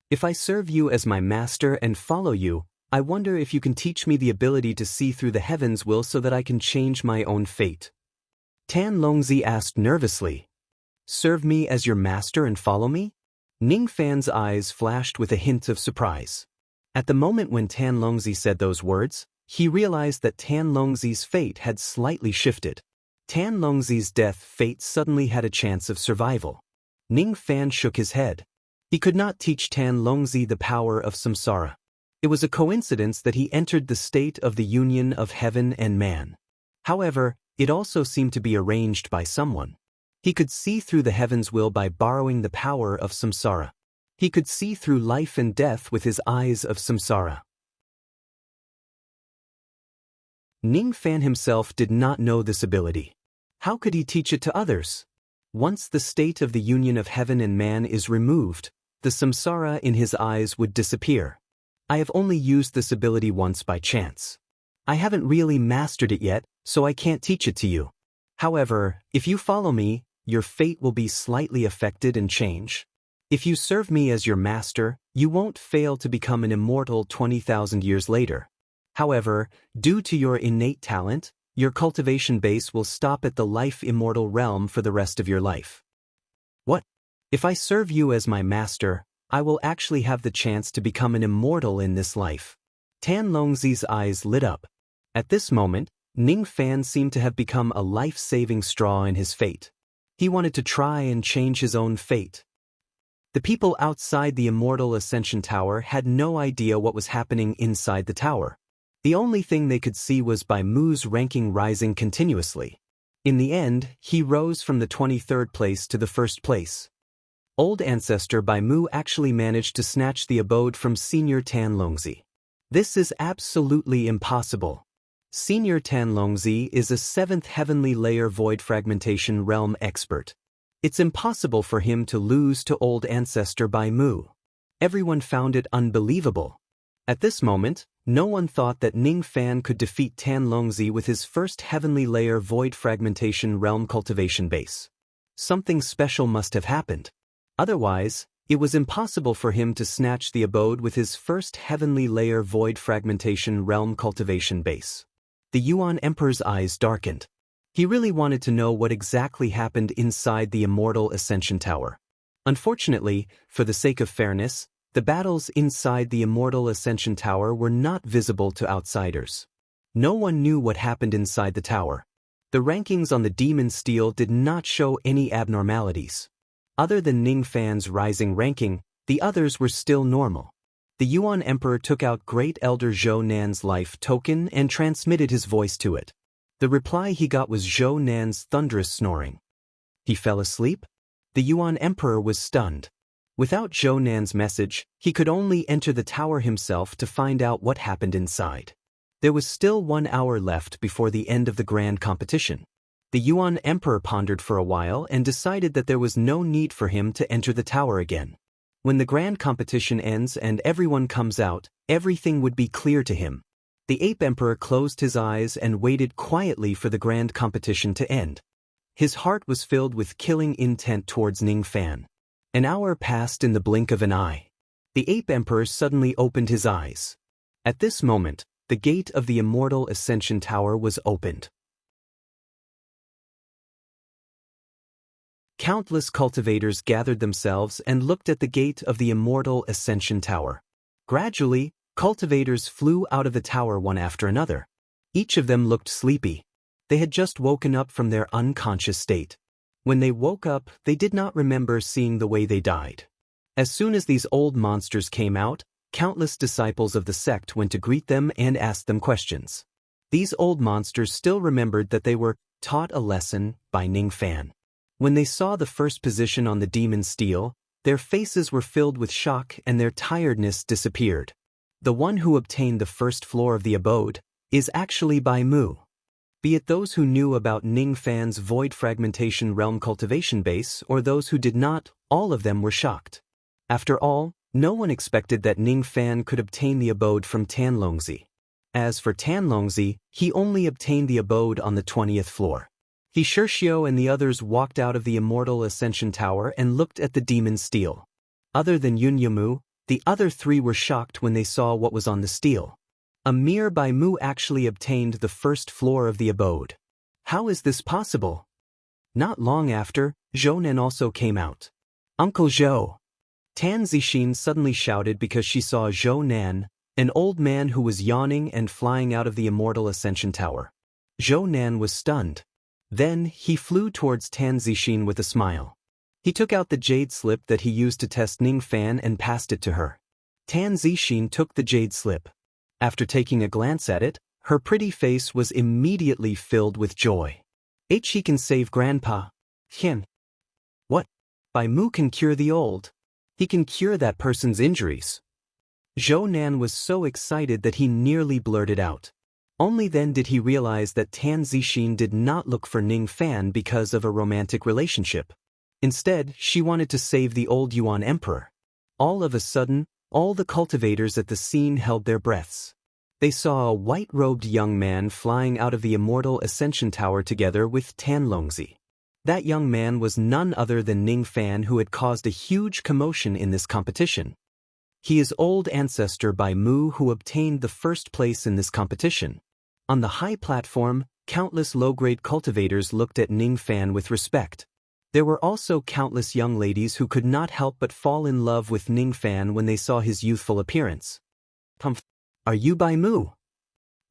If I serve you as my master and follow you, I wonder if you can teach me the ability to see through the heavens' will so that I can change my own fate. Tan Longzi asked nervously. Serve me as your master and follow me? Ning Fan's eyes flashed with a hint of surprise. At the moment when Tan Longzi said those words, he realized that Tan Longzi's fate had slightly shifted. Tan Longzi's death fate suddenly had a chance of survival. Ning Fan shook his head. He could not teach Tan Longzi the power of samsara. It was a coincidence that he entered the state of the union of heaven and man. However, it also seemed to be arranged by someone. He could see through the heaven's will by borrowing the power of samsara. He could see through life and death with his eyes of samsara. Ning Fan himself did not know this ability. How could he teach it to others? Once the state of the union of heaven and man is removed, the samsara in his eyes would disappear. I have only used this ability once by chance. I haven't really mastered it yet, so I can't teach it to you. However, if you follow me, your fate will be slightly affected and change. If you serve me as your master, you won't fail to become an immortal 20,000 years later. However, due to your innate talent, your cultivation base will stop at the life-immortal realm for the rest of your life. What? If I serve you as my master, I will actually have the chance to become an immortal in this life. Tan Longzi's eyes lit up. At this moment, Ning Fan seemed to have become a life-saving straw in his fate. He wanted to try and change his own fate. The people outside the Immortal Ascension Tower had no idea what was happening inside the tower. The only thing they could see was Bai Mu's ranking rising continuously. In the end, he rose from the 23rd place to the 1st place. Old ancestor Bai Mu actually managed to snatch the abode from Senior Tan Longzi. This is absolutely impossible. Senior Tan Longzi is a 7th heavenly layer void fragmentation realm expert. It's impossible for him to lose to old ancestor Bai Mu. Everyone found it unbelievable. At this moment, no one thought that Ning Fan could defeat Tan Longzi with his 1st heavenly layer void fragmentation realm cultivation base. Something special must have happened. Otherwise, it was impossible for him to snatch the abode with his 1st heavenly layer void fragmentation realm cultivation base. The Yuan Emperor's eyes darkened. He really wanted to know what exactly happened inside the Immortal Ascension Tower. Unfortunately, for the sake of fairness, the battles inside the Immortal Ascension Tower were not visible to outsiders. No one knew what happened inside the tower. The rankings on the Demon Steel did not show any abnormalities. Other than Ning Fan's rising ranking, The others were still normal. The Yuan Emperor took out Great Elder Zhou Nan's life token and transmitted his voice to it. The reply he got was Zhou Nan's thunderous snoring. He fell asleep? The Yuan Emperor was stunned. Without Zhou Nan's message, he could only enter the tower himself to find out what happened inside. There was still 1 hour left before the end of the grand competition. The Yuan Emperor pondered for a while and decided that there was no need for him to enter the tower again. When the grand competition ends and everyone comes out, everything would be clear to him. The Ape Emperor closed his eyes and waited quietly for the grand competition to end. His heart was filled with killing intent towards Ning Fan. An hour passed in the blink of an eye. The Ape Emperor suddenly opened his eyes. At this moment, the gate of the Immortal Ascension Tower was opened. Countless cultivators gathered themselves and looked at the gate of the Immortal Ascension Tower. Gradually, cultivators flew out of the tower one after another. Each of them looked sleepy. They had just woken up from their unconscious state. When they woke up, they did not remember seeing the way they died. As soon as these old monsters came out, countless disciples of the sect went to greet them and asked them questions. These old monsters still remembered that they were taught a lesson by Ning Fan. When they saw the first position on the demon stele, their faces were filled with shock and their tiredness disappeared. The one who obtained the first floor of the abode is actually Bai Mu. Be it those who knew about Ning Fan's void fragmentation realm cultivation base or those who did not, all of them were shocked. After all, no one expected that Ning Fan could obtain the abode from Tanlongzi. As for Tanlongzi, he only obtained the abode on the 20th floor. He Shirshio and the others walked out of the Immortal Ascension Tower and looked at the demon stele. Other than Yun Yamu, the other 3 were shocked when they saw what was on the stele. A mere Bai Mu actually obtained the first floor of the abode. How is this possible? Not long after, Zhou Nan also came out. Uncle Zhou! Tan Zixin suddenly shouted because she saw Zhou Nan, an old man who was yawning and flying out of the Immortal Ascension Tower. Zhou Nan was stunned. Then, he flew towards Tan Zixin with a smile. He took out the jade slip that he used to test Ning Fan and passed it to her. Tan Zixin took the jade slip. After taking a glance at it, her pretty face was immediately filled with joy. He can save Grandpa. Hien. What? Bai Mu can cure the old. He can cure that person's injuries. Zhou Nan was so excited that he nearly blurted out. Only then did he realize that Tan Zixin did not look for Ning Fan because of a romantic relationship. Instead, she wanted to save the old Yuan Emperor. All of a sudden, all the cultivators at the scene held their breaths. They saw a white-robed young man flying out of the Immortal Ascension Tower together with Tanlongzi. That young man was none other than Ning Fan, who had caused a huge commotion in this competition. He is old ancestor Bai Mu, who obtained the first place in this competition. On the high platform, countless low-grade cultivators looked at Ning Fan with respect. There were also countless young ladies who could not help but fall in love with Ning Fan when they saw his youthful appearance. Are you Bai Mu?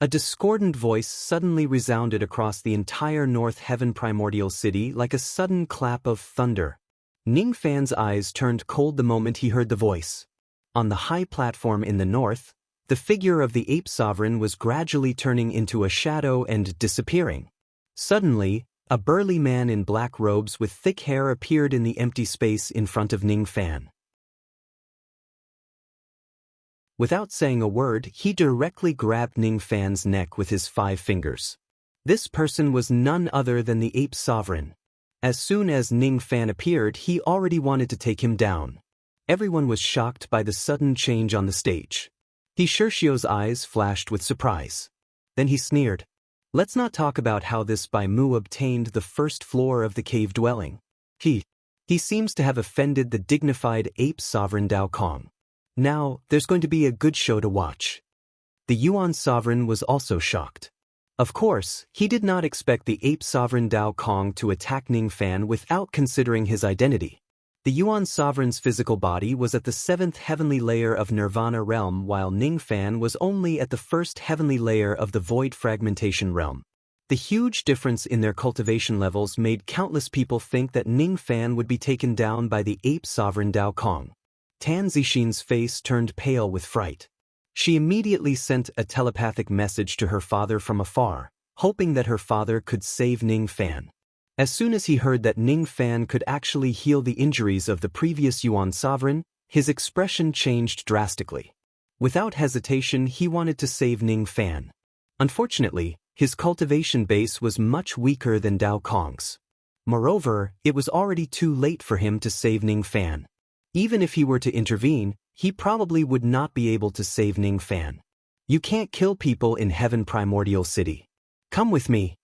A discordant voice suddenly resounded across the entire North Heaven primordial city like a sudden clap of thunder. Ning Fan's eyes turned cold the moment he heard the voice. On the high platform in the north, the figure of the ape sovereign was gradually turning into a shadow and disappearing. Suddenly, a burly man in black robes with thick hair appeared in the empty space in front of Ning Fan. Without saying a word, he directly grabbed Ning Fan's neck with his 5 fingers. This person was none other than the ape sovereign. As soon as Ning Fan appeared, he already wanted to take him down. Everyone was shocked by the sudden change on the stage. He Shirshio's eyes flashed with surprise. Then he sneered. Let's not talk about how this Bai Mu obtained the first floor of the cave dwelling. He seems to have offended the dignified ape sovereign Dao Kong. Now, there's going to be a good show to watch. The Yuan sovereign was also shocked. Of course, he did not expect the ape sovereign Dao Kong to attack Ning Fan without considering his identity. The Yuan sovereign's physical body was at the 7th heavenly layer of Nirvana realm, while Ning Fan was only at the 1st heavenly layer of the void fragmentation realm. The huge difference in their cultivation levels made countless people think that Ning Fan would be taken down by the ape sovereign Dao Kong. Tan Zixin's face turned pale with fright. She immediately sent a telepathic message to her father from afar, hoping that her father could save Ning Fan. As soon as he heard that Ning Fan could actually heal the injuries of the previous Yuan sovereign, his expression changed drastically. Without hesitation, he wanted to save Ning Fan. Unfortunately, his cultivation base was much weaker than Dao Kong's. Moreover, it was already too late for him to save Ning Fan. Even if he were to intervene, he probably would not be able to save Ning Fan. You can't kill people in Heaven Primordial City. Come with me.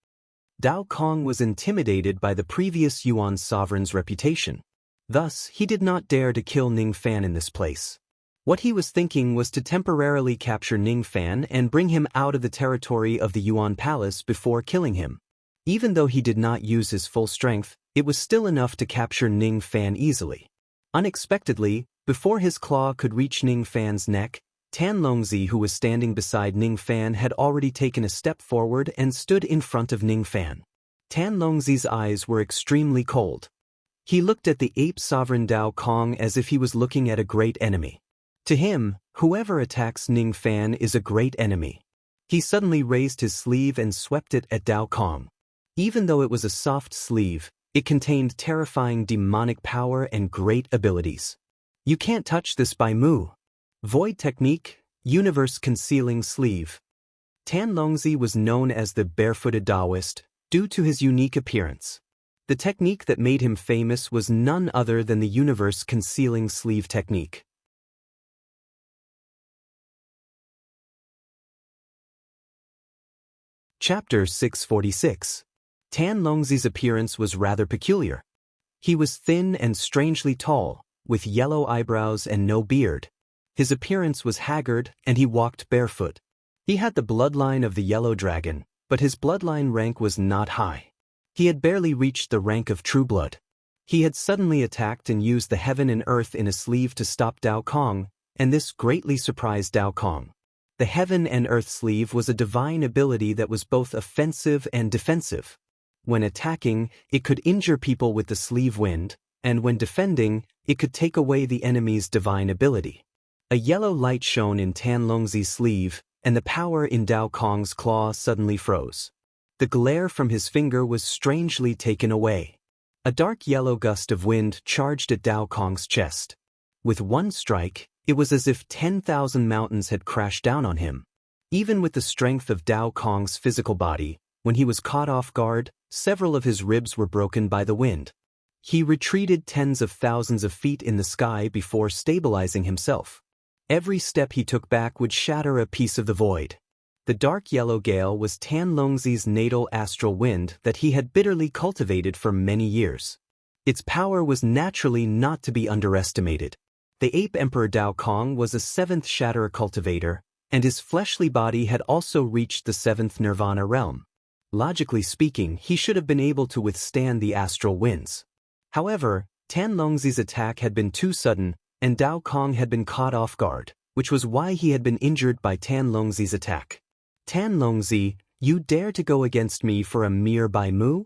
Dao Kong was intimidated by the previous Yuan sovereign's reputation. Thus, he did not dare to kill Ning Fan in this place. What he was thinking was to temporarily capture Ning Fan and bring him out of the territory of the Yuan Palace before killing him. Even though he did not use his full strength, it was still enough to capture Ning Fan easily. Unexpectedly, before his claw could reach Ning Fan's neck, Tan Longzi, who was standing beside Ning Fan, had already taken a step forward and stood in front of Ning Fan. Tan Longzi's eyes were extremely cold. He looked at the ape sovereign Dao Kong as if he was looking at a great enemy. To him, whoever attacks Ning Fan is a great enemy. He suddenly raised his sleeve and swept it at Dao Kong. Even though it was a soft sleeve, it contained terrifying demonic power and great abilities. You can't touch this by Mu. Void Technique, Universe Concealing Sleeve. Tan Longzi was known as the Barefooted Taoist due to his unique appearance. The technique that made him famous was none other than the Universe Concealing Sleeve technique. Chapter 646. Tan Longzi's appearance was rather peculiar. He was thin and strangely tall, with yellow eyebrows and no beard. His appearance was haggard, and he walked barefoot. He had the bloodline of the Yellow Dragon, but his bloodline rank was not high. He had barely reached the rank of True Blood. He had suddenly attacked and used the heaven and earth in a sleeve to stop Dao Kong, and this greatly surprised Dao Kong. The heaven and earth sleeve was a divine ability that was both offensive and defensive. When attacking, it could injure people with the sleeve wind, and when defending, it could take away the enemy's divine ability. A yellow light shone in Tan Longzi's sleeve, and the power in Dao Kong's claw suddenly froze. The glare from his finger was strangely taken away. A dark yellow gust of wind charged at Dao Kong's chest. With one strike, it was as if 10,000 mountains had crashed down on him. Even with the strength of Dao Kong's physical body, when he was caught off guard, several of his ribs were broken by the wind. He retreated tens of thousands of feet in the sky before stabilizing himself. Every step he took back would shatter a piece of the void. The dark yellow gale was Tan Longzi's natal astral wind that he had bitterly cultivated for many years. Its power was naturally not to be underestimated. The ape emperor Dao Kong was a seventh shatter cultivator, and his fleshly body had also reached the seventh nirvana realm. Logically speaking, he should have been able to withstand the astral winds. However, Tan Longzi's attack had been too sudden, and Dao Kong had been caught off guard, which was why he had been injured by Tan Longzi's attack. Tan Longzi, you dare to go against me for a mere Bai Mu?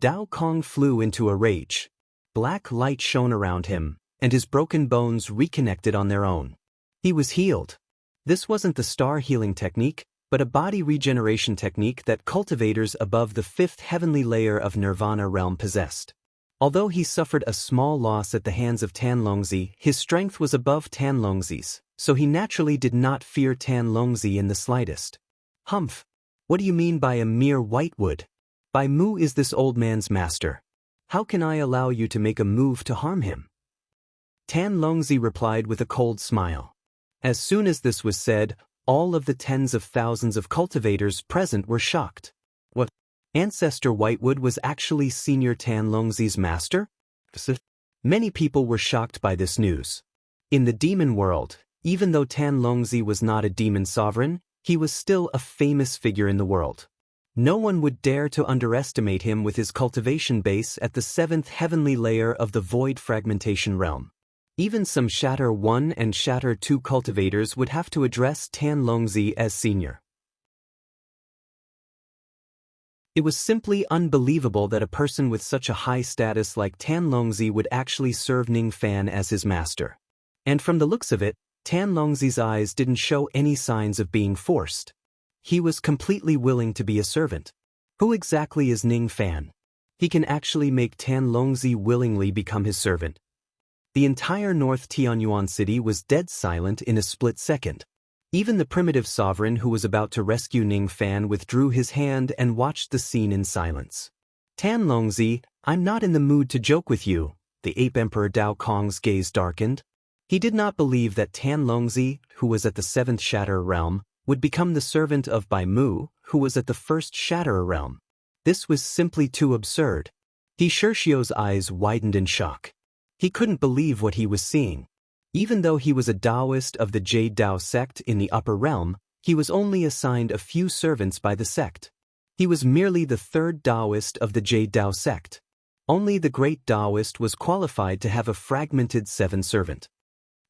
Dao Kong flew into a rage. Black light shone around him, and his broken bones reconnected on their own. He was healed. This wasn't the star healing technique, but a body regeneration technique that cultivators above the fifth heavenly layer of Nirvana realm possessed. Although he suffered a small loss at the hands of Tan Longzi, his strength was above Tan Longzi's, so he naturally did not fear Tan Longzi in the slightest. Humph! What do you mean by a mere whitewood? Bai Mu is this old man's master. How can I allow you to make a move to harm him? Tan Longzi replied with a cold smile. As soon as this was said, all of the tens of thousands of cultivators present were shocked. What? Ancestor Whitewood was actually Senior Tan Longzi's master? Many people were shocked by this news. In the demon world, even though Tan Longzi was not a demon sovereign, he was still a famous figure in the world. No one would dare to underestimate him with his cultivation base at the seventh heavenly layer of the void fragmentation realm. Even some Shatter 1 and Shatter 2 cultivators would have to address Tan Longzi as senior. It was simply unbelievable that a person with such a high status like Tan Longzi would actually serve Ning Fan as his master. And from the looks of it, Tan Longzi's eyes didn't show any signs of being forced. He was completely willing to be a servant. Who exactly is Ning Fan? He can actually make Tan Longzi willingly become his servant. The entire North Tianyuan city was dead silent in a split second. Even the primitive sovereign who was about to rescue Ning Fan withdrew his hand and watched the scene in silence. Tan Longzi, I'm not in the mood to joke with you. The ape emperor Dao Kong's gaze darkened. He did not believe that Tan Longzi, who was at the 7th Shatterer realm, would become the servant of Bai Mu, who was at the 1st Shatterer realm. This was simply too absurd. He Shirshio's eyes widened in shock. He couldn't believe what he was seeing. Even though he was a Taoist of the Jade Dao sect in the upper realm, he was only assigned a few servants by the sect. He was merely the 3rd Taoist of the Jade Dao sect. Only the great Taoist was qualified to have a fragmented 7 servant.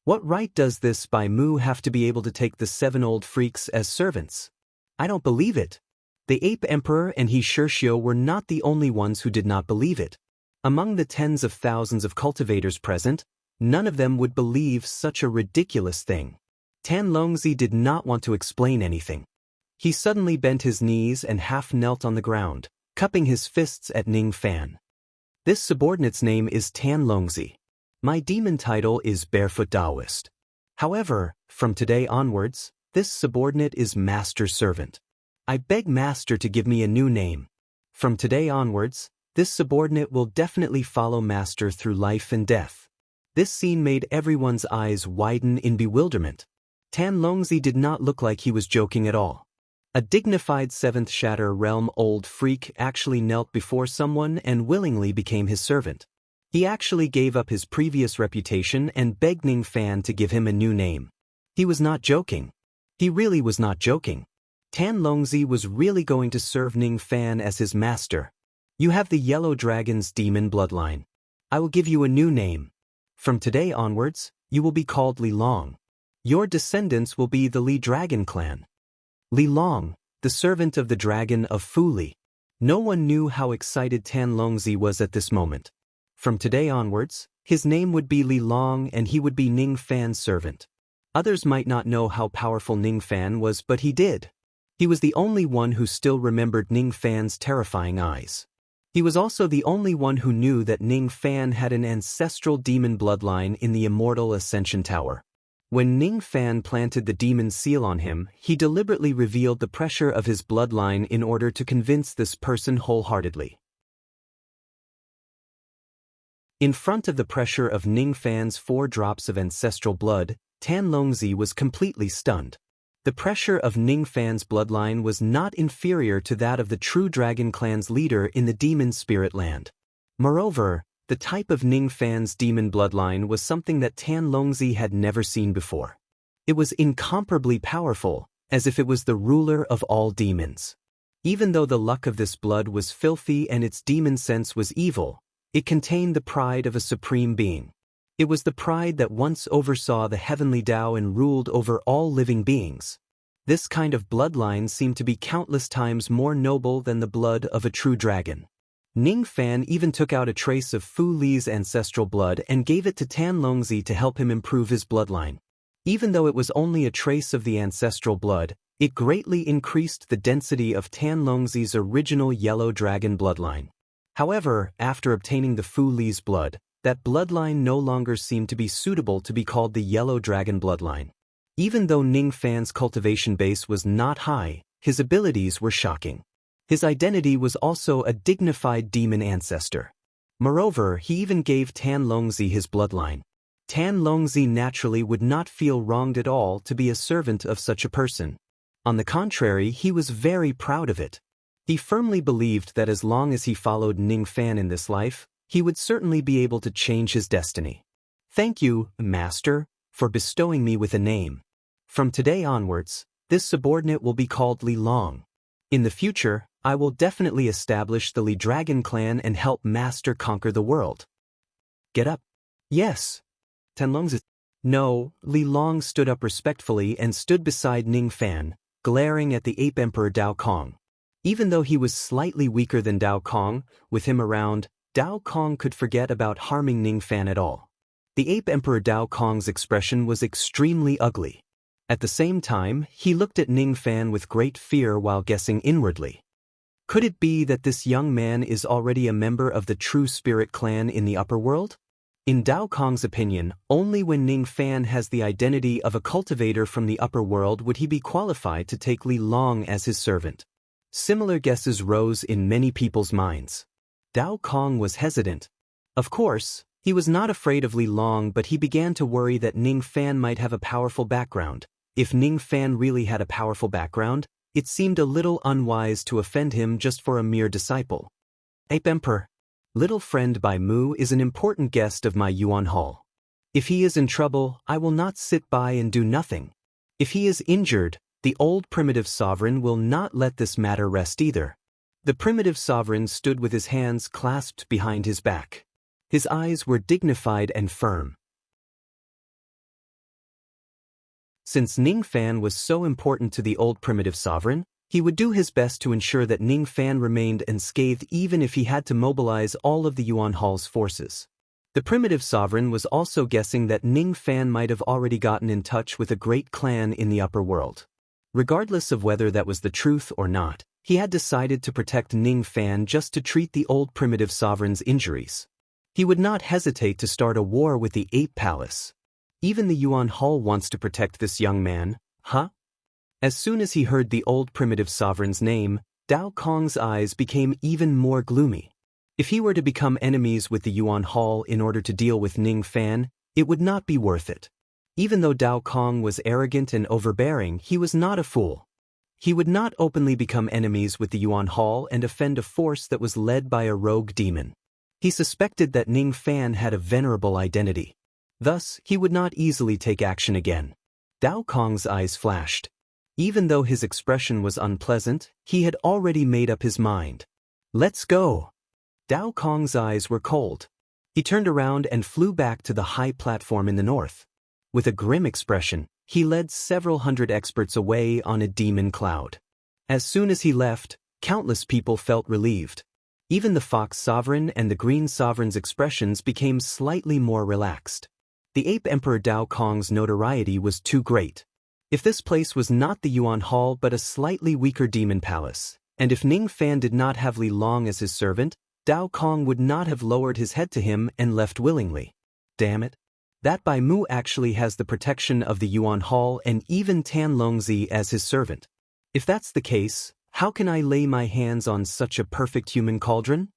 What right does this Bai Mu have to be able to take the 7 old freaks as servants? I don't believe it. The ape emperor and He Shirshio were not the only ones who did not believe it. Among the tens of thousands of cultivators present, none of them would believe such a ridiculous thing. Tan Longzi did not want to explain anything. He suddenly bent his knees and half knelt on the ground, cupping his fists at Ning Fan. This subordinate's name is Tan Longzi. My demon title is Barefoot Taoist. However, from today onwards, this subordinate is Master Servant. I beg Master to give me a new name. From today onwards, this subordinate will definitely follow Master through life and death. This scene made everyone's eyes widen in bewilderment. Tan Longzi did not look like he was joking at all. A dignified 7th Shatter Realm old freak actually knelt before someone and willingly became his servant. He actually gave up his previous reputation and begged Ning Fan to give him a new name. He was not joking. He really was not joking. Tan Longzi was really going to serve Ning Fan as his master. You have the Yellow Dragon's demon bloodline. I will give you a new name. From today onwards, you will be called Li Long. Your descendants will be the Li Dragon clan. Li Long, the servant of the dragon of Fu Li. No one knew how excited Tan Longzi was at this moment. From today onwards, his name would be Li Long and he would be Ning Fan's servant. Others might not know how powerful Ning Fan was, but he did. He was the only one who still remembered Ning Fan's terrifying eyes. He was also the only one who knew that Ning Fan had an ancestral demon bloodline in the Immortal Ascension Tower. When Ning Fan planted the demon seal on him, he deliberately revealed the pressure of his bloodline in order to convince this person wholeheartedly. In front of the pressure of Ning Fan's 4 drops of ancestral blood, Tan Longzi was completely stunned. The pressure of Ning Fan's bloodline was not inferior to that of the True Dragon clan's leader in the Demon Spirit Land. Moreover, the type of Ning Fan's demon bloodline was something that Tan Longzi had never seen before. It was incomparably powerful, as if it was the ruler of all demons. Even though the luck of this blood was filthy and its demon sense was evil, it contained the pride of a supreme being. It was the pride that once oversaw the heavenly Tao and ruled over all living beings. This kind of bloodline seemed to be countless times more noble than the blood of a true dragon. Ning Fan even took out a trace of Fu Li's ancestral blood and gave it to Tan Longzi to help him improve his bloodline. Even though it was only a trace of the ancestral blood, it greatly increased the density of Tan Longzi's original Yellow Dragon bloodline. However, after obtaining the Fu Li's blood, that bloodline no longer seemed to be suitable to be called the Yellow Dragon bloodline. Even though Ning Fan's cultivation base was not high, his abilities were shocking. His identity was also a dignified demon ancestor. Moreover, he even gave Tan Longzi his bloodline. Tan Longzi naturally would not feel wronged at all to be a servant of such a person. On the contrary, he was very proud of it. He firmly believed that as long as he followed Ning Fan in this life, he would certainly be able to change his destiny. Thank you, Master, for bestowing me with a name. From today onwards, this subordinate will be called Li Long. In the future, I will definitely establish the Li Dragon clan and help Master conquer the world. Get up. Yes. Tan Longzi. No, Li Long stood up respectfully and stood beside Ning Fan, glaring at the ape emperor Dao Kong. Even though he was slightly weaker than Dao Kong, with him around, Dao Kong could forget about harming Ning Fan at all. The ape Emperor Dao Kong's expression was extremely ugly. At the same time, he looked at Ning Fan with great fear while guessing inwardly. Could it be that this young man is already a member of the True Spirit clan in the upper world? In Dao Kong's opinion, only when Ning Fan has the identity of a cultivator from the upper world would he be qualified to take Li Long as his servant. Similar guesses rose in many people's minds. Dao Kong was hesitant. Of course, he was not afraid of Li Long, but he began to worry that Ning Fan might have a powerful background. If Ning Fan really had a powerful background, it seemed a little unwise to offend him just for a mere disciple. Ape Emperor, little friend Bai Mu is an important guest of my Yuan Hall. If he is in trouble, I will not sit by and do nothing. If he is injured, the old primitive sovereign will not let this matter rest either. The primitive sovereign stood with his hands clasped behind his back. His eyes were dignified and firm. Since Ning Fan was so important to the old primitive sovereign, he would do his best to ensure that Ning Fan remained unscathed even if he had to mobilize all of the Yuan Hall's forces. The primitive sovereign was also guessing that Ning Fan might have already gotten in touch with a great clan in the upper world. Regardless of whether that was the truth or not, he had decided to protect Ning Fan just to treat the old primitive sovereign's injuries. He would not hesitate to start a war with the Ape Palace. Even the Yuan Hall wants to protect this young man, huh? As soon as he heard the old primitive sovereign's name, Dao Kong's eyes became even more gloomy. If he were to become enemies with the Yuan Hall in order to deal with Ning Fan, it would not be worth it. Even though Dao Kong was arrogant and overbearing, he was not a fool. He would not openly become enemies with the Yuan Hall and offend a force that was led by a rogue demon. He suspected that Ning Fan had a venerable identity. Thus, he would not easily take action again. Dao Kong's eyes flashed. Even though his expression was unpleasant, he had already made up his mind. Let's go! Dao Kong's eyes were cold. He turned around and flew back to the high platform in the north. With a grim expression, he led several hundred experts away on a demon cloud. As soon as he left, countless people felt relieved. Even the Fox Sovereign and the Green Sovereign's expressions became slightly more relaxed. The Ape Emperor Dao Kong's notoriety was too great. If this place was not the Yuan Hall but a slightly weaker demon palace, and if Ning Fan did not have Li Long as his servant, Dao Kong would not have lowered his head to him and left willingly. Damn it. That Bai Mu actually has the protection of the Yuan Hall and even Tan Longzi as his servant. If that's the case, how can I lay my hands on such a perfect human cauldron?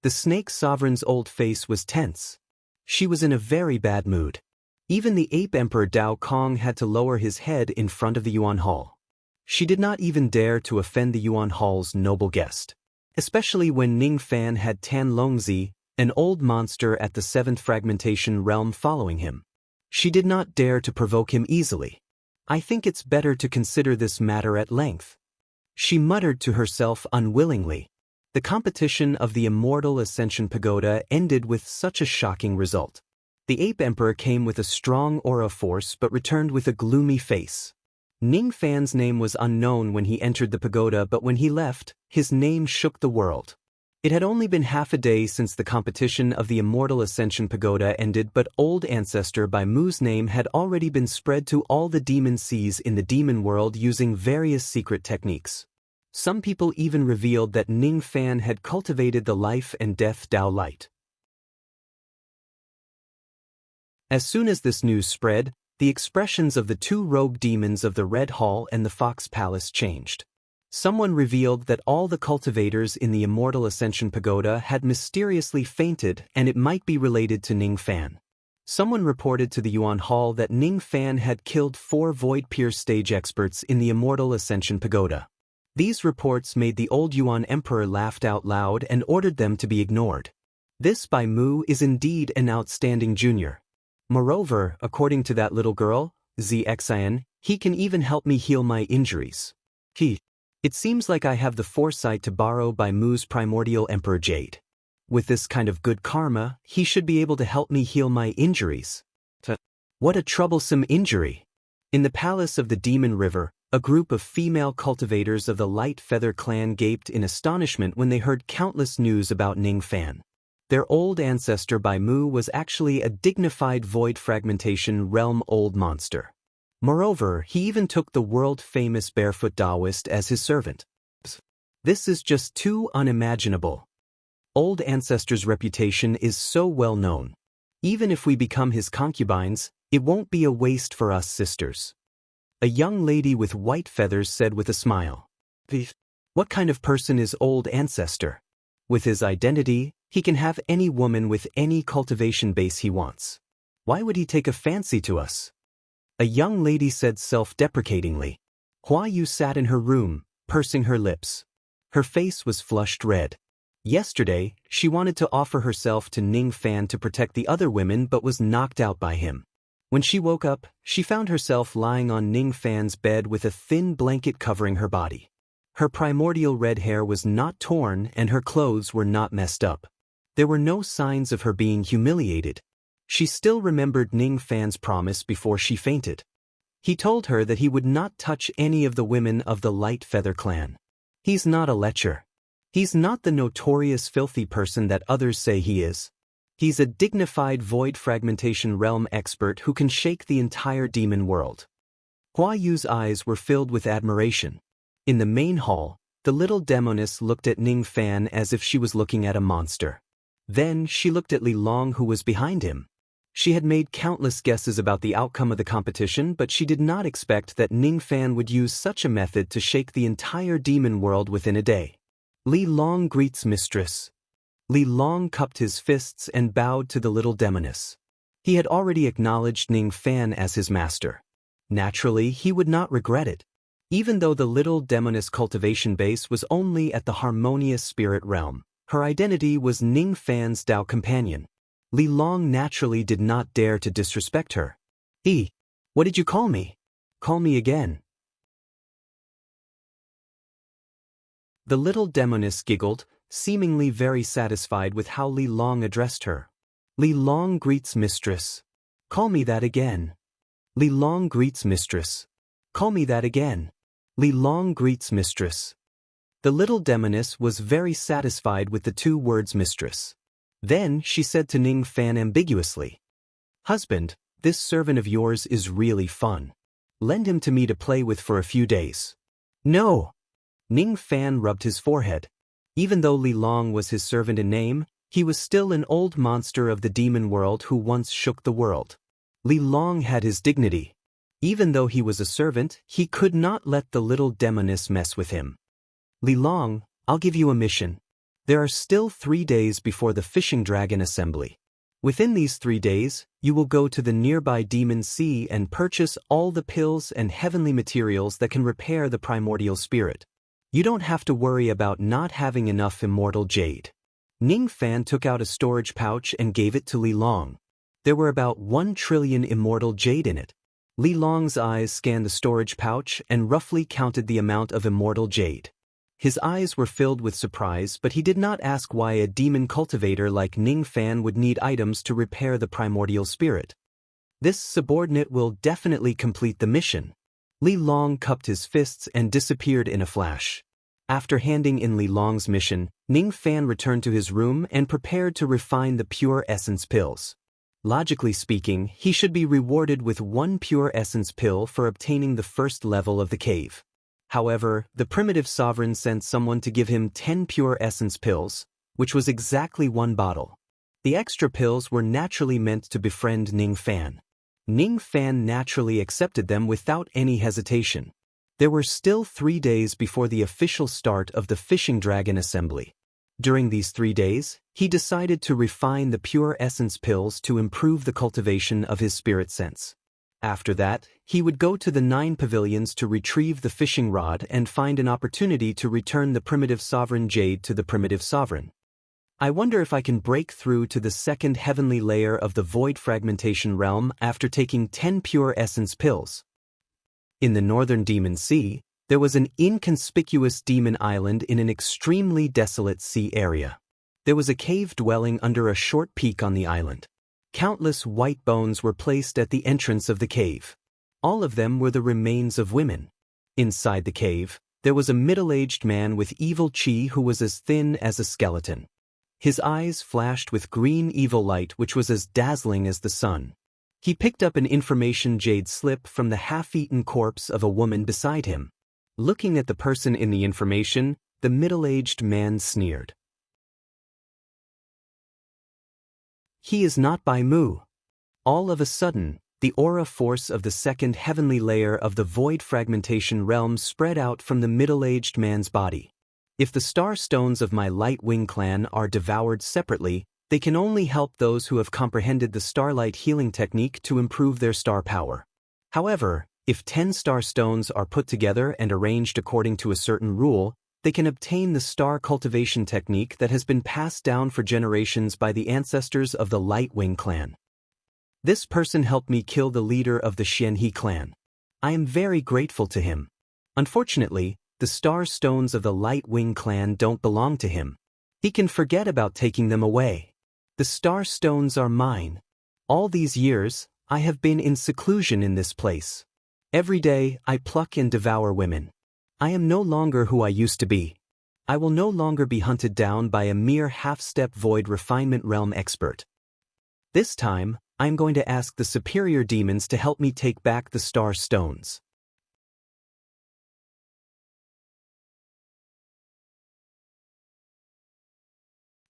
The Snake Sovereign's old face was tense. She was in a very bad mood. Even the Ape Emperor Dao Kong had to lower his head in front of the Yuan Hall. She did not even dare to offend the Yuan Hall's noble guest. Especially when Ning Fan had Tan Longzi, an old monster at the 7th fragmentation realm, following him. She did not dare to provoke him easily. I think it's better to consider this matter at length. She muttered to herself unwillingly. The competition of the Immortal Ascension Pagoda ended with such a shocking result. The Ape Emperor came with a strong aura force but returned with a gloomy face. Ning Fan's name was unknown when he entered the pagoda, but when he left, his name shook the world. It had only been half a day since the competition of the Immortal Ascension Pagoda ended, but old ancestor Bai Mu's name had already been spread to all the demon seas in the demon world using various secret techniques. Some people even revealed that Ning Fan had cultivated the life and death Dao light. As soon as this news spread, the expressions of the two rogue demons of the Red Hall and the Fox Palace changed. Someone revealed that all the cultivators in the Immortal Ascension Pagoda had mysteriously fainted, and it might be related to Ning Fan. Someone reported to the Yuan Hall that Ning Fan had killed 4 Void Pierce stage experts in the Immortal Ascension Pagoda. These reports made the old Yuan Emperor laugh out loud and ordered them to be ignored. This Bai Mu is indeed an outstanding junior. Moreover, according to that little girl, ZXIN, he can even help me heal my injuries. It seems like I have the foresight to borrow Bai Mu's primordial Emperor Jade. With this kind of good karma, he should be able to help me heal my injuries. What a troublesome injury! In the palace of the Demon River, a group of female cultivators of the Light Feather clan gaped in astonishment when they heard countless news about Ning Fan. Their old ancestor Bai Mu was actually a dignified void fragmentation realm old monster. Moreover, he even took the world-famous barefoot Taoist as his servant. This is just too unimaginable. Old ancestor's reputation is so well known. Even if we become his concubines, it won't be a waste for us sisters. A young lady with white feathers said with a smile. What kind of person is old ancestor? With his identity, he can have any woman with any cultivation base he wants. Why would he take a fancy to us? A young lady said self-deprecatingly. Hua Yu sat in her room, pursing her lips. Her face was flushed red. Yesterday, she wanted to offer herself to Ning Fan to protect the other women but was knocked out by him. When she woke up, she found herself lying on Ning Fan's bed with a thin blanket covering her body. Her primordial red hair was not torn and her clothes were not messed up. There were no signs of her being humiliated. She still remembered Ning Fan's promise before she fainted. He told her that he would not touch any of the women of the Light Feather clan. He's not a lecher. He's not the notorious filthy person that others say he is. He's a dignified void fragmentation realm expert who can shake the entire demon world. Hua Yu's eyes were filled with admiration. In the main hall, the little demoness looked at Ning Fan as if she was looking at a monster. Then she looked at Li Long who was behind him. She had made countless guesses about the outcome of the competition, but she did not expect that Ning Fan would use such a method to shake the entire demon world within a day. Li Long greets mistress. Li Long cupped his fists and bowed to the little demoness. He had already acknowledged Ning Fan as his master. Naturally, he would not regret it. Even though the little demoness cultivation base was only at the harmonious spirit realm, her identity was Ning Fan's Tao companion. Li Long naturally did not dare to disrespect her. What did you call me? Call me again. The little demoness giggled, seemingly very satisfied with how Li Long addressed her. Li Long greets mistress. Call me that again. Li Long greets mistress. Call me that again. Li Long greets mistress. The little demoness was very satisfied with the two words mistress. Then she said to Ning Fan ambiguously, Husband, this servant of yours is really fun. Lend him to me to play with for a few days. No. Ning Fan rubbed his forehead. Even though Li Long was his servant in name, he was still an old monster of the demon world who once shook the world. Li Long had his dignity. Even though he was a servant, he could not let the little demoness mess with him. Li Long, I'll give you a mission. There are still 3 days before the fishing dragon assembly. Within these 3 days, you will go to the nearby demon sea and purchase all the pills and heavenly materials that can repair the primordial spirit. You don't have to worry about not having enough immortal jade. Ning Fan took out a storage pouch and gave it to Li Long. There were about 1 trillion immortal jade in it. Li Long's eyes scanned the storage pouch and roughly counted the amount of immortal jade. His eyes were filled with surprise, but he did not ask why a demon cultivator like Ning Fan would need items to repair the primordial spirit. This subordinate will definitely complete the mission. Li Long cupped his fists and disappeared in a flash. After handing in Li Long's mission, Ning Fan returned to his room and prepared to refine the pure essence pills. Logically speaking, he should be rewarded with 1 pure essence pill for obtaining the first level of the cave. However, the primitive sovereign sent someone to give him 10 pure essence pills, which was exactly 1 bottle. The extra pills were naturally meant to befriend Ning Fan. Ning Fan naturally accepted them without any hesitation. There were still 3 days before the official start of the fishing dragon assembly. During these 3 days, he decided to refine the pure essence pills to improve the cultivation of his spirit sense. After that, he would go to the 9 pavilions to retrieve the fishing rod and find an opportunity to return the primitive sovereign jade to the primitive sovereign. I wonder if I can break through to the second heavenly layer of the void fragmentation realm after taking 10 pure essence pills. In the northern demon sea, there was an inconspicuous demon island in an extremely desolate sea area. There was a cave dwelling under a short peak on the island. Countless white bones were placed at the entrance of the cave. All of them were the remains of women. Inside the cave, there was a middle-aged man with evil chi who was as thin as a skeleton. His eyes flashed with green evil light which was as dazzling as the sun. He picked up an information jade slip from the half-eaten corpse of a woman beside him. Looking at the person in the information, the middle-aged man sneered. He is not by Mu. All of a sudden, the aura force of the second heavenly layer of the void fragmentation realm spread out from the middle-aged man's body. If the star stones of my Light Wing clan are devoured separately, they can only help those who have comprehended the starlight healing technique to improve their star power. However, if 10 star stones are put together and arranged according to a certain rule, they can obtain the star cultivation technique that has been passed down for generations by the ancestors of the Light Wing clan. This person helped me kill the leader of the Xianhe clan. I am very grateful to him. Unfortunately, the star stones of the Light Wing clan don't belong to him. He can forget about taking them away. The star stones are mine. All these years, I have been in seclusion in this place. Every day, I pluck and devour women. I am no longer who I used to be. I will no longer be hunted down by a mere half-step void refinement realm expert. This time, I am going to ask the superior demons to help me take back the star stones.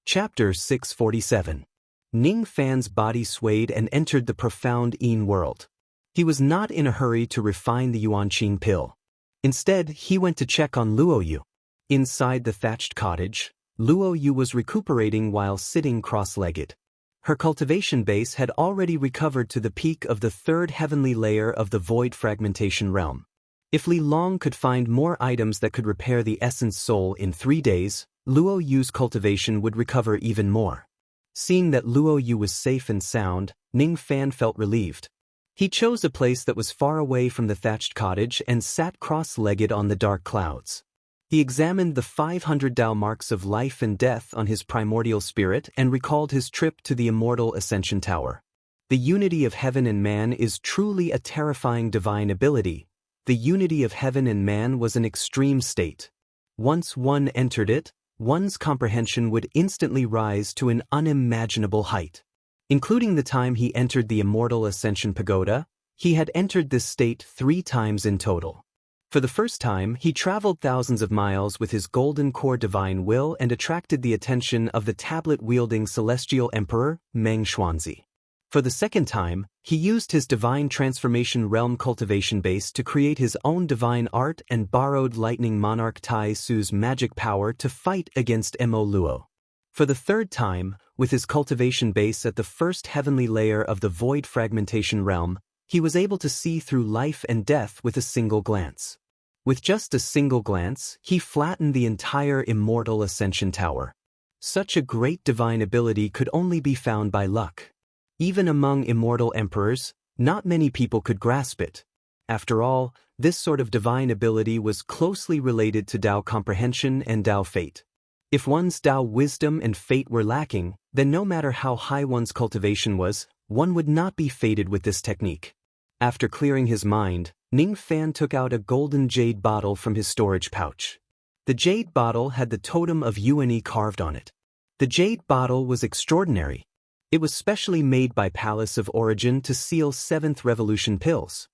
Chapter 647. Ning Fan's body swayed and entered the profound Yin world. He was not in a hurry to refine the Yuanqing pill. Instead, he went to check on Luo Yu. Inside the thatched cottage, Luo Yu was recuperating while sitting cross-legged. Her cultivation base had already recovered to the peak of the third heavenly layer of the void fragmentation realm. If Li Long could find more items that could repair the essence soul in 3 days, Luo Yu's cultivation would recover even more. Seeing that Luo Yu was safe and sound, Ning Fan felt relieved. He chose a place that was far away from the thatched cottage and sat cross-legged on the dark clouds. He examined the 500 Tao marks of life and death on his primordial spirit and recalled his trip to the immortal Ascension Tower. The unity of heaven and man is truly a terrifying divine ability. The unity of heaven and man was an extreme state. Once one entered it, one's comprehension would instantly rise to an unimaginable height. Including the time he entered the immortal Ascension Pagoda, he had entered this state 3 times in total. For the first time, he traveled thousands of miles with his golden core divine will and attracted the attention of the tablet-wielding celestial emperor, Meng Xuanzi. For the second time, he used his divine transformation realm cultivation base to create his own divine art and borrowed lightning monarch Tai Su's magic power to fight against Mo Luo. For the third time, with his cultivation base at the first heavenly layer of the void fragmentation realm, he was able to see through life and death with a single glance. With just a single glance, he flattened the entire immortal Ascension Tower. Such a great divine ability could only be found by luck. Even among immortal emperors, not many people could grasp it. After all, this sort of divine ability was closely related to Tao comprehension and Tao fate. If one's Tao wisdom and fate were lacking, then no matter how high one's cultivation was, one would not be fated with this technique. After clearing his mind, Ning Fan took out a golden jade bottle from his storage pouch. The jade bottle had the totem of Yuan carved on it. The jade bottle was extraordinary. It was specially made by Palace of Origin to seal 7th Revolution pills.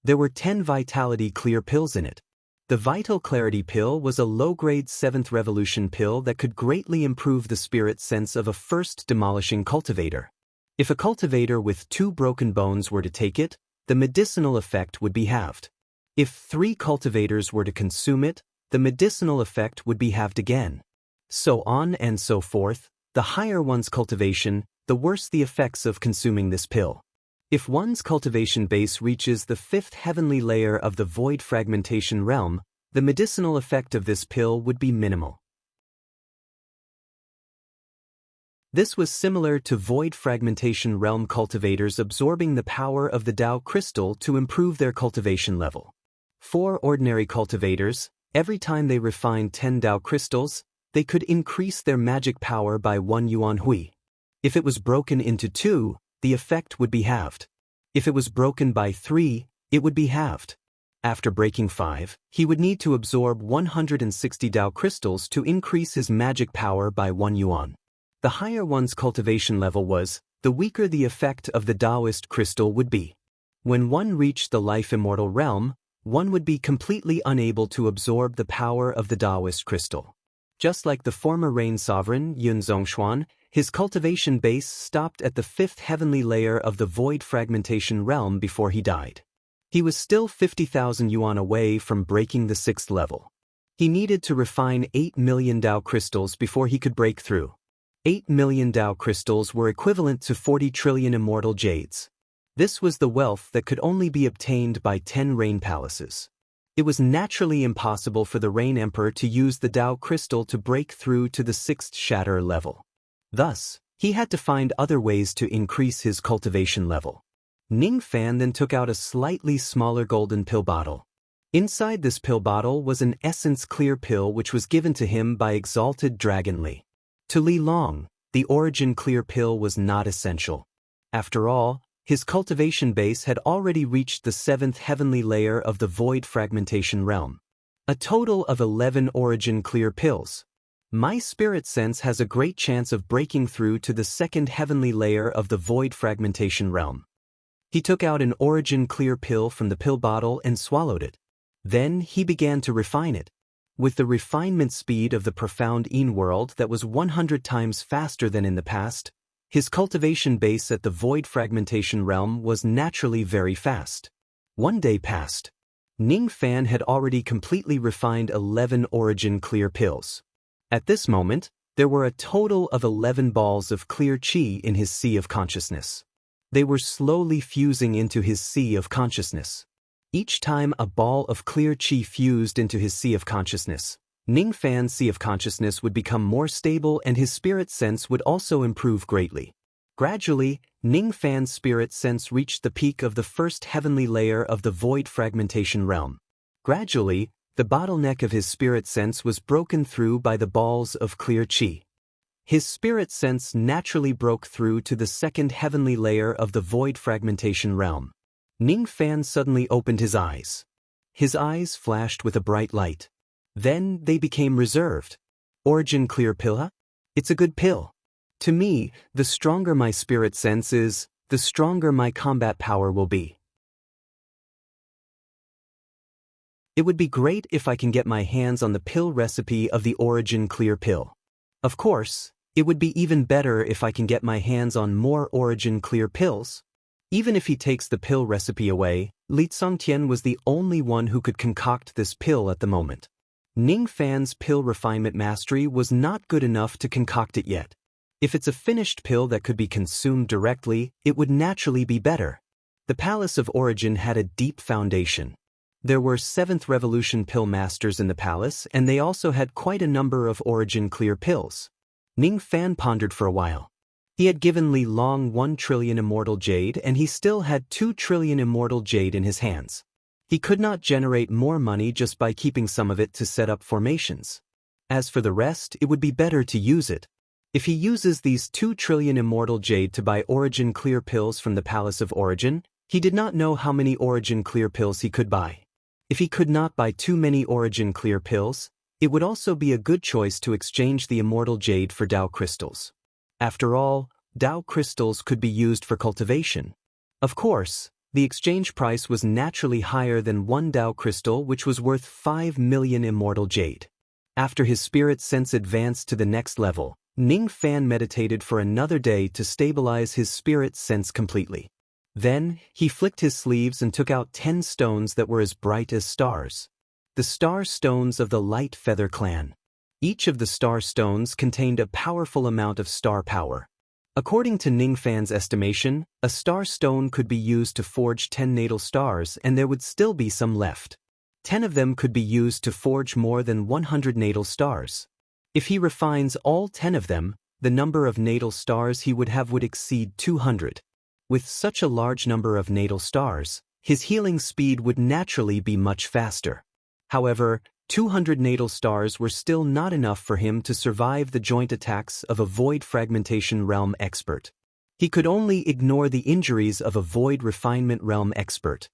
There were 10 Vitality Clear pills in it. The Vital Clarity pill was a low-grade 7th Revolution pill that could greatly improve the spirit sense of a first demolishing cultivator. If a cultivator with 2 broken bones were to take it, the medicinal effect would be halved. If 3 cultivators were to consume it, the medicinal effect would be halved again. So on and so forth. The higher one's cultivation, the worse the effects of consuming this pill. If one's cultivation base reaches the 5th heavenly layer of the void fragmentation realm, the medicinal effect of this pill would be minimal. This was similar to void fragmentation realm cultivators absorbing the power of the Tao crystal to improve their cultivation level. For ordinary cultivators, every time they refined 10 Tao crystals, they could increase their magic power by 1 yuan hui. If it was broken into 2, the effect would be halved. If it was broken by 3, it would be halved. After breaking 5, he would need to absorb 160 Tao crystals to increase his magic power by 1 yuan. The higher one's cultivation level was, the weaker the effect of the Taoist crystal would be. When one reached the life-immortal realm, one would be completely unable to absorb the power of the Taoist crystal. Just like the former Rain Sovereign, Yun Zhongshuan, his cultivation base stopped at the 5th heavenly layer of the void fragmentation realm before he died. He was still 50,000 yuan away from breaking the 6th level. He needed to refine 8 million Tao crystals before he could break through. 8 million Tao crystals were equivalent to 40 trillion immortal jades. This was the wealth that could only be obtained by 10 rain palaces. It was naturally impossible for the Rain Emperor to use the Tao crystal to break through to the 6th shatter level. Thus, he had to find other ways to increase his cultivation level. Ning Fan then took out a slightly smaller golden pill bottle. Inside this pill bottle was an essence clear pill which was given to him by Exalted Dragon Li. To Li Long, the origin clear pill was not essential. After all, his cultivation base had already reached the 7th heavenly layer of the void fragmentation realm. A total of 11 origin clear pills. My spirit sense has a great chance of breaking through to the 2nd heavenly layer of the void fragmentation realm. He took out an origin clear pill from the pill bottle and swallowed it. Then he began to refine it. With the refinement speed of the profound Yin world that was 100 times faster than in the past, his cultivation base at the void fragmentation realm was naturally very fast. One day passed. Ning Fan had already completely refined 11 origin clear pills. At this moment, there were a total of 11 balls of clear qi in his sea of consciousness. They were slowly fusing into his sea of consciousness. Each time a ball of clear qi fused into his sea of consciousness, Ning Fan's sea of consciousness would become more stable and his spirit sense would also improve greatly. Gradually, Ning Fan's spirit sense reached the peak of the 1st heavenly layer of the void fragmentation realm. Gradually, the bottleneck of his spirit sense was broken through by the balls of clear qi. His spirit sense naturally broke through to the 2nd heavenly layer of the void fragmentation realm. Ning Fan suddenly opened his eyes. His eyes flashed with a bright light. Then they became reserved. Origin clear pill? It's a good pill. To me, the stronger my spirit sense is, the stronger my combat power will be. It would be great if I can get my hands on the pill recipe of the origin clear pill. Of course, it would be even better if I can get my hands on more origin clear pills. Even if he takes the pill recipe away, Li Tsongtian was the only one who could concoct this pill at the moment. Ning Fan's pill refinement mastery was not good enough to concoct it yet. If it's a finished pill that could be consumed directly, it would naturally be better. The Palace of Origin had a deep foundation. There were 7th Revolution pill masters in the palace, and they also had quite a number of origin clear pills. Ning Fan pondered for a while. He had given Li Long 1 trillion immortal jade and he still had 2 trillion immortal jade in his hands. He could not generate more money just by keeping some of it to set up formations. As for the rest, it would be better to use it. If he uses these 2 trillion immortal jade to buy origin clear pills from the Palace of Origin, he did not know how many origin clear pills he could buy. If he could not buy too many origin clear pills, it would also be a good choice to exchange the immortal jade for Tao crystals. After all, Tao crystals could be used for cultivation. Of course, the exchange price was naturally higher than 1 Tao crystal, which was worth 5 million immortal jade. After his spirit sense advanced to the next level, Ning Fan meditated for another day to stabilize his spirit sense completely. Then, he flicked his sleeves and took out 10 stones that were as bright as stars. The star stones of the Light Feather clan. Each of the star stones contained a powerful amount of star power. According to Ning Fan's estimation, a star stone could be used to forge 10 natal stars and there would still be some left. 10 of them could be used to forge more than 100 natal stars. If he refines all 10 of them, the number of natal stars he would have would exceed 200. With such a large number of natal stars, his healing speed would naturally be much faster. However, 200 natal stars were still not enough for him to survive the joint attacks of a void fragmentation realm expert. He could only ignore the injuries of a void refinement realm expert.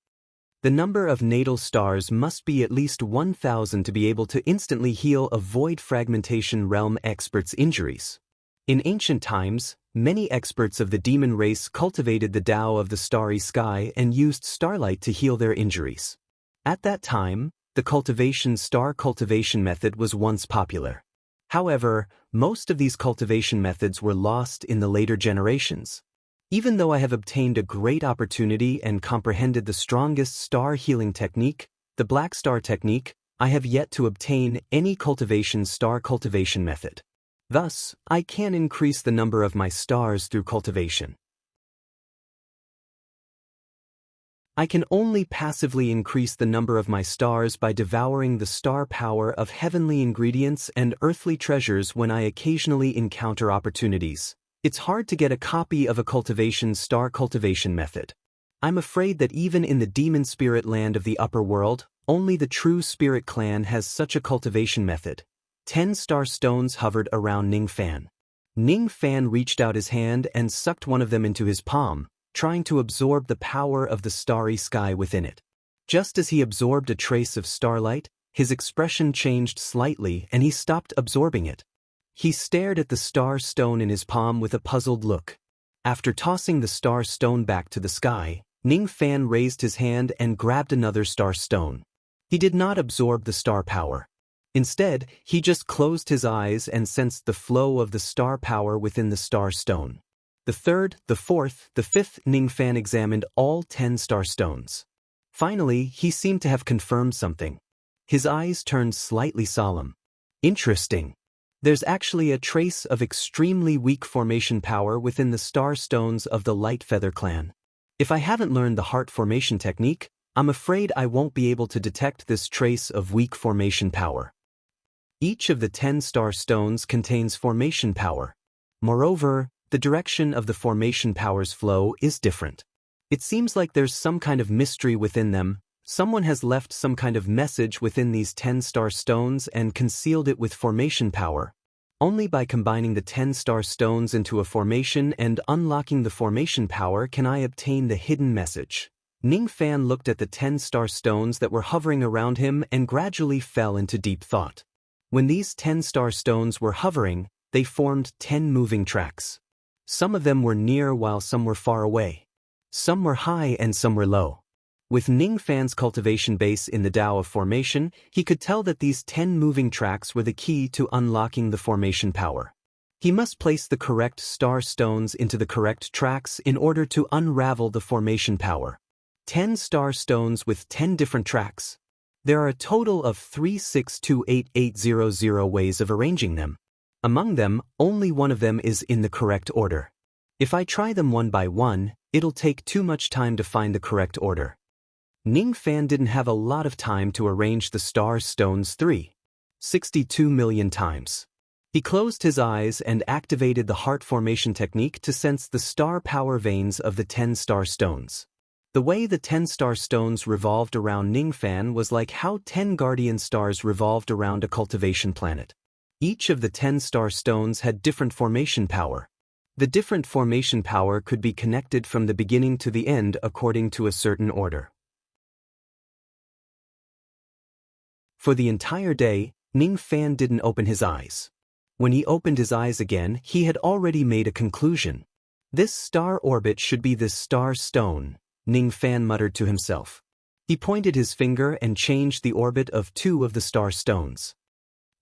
The number of natal stars must be at least 1,000 to be able to instantly heal a void fragmentation realm expert's injuries. In ancient times, many experts of the demon race cultivated the Tao of the starry sky and used starlight to heal their injuries. At that time, the star cultivation method was once popular. However, most of these cultivation methods were lost in the later generations. Even though I have obtained a great opportunity and comprehended the strongest star healing technique, the black star technique, I have yet to obtain any star cultivation method. Thus, I can increase the number of my stars through cultivation. I can only passively increase the number of my stars by devouring the star power of heavenly ingredients and earthly treasures when I occasionally encounter opportunities. It's hard to get a copy of a star cultivation method. I'm afraid that even in the demon spirit land of the upper world, only the true spirit clan has such a cultivation method. 10 star stones hovered around Ning Fan. Ning Fan reached out his hand and sucked one of them into his palm, trying to absorb the power of the starry sky within it. Just as he absorbed a trace of starlight, his expression changed slightly and he stopped absorbing it. He stared at the star stone in his palm with a puzzled look. After tossing the star stone back to the sky, Ning Fan raised his hand and grabbed another star stone. He did not absorb the star power. Instead, he just closed his eyes and sensed the flow of the star power within the star stone. The third, the fourth, the fifth, Ning Fan examined all 10 star stones. Finally, he seemed to have confirmed something. His eyes turned slightly solemn. Interesting. There's actually a trace of extremely weak formation power within the star stones of the Light Feather clan. If I haven't learned the heart formation technique, I'm afraid I won't be able to detect this trace of weak formation power. Each of the 10 star stones contains formation power. Moreover, the direction of the formation power's flow is different. It seems like there's some kind of mystery within them. Someone has left some kind of message within these 10 star stones and concealed it with formation power. Only by combining the 10 star stones into a formation and unlocking the formation power can I obtain the hidden message. Ning Fan looked at the 10 star stones that were hovering around him and gradually fell into deep thought. When these 10 star stones were hovering, they formed 10 moving tracks. Some of them were near while some were far away. Some were high and some were low. With Ning Fan's cultivation base in the Tao of formation, he could tell that these 10 moving tracks were the key to unlocking the formation power. He must place the correct star stones into the correct tracks in order to unravel the formation power. 10 star stones with 10 different tracks. There are a total of 3628800 ways of arranging them. Among them, only one of them is in the correct order. If I try them one by one, it'll take too much time to find the correct order. Ning Fan didn't have a lot of time to arrange the star stones 362 million times. He closed his eyes and activated the heart formation technique to sense the star power veins of the 10 star stones. The way the 10 star stones revolved around Ning Fan was like how 10 guardian stars revolved around a cultivation planet. Each of the 10 star stones had different formation power. The different formation power could be connected from the beginning to the end according to a certain order. For the entire day, Ning Fan didn't open his eyes. When he opened his eyes again, he had already made a conclusion. This star orbit should be this star stone, Ning Fan muttered to himself. He pointed his finger and changed the orbit of 2 of the star stones.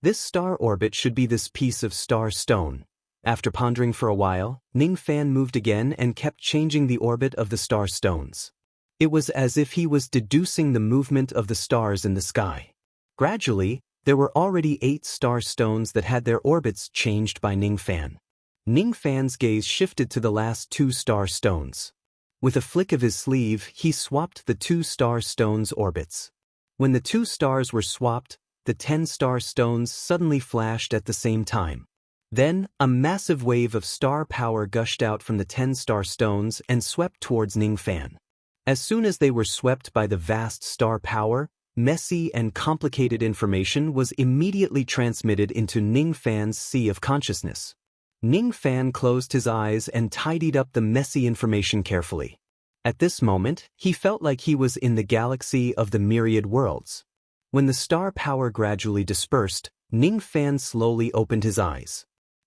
This star orbit should be this piece of star stone. After pondering for a while, Ning Fan moved again and kept changing the orbit of the star stones. It was as if he was deducing the movement of the stars in the sky. Gradually, there were already 8 star stones that had their orbits changed by Ning Fan. Ning Fan's gaze shifted to the last 2 star stones. With a flick of his sleeve, he swapped the 2 star stones' orbits. When the 2 stars were swapped, the 10 star stones suddenly flashed at the same time. Then, a massive wave of star power gushed out from the 10 star stones and swept towards Ning Fan. As soon as they were swept by the vast star power, messy and complicated information was immediately transmitted into Ning Fan's sea of consciousness. Ning Fan closed his eyes and tidied up the messy information carefully. At this moment, he felt like he was in the galaxy of the myriad worlds. When the star power gradually dispersed, Ning Fan slowly opened his eyes.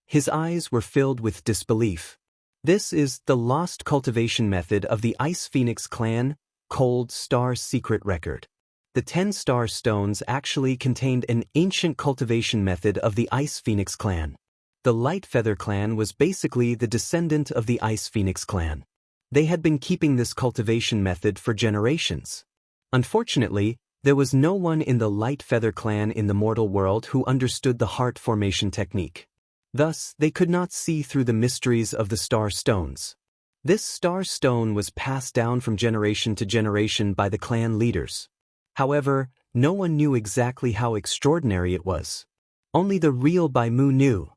His eyes were filled with disbelief. This is the lost cultivation method of the Ice Phoenix clan, Cold Star secret record. The 10 star stones actually contained an ancient cultivation method of the Ice Phoenix clan. The Light Feather clan was basically the descendant of the Ice Phoenix clan. They had been keeping this cultivation method for generations. Unfortunately, there was no one in the Light Feather clan in the mortal world who understood the heart formation technique. Thus, they could not see through the mysteries of the star stones. This star stone was passed down from generation to generation by the clan leaders. However, no one knew exactly how extraordinary it was. Only the real Bai Mu knew.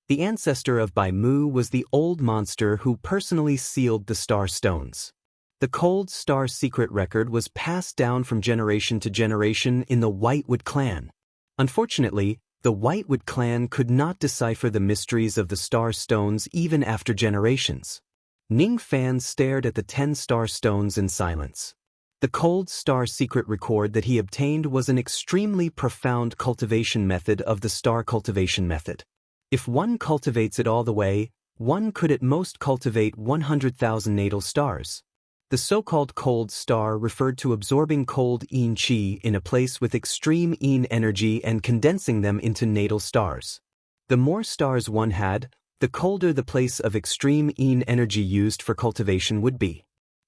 The ancestor of Bai Mu was the old monster who personally sealed the star stones. The Cold Star secret record was passed down from generation to generation in the Whitewood clan. Unfortunately, the Whitewood clan could not decipher the mysteries of the star stones even after generations. Ning Fan stared at the 10 star stones in silence. The Cold Star secret record that he obtained was an extremely profound cultivation method of the star cultivation method. If one cultivates it all the way, one could at most cultivate 100,000 natal stars. The so-called cold star referred to absorbing cold yin qi in a place with extreme yin energy and condensing them into natal stars. The more stars one had, the colder the place of extreme yin energy used for cultivation would be.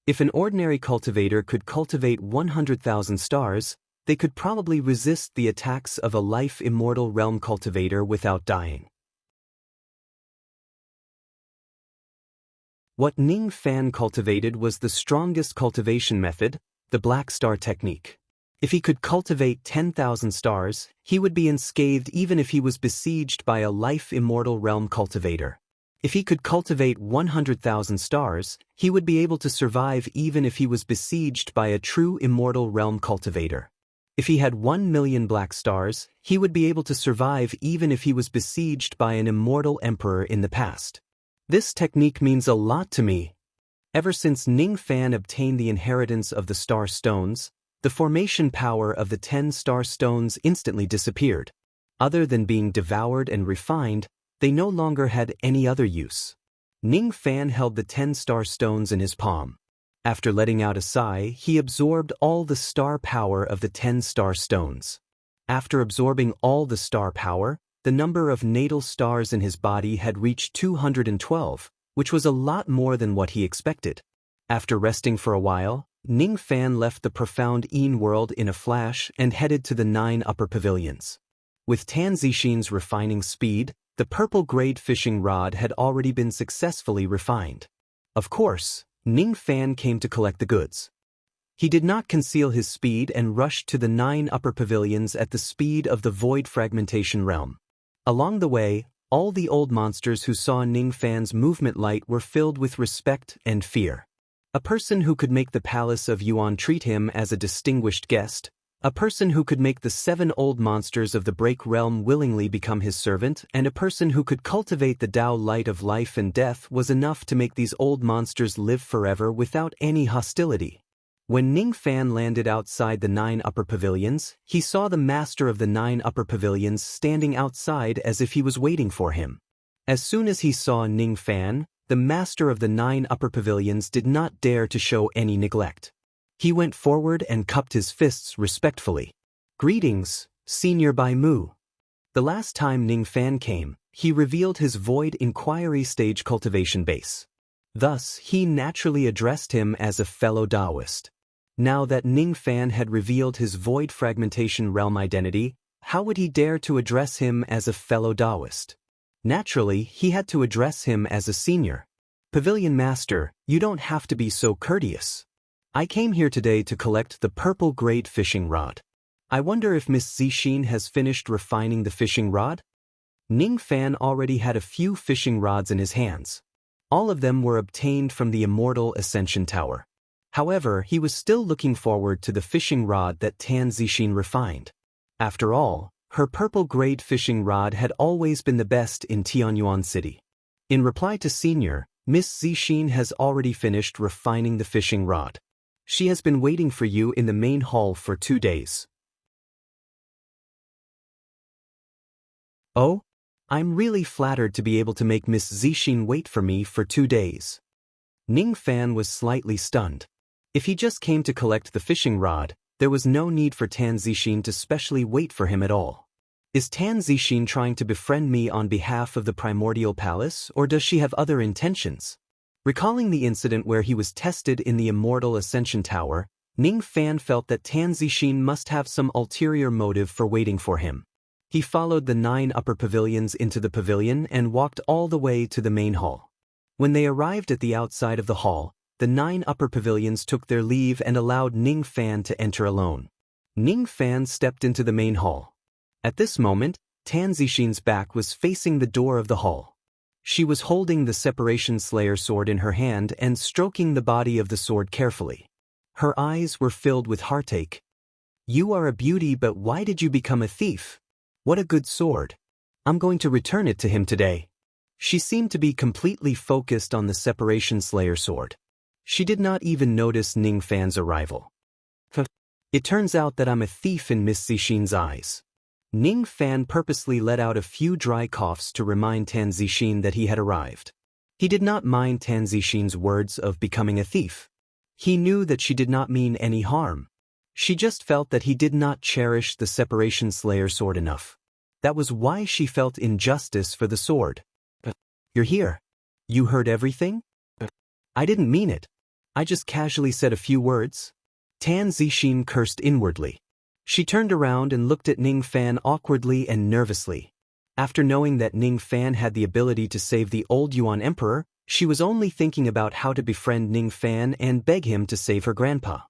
If an ordinary cultivator could cultivate 100,000 stars, they could probably resist the attacks of a life-immortal realm cultivator without dying. What Ning Fan cultivated was the strongest cultivation method, the Black Star technique. If he could cultivate 10,000 stars, he would be unscathed even if he was besieged by a life-immortal realm cultivator. If he could cultivate 100,000 stars, he would be able to survive even if he was besieged by a true immortal realm cultivator. If he had 1,000,000 black stars, he would be able to survive even if he was besieged by an immortal emperor in the past. This technique means a lot to me. Ever since Ning Fan obtained the inheritance of the star stones, the formation power of the 10 star stones instantly disappeared. Other than being devoured and refined, they no longer had any other use. Ning Fan held the 10 star stones in his palm. After letting out a sigh, he absorbed all the star power of the 10 star stones. After absorbing all the star power, the number of natal stars in his body had reached 212, which was a lot more than what he expected. After resting for a while, Ning Fan left the profound Yin world in a flash and headed to the 9 upper pavilions. With Tan Zixin's refining speed, the purple-grade fishing rod had already been successfully refined. Of course, Ning Fan came to collect the goods. He did not conceal his speed and rushed to the 9 upper pavilions at the speed of the void fragmentation realm. Along the way, all the old monsters who saw Ning Fan's movement light were filled with respect and fear. A person who could make the palace of Yuan treat him as a distinguished guest, a person who could make the 7 old monsters of the Break Realm willingly become his servant, and a person who could cultivate the Tao light of life and death was enough to make these old monsters live forever without any hostility. When Ning Fan landed outside the 9 upper pavilions, he saw the master of the 9 upper pavilions standing outside as if he was waiting for him. As soon as he saw Ning Fan, the master of the 9 upper pavilions did not dare to show any neglect. He went forward and cupped his fists respectfully. "Greetings, Senior Bai Mu." The last time Ning Fan came, he revealed his void inquiry stage cultivation base. Thus, he naturally addressed him as a fellow Taoist. Now that Ning Fan had revealed his void fragmentation realm identity, how would he dare to address him as a fellow Taoist? Naturally, he had to address him as a senior. "Pavilion Master, you don't have to be so courteous. I came here today to collect the purple-grade fishing rod. I wonder if Miss Zixin has finished refining the fishing rod?" Ning Fan already had a few fishing rods in his hands. All of them were obtained from the Immortal Ascension Tower. However, he was still looking forward to the fishing rod that Tan Zixin refined. After all, her purple-grade fishing rod had always been the best in Tianyuan City. In reply to Senior, Miss Zixin has already finished refining the fishing rod. She has been waiting for you in the main hall for 2 days. "Oh? I'm really flattered to be able to make Miss Zixin wait for me for 2 days. Ning Fan was slightly stunned. If he just came to collect the fishing rod, there was no need for Tan Zixin to specially wait for him at all. Is Tan Zixin trying to befriend me on behalf of the Primordial Palace, or does she have other intentions? Recalling the incident where he was tested in the Immortal Ascension Tower, Ning Fan felt that Tan Zixin must have some ulterior motive for waiting for him. He followed the 9 upper pavilions into the pavilion and walked all the way to the main hall. When they arrived at the outside of the hall, the 9 upper pavilions took their leave and allowed Ning Fan to enter alone. Ning Fan stepped into the main hall. At this moment, Tan Zixin's back was facing the door of the hall. She was holding the Separation Slayer sword in her hand and stroking the body of the sword carefully. Her eyes were filled with heartache. You are a beauty, but why did you become a thief? What a good sword. I'm going to return it to him today. She seemed to be completely focused on the Separation Slayer sword. She did not even notice Ning Fan's arrival. It turns out that I'm a thief in Miss Zixin's eyes. Ning Fan purposely let out a few dry coughs to remind Tan Zixin that he had arrived. He did not mind Tan Zixin's words of becoming a thief. He knew that she did not mean any harm. She just felt that he did not cherish the Separation Slayer sword enough. That was why she felt injustice for the sword. You're here. You heard everything? I didn't mean it. I just casually said a few words. Tan Zixin cursed inwardly. She turned around and looked at Ning Fan awkwardly and nervously. After knowing that Ning Fan had the ability to save the old Yuan Emperor, she was only thinking about how to befriend Ning Fan and beg him to save her grandpa.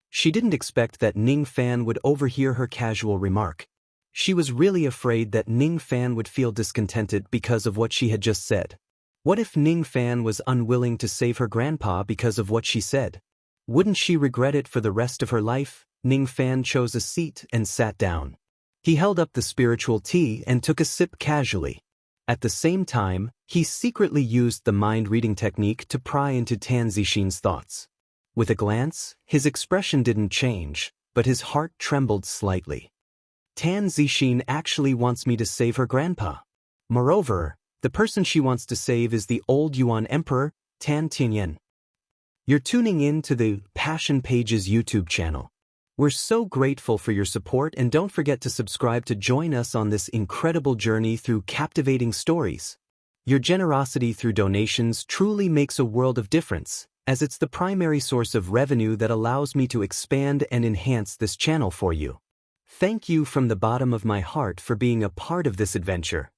She didn't expect that Ning Fan would overhear her casual remark. She was really afraid that Ning Fan would feel discontented because of what she had just said. What if Ning Fan was unwilling to save her grandpa because of what she said? Wouldn't she regret it for the rest of her life? Ning Fan chose a seat and sat down. He held up the spiritual tea and took a sip casually. At the same time, he secretly used the mind-reading technique to pry into Tan Zixin's thoughts. With a glance, his expression didn't change, but his heart trembled slightly. Tan Zixin actually wants me to save her grandpa. Moreover, the person she wants to save is the old Yuan Emperor, Tan Tianyan. You're tuning in to the Passion Pages YouTube channel. We're so grateful for your support, and don't forget to subscribe to join us on this incredible journey through captivating stories. Your generosity through donations truly makes a world of difference, as it's the primary source of revenue that allows me to expand and enhance this channel for you. Thank you from the bottom of my heart for being a part of this adventure.